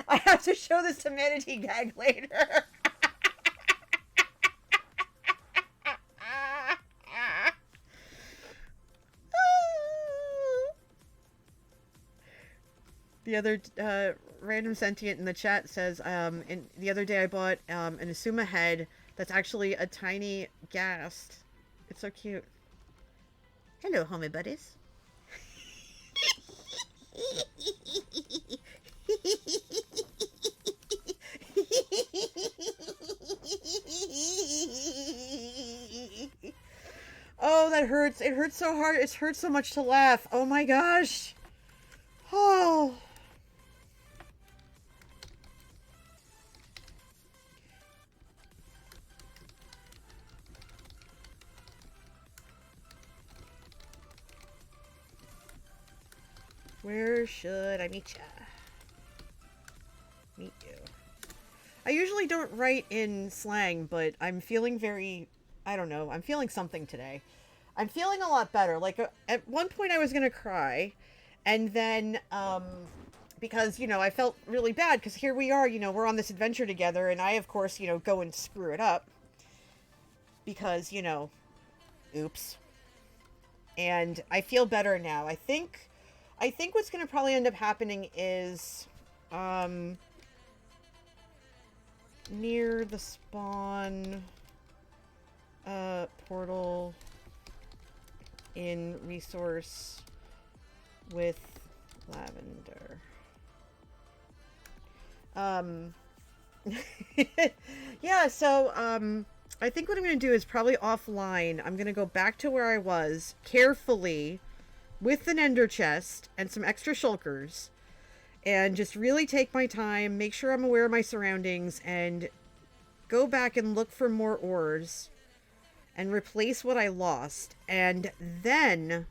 I have to show this to Manatee Gag later. The other random sentient in the chat says, the other day I bought an Asuma head that's actually a tiny ghast. It's so cute. Hello, homie buddies. Oh, that hurts. It hurts so hard. It hurts so much to laugh. Oh my gosh. Oh. Where should I meet ya? Meet you. I usually don't write in slang, but I'm feeling very... I don't know. I'm feeling something today. I'm feeling a lot better. Like, at one point I was going to cry. And then, because, you know, I felt really bad. Because here we are, you know, we're on this adventure together. And I, of course, you know, go and screw it up. Because, you know, oops. And I feel better now. I think what's going to probably end up happening is, near the spawn, portal in resource with lavender. Yeah, so, I think what I'm going to do is probably offline. I'm going to go back to where I was carefully with an ender chest and some extra shulkers and just really take my time, make sure I'm aware of my surroundings, and go back and look for more ores and replace what I lost. And then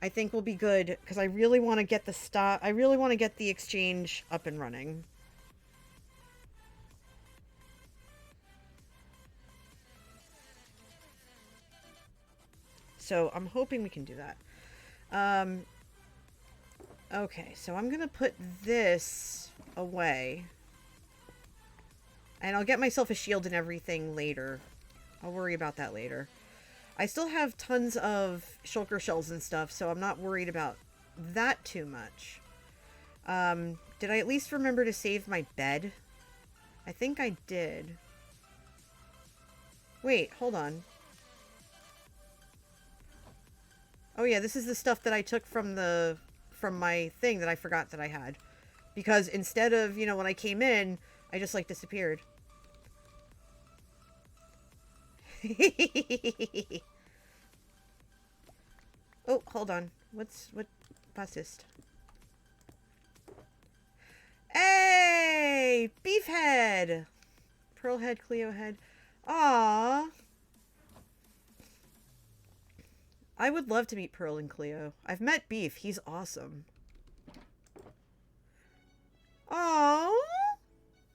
I think we'll be good because I really want to get the stock. I really want to get the exchange up and running. So I'm hoping we can do that. Okay, so I'm going to put this away. And I'll get myself a shield and everything later. I'll worry about that later. I still have tons of shulker shells and stuff, so I'm not worried about that too much. Did I at least remember to save my bed? I think I did. Wait, hold on. Oh yeah, this is the stuff that I took from my thing that I forgot that I had. Because instead of, you know, when I came in, I just like disappeared. Oh, hold on. What bassist? Hey! Beef head! Pearl head, Cleo head. Aww. I would love to meet Pearl and Cleo. I've met Beef. He's awesome. Aww.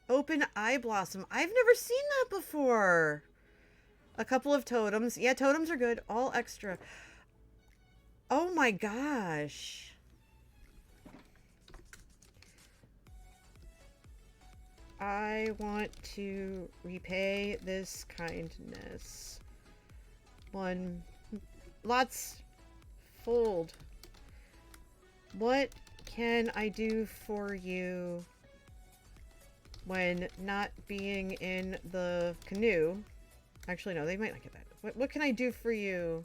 Open eye blossom. I've never seen that before. A couple of totems. Yeah, totems are good. All extra. Oh my gosh. I want to repay this kindness. One. Lots. Fold. What can I do for you when not being in the canoe? Actually, no, they might not get that. What can I do for you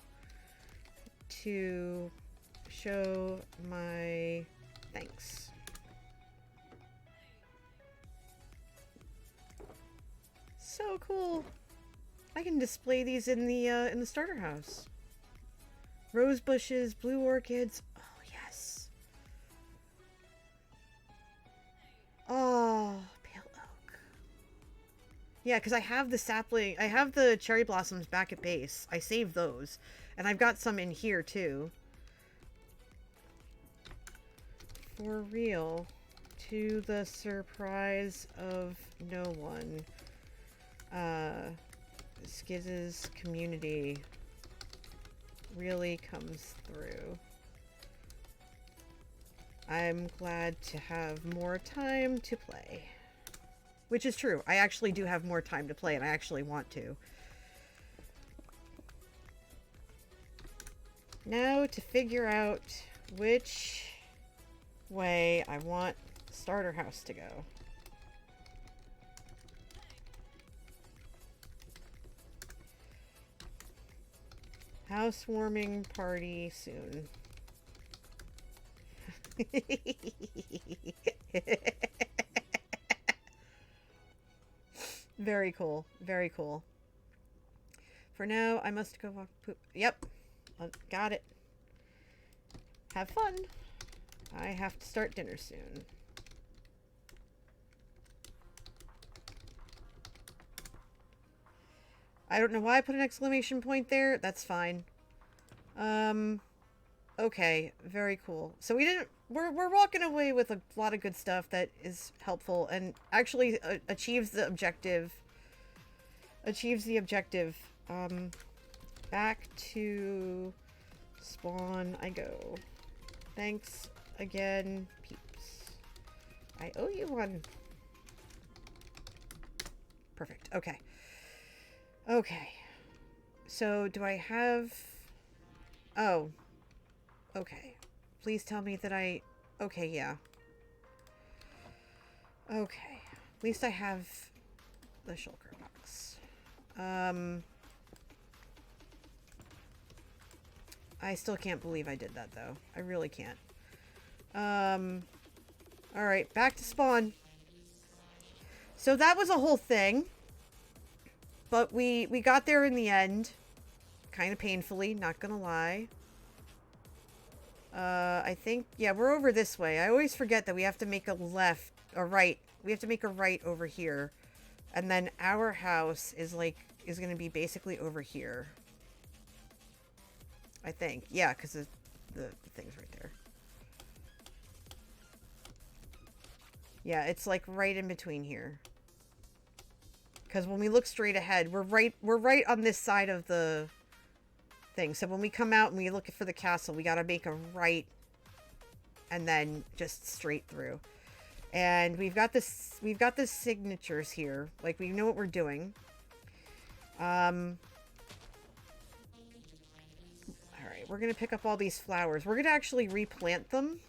to show my thanks? So cool. I can display these in the starter house. Rose bushes, blue orchids. Oh, yes. Oh, pale oak. Yeah, because I have the sapling. I have the cherry blossoms back at base. I saved those. And I've got some in here, too. For real. To the surprise of no one. Skiz's community really comes through. I'm glad to have more time to play. Which is true. I actually do have more time to play, and I actually want to. Now to figure out which way I want starter house to go. Housewarming party soon. Very cool. Very cool. For now, I must go walk poop. Yep. Got it. Have fun. I have to start dinner soon. I don't know why I put an exclamation point there. That's fine. Okay. Very cool. So we're walking away with a lot of good stuff that is helpful and actually achieves the objective. Back to spawn I go. Thanks again, peeps. I owe you one. Perfect. Okay. Okay. So, do I have... Oh. Okay. Please tell me that I... Okay, yeah. Okay. At least I have the shulker box. I still can't believe I did that, though. I really can't. Alright, back to spawn. So that was a whole thing. But we got there in the end. Kind of painfully, not gonna lie. I think... Yeah, we're over this way. I always forget that we have to make a left... or right. We have to make a right over here. And then our house is gonna be basically over here. I think. Yeah, because the thing's right there. Yeah, it's like right in between here. Because when we look straight ahead, we're right on this side of the thing. So when we come out and we look for the castle, we gotta make a right and then just straight through. And we've got the signatures here. Like, we know what we're doing. Alright, we're gonna pick up all these flowers. We're gonna actually replant them.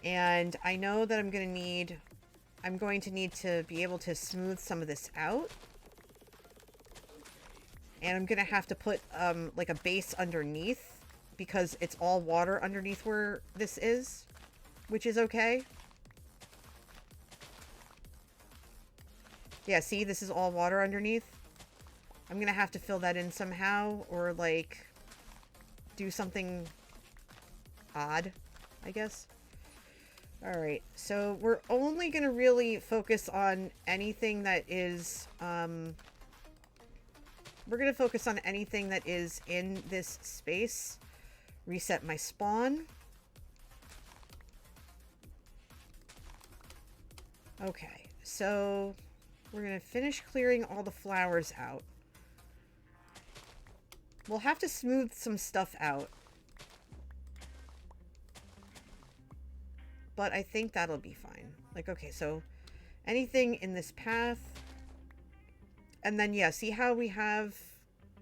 And I know that I'm going to need to be able to smooth some of this out. And I'm going to have to put, like a base underneath because it's all water underneath where this is, which is okay. Yeah, see, this is all water underneath. I'm going to have to fill that in somehow or, like, do something odd, I guess. Alright, so we're only going to really focus on anything that is, we're going to focus on anything that is in this space. Reset my spawn. Okay, so we're going to finish clearing all the flowers out. We'll have to smooth some stuff out. But I think that'll be fine. Like, okay, so anything in this path. And then, yeah, see how we have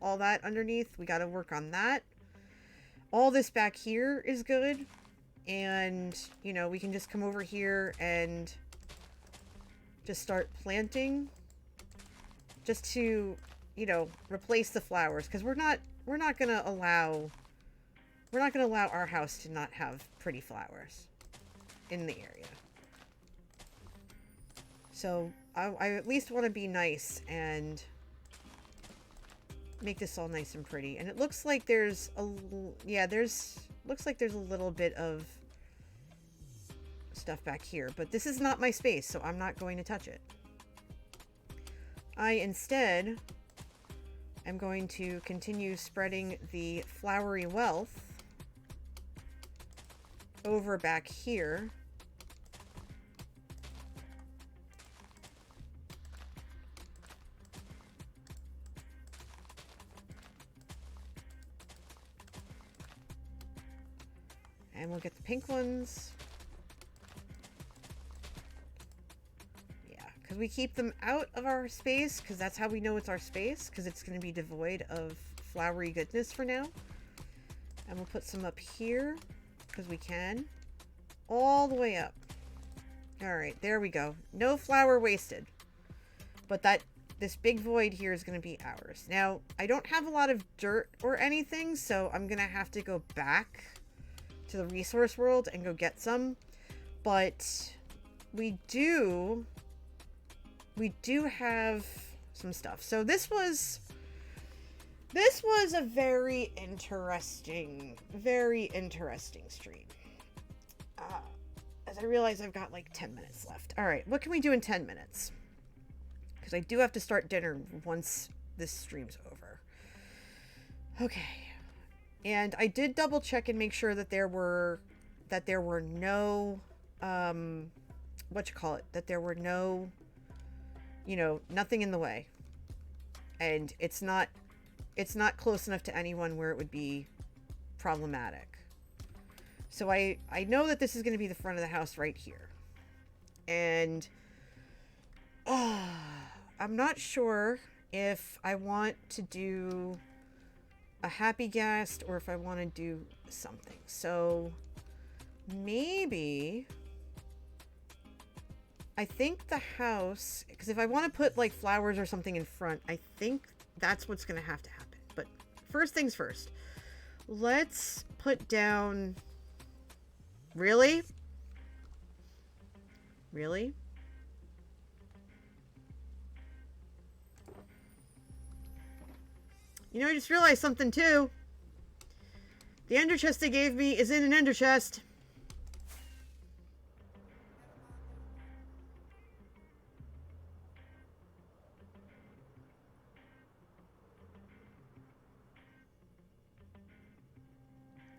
all that underneath? We got to work on that. All this back here is good. And, you know, we can just come over here and just start planting. Just to, you know, replace the flowers. Because we're not going to allow our house to not have pretty flowers in the area. So I at least want to be nice and make this all nice and pretty. And it looks like there's a looks like there's a little bit of stuff back here, but this is not my space, so I'm not going to touch it. I instead am going to continue spreading the flowery wealth over back here. And we'll get the pink ones. Yeah, because we keep them out of our space, because that's how we know it's our space, because it's going to be devoid of flowery goodness for now. And we'll put some up here, because we can. All the way up. Alright, there we go. No flower wasted. But this big void here is going to be ours. Now, I don't have a lot of dirt or anything, so I'm going to have to go back to the resource world and go get some. But we do have some stuff. So this was a very interesting stream. As I realize I've got like 10 minutes left. All right, what can we do in 10 minutes? Because I do have to start dinner once this stream's over. Okay. And I did double check and make sure that there were no, that there were no, you know, nothing in the way. And it's not close enough to anyone where it would be problematic. So I know that this is going to be the front of the house right here. And I'm not sure if I want to do a happy guest or if I want to do something. So maybe I think the house, because if I want to put like flowers or something in front, I think that's what's going to have to happen. But first things first, let's put down... Really? Really? You know, I just realized something too. The ender chest they gave me is in an ender chest.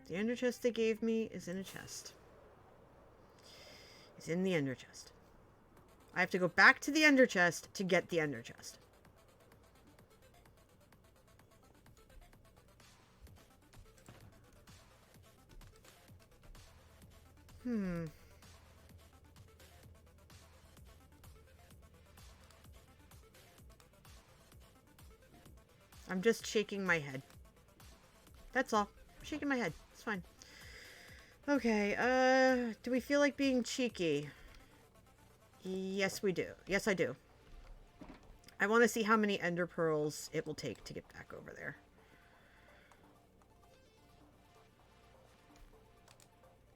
The ender chest they gave me is in a chest. It's in the ender chest. I have to go back to the ender chest to get the ender chest. I'm just shaking my head. That's all. I'm shaking my head. It's fine. Okay, do we feel like being cheeky? Yes, we do. Yes, I do. I want to see how many ender pearls it will take to get back over there.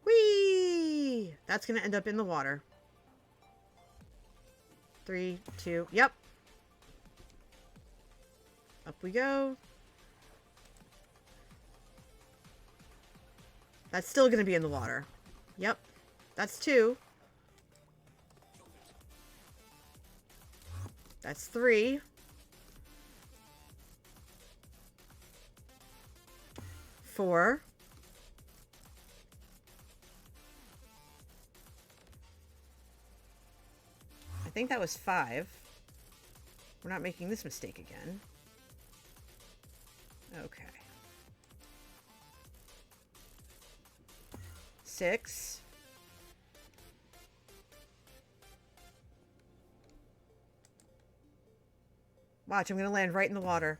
Whee! That's going to end up in the water. 3, 2, yep. Up we go. That's still going to be in the water. Yep. That's 2. That's 3. 4. I think that was 5. We're not making this mistake again. Okay. 6. Watch, I'm going to land right in the water.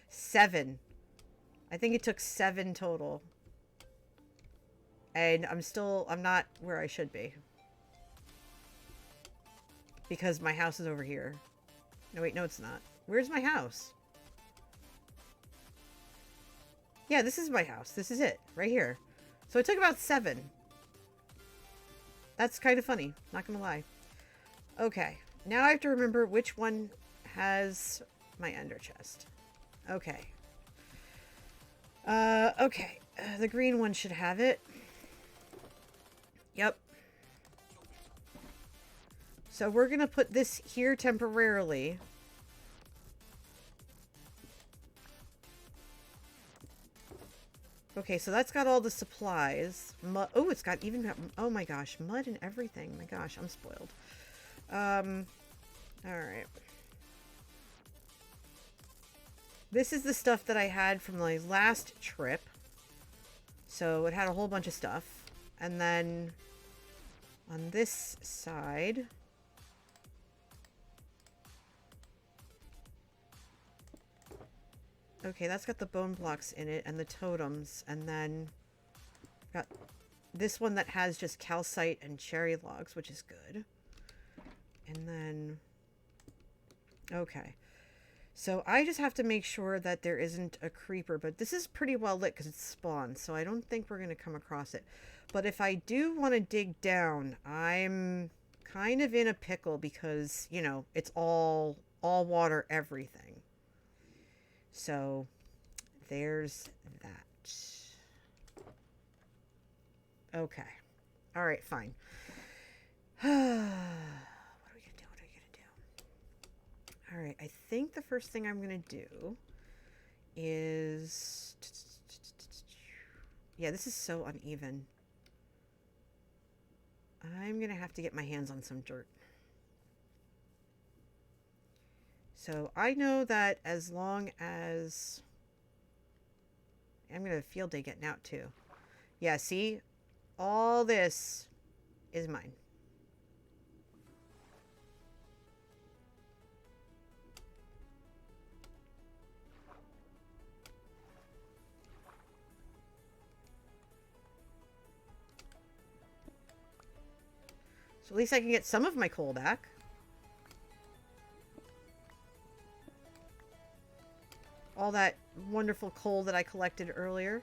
7. I think it took 7 total. And I'm not where I should be. Because my house is over here. No, wait, no, it's not. Where's my house? Yeah, this is my house. This is it. Right here. So it took about 7. That's kind of funny. Not gonna lie. Okay. Now I have to remember which one has my ender chest. Okay. Okay. The green one should have it. Yep. So we're gonna put this here temporarily. Okay, so that's got all the supplies. Oh, it's got even... Oh my gosh, mud and everything. My gosh, I'm spoiled. Alright. This is the stuff that I had from my last trip. So it had a whole bunch of stuff. And then on this side... Okay, that's got the bone blocks in it and the totems, and then got this one that has just calcite and cherry logs, which is good. And then, okay. So I just have to make sure that there isn't a creeper, but this is pretty well lit because it's spawned, so I don't think we're going to come across it. But if I do want to dig down, I'm kind of in a pickle because, you know, it's all water, everything. So, there's that. Okay. Alright, fine. What are we gonna do? What are we gonna do? Alright, I think the first thing I'm gonna do is... Yeah, this is so uneven. I'm gonna have to get my hands on some dirt. So I know that as long as... I'm going to have a field day getting out too. Yeah, see? All this is mine. So at least I can get some of my coal back. All that wonderful coal that I collected earlier.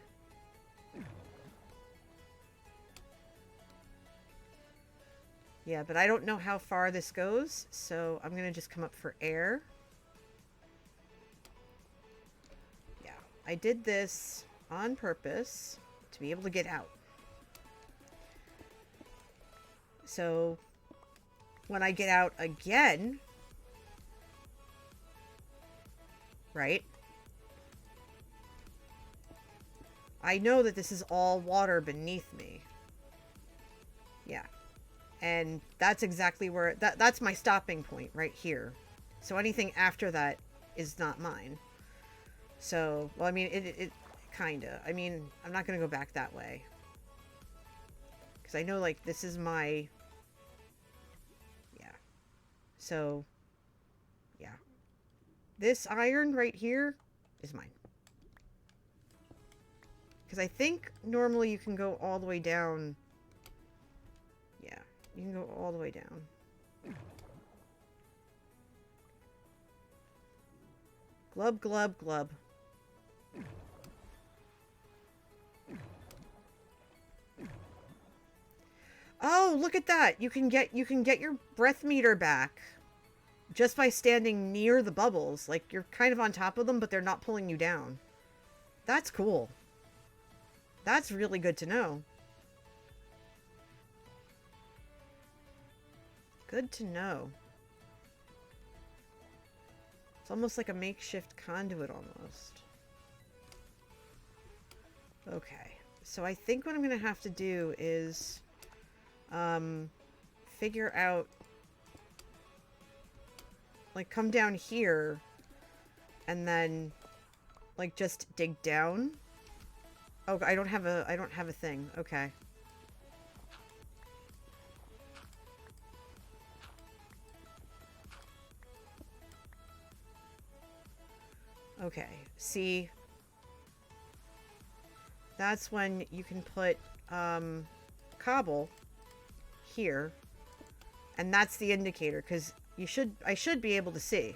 Yeah, but I don't know how far this goes, so I'm going to just come up for air. Yeah, I did this on purpose to be able to get out. So when I get out again, right? I know that this is all water beneath me. Yeah. And that's exactly where... That's my stopping point right here. So anything after that is not mine. So, well, I mean, it kinda. I mean, I'm not gonna go back that way. Because I know, like, this is my... Yeah. So, yeah. This iron right here is mine. Because I think normally you can go all the way down. Yeah, you can go all the way down. Glub, glub, glub. Oh, look at that. You can get your breath meter back just by standing near the bubbles. Like, you're kind of on top of them, but they're not pulling you down. That's cool. That's really good to know. Good to know. It's almost like a makeshift conduit almost. Okay. So I think what I'm going to have to do is figure out, like, come down here and then like just dig down. Oh, I don't have a thing. Okay. Okay. See, that's when you can put cobble here, and that's the indicator, because I should be able to see.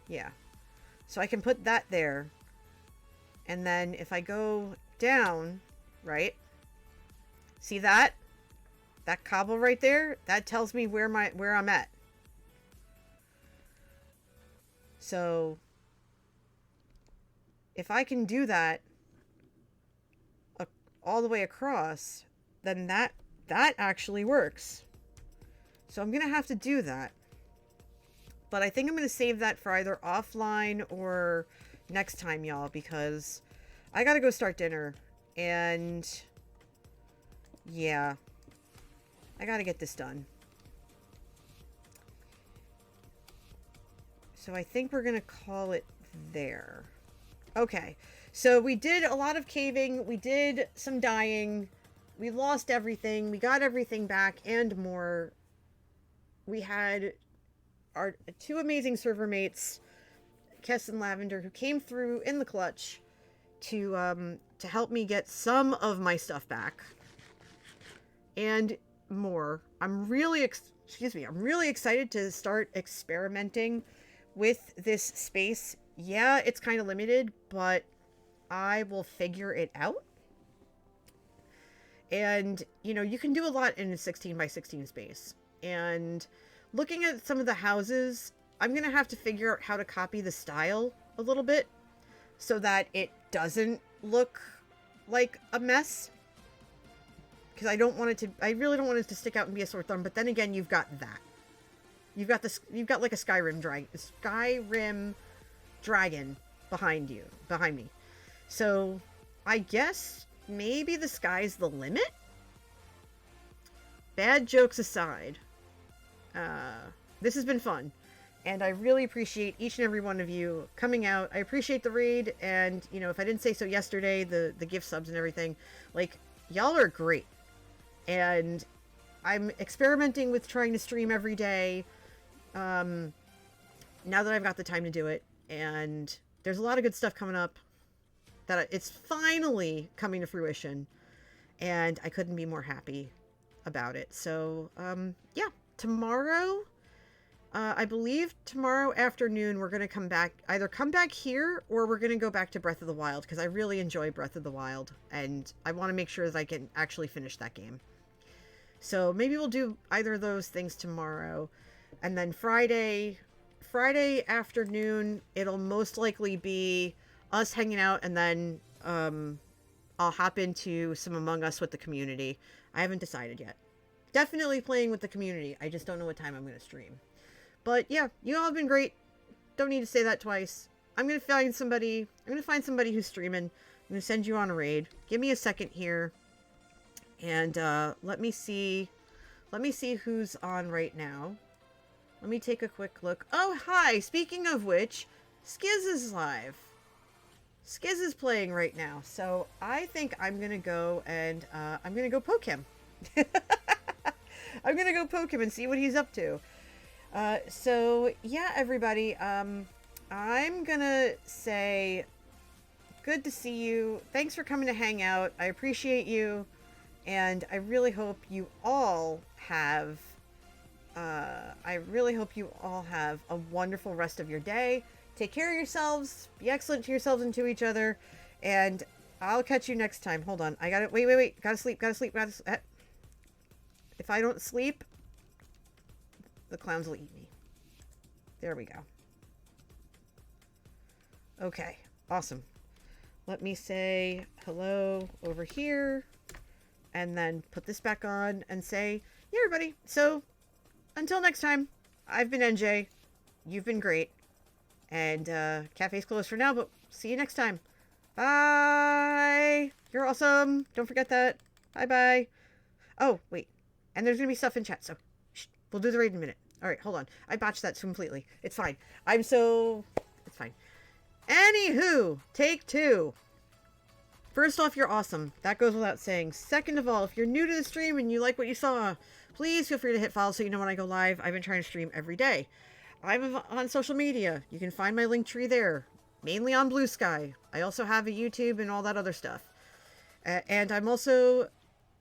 Yeah. So I can put that there. And then if I go down, right? See that? That cobble right there? That tells me where I'm at. So if I can do that all the way across, then that actually works. So I'm going to have to do that. But I think I'm going to save that for either offline or next time, y'all, because I got to go start dinner. And yeah, I got to get this done. So I think we're going to call it there. Okay. So we did a lot of caving. We did some dying. We lost everything. We got everything back and more. We had our two amazing server mates, Kess and Lavender, who came through in the clutch to help me get some of my stuff back and more. I'm really excited to start experimenting with this space. Yeah, it's kind of limited, but I will figure it out. And you can do a lot in a 16 by 16 space. And looking at some of the houses, I'm going to have to figure out how to copy the style a little bit so that it doesn't look like a mess. Because I really don't want it to stick out and be a sore thumb. But then again, you've got that. You've got like a Skyrim dragon behind me. So I guess maybe the sky's the limit? Bad jokes aside, this has been fun, and I really appreciate each and every one of you coming out. I appreciate the raid, and if I didn't say so yesterday, the gift subs and everything, like, y'all are great. And I'm experimenting with trying to stream every day now that I've got the time to do it, and there's a lot of good stuff coming up that it's finally coming to fruition, and I couldn't be more happy about it. So yeah, tomorrow, I believe tomorrow afternoon, we're going to come back here, or we're going to go back to Breath of the Wild, because I really enjoy Breath of the Wild, and I want to make sure that I can actually finish that game. So maybe we'll do either of those things tomorrow. And then Friday afternoon, it'll most likely be us hanging out, and then I'll hop into some Among Us with the community. I haven't decided yet. Definitely playing with the community. I just don't know what time I'm going to stream. But yeah, you all have been great. Don't need to say that twice. I'm going to find somebody who's streaming. I'm going to send you on a raid. Give me a second here. And let me see who's on right now. Let me take a quick look. Oh, hi! Speaking of which, Skiz is live. Skiz is playing right now. So I think I'm going to go and I'm going to go poke him. I'm going to go poke him and see what he's up to. So yeah, everybody, I'm gonna say good to see you. Thanks for coming to hang out. I appreciate you. And I really hope you all have a wonderful rest of your day. Take care of yourselves. Be excellent to yourselves and to each other. And I'll catch you next time. Hold on. I gotta wait. Gotta sleep. If I don't sleep, the clowns will eat me. There we go. Okay. Awesome. Let me say hello over here and then put this back on and say, yeah, everybody. So until next time, I've been NJ. You've been great. And cafe's closed for now, but see you next time. Bye. You're awesome. Don't forget that. Bye. Oh, wait. And there's going to be stuff in chat, so we'll do the raid in a minute. All right, hold on. I botched that completely. It's fine. It's fine. Anywho, take 2. First off, you're awesome. That goes without saying. Second of all, if you're new to the stream and you like what you saw, please feel free to hit follow so you know when I go live. I've been trying to stream every day. I'm on social media. You can find my link tree there, mainly on Blue Sky. I also have a YouTube and all that other stuff. And I'm also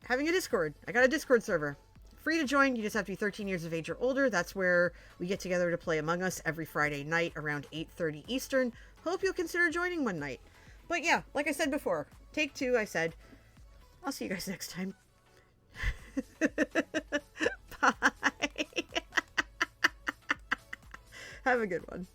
having a Discord. I got a Discord server. Free to join. You just have to be 13 years of age or older. That's where we get together to play Among Us every Friday night around 8:30 Eastern. Hope you'll consider joining one night. But yeah, like I said before, take 2, I said. I'll see you guys next time. Bye. Have a good one.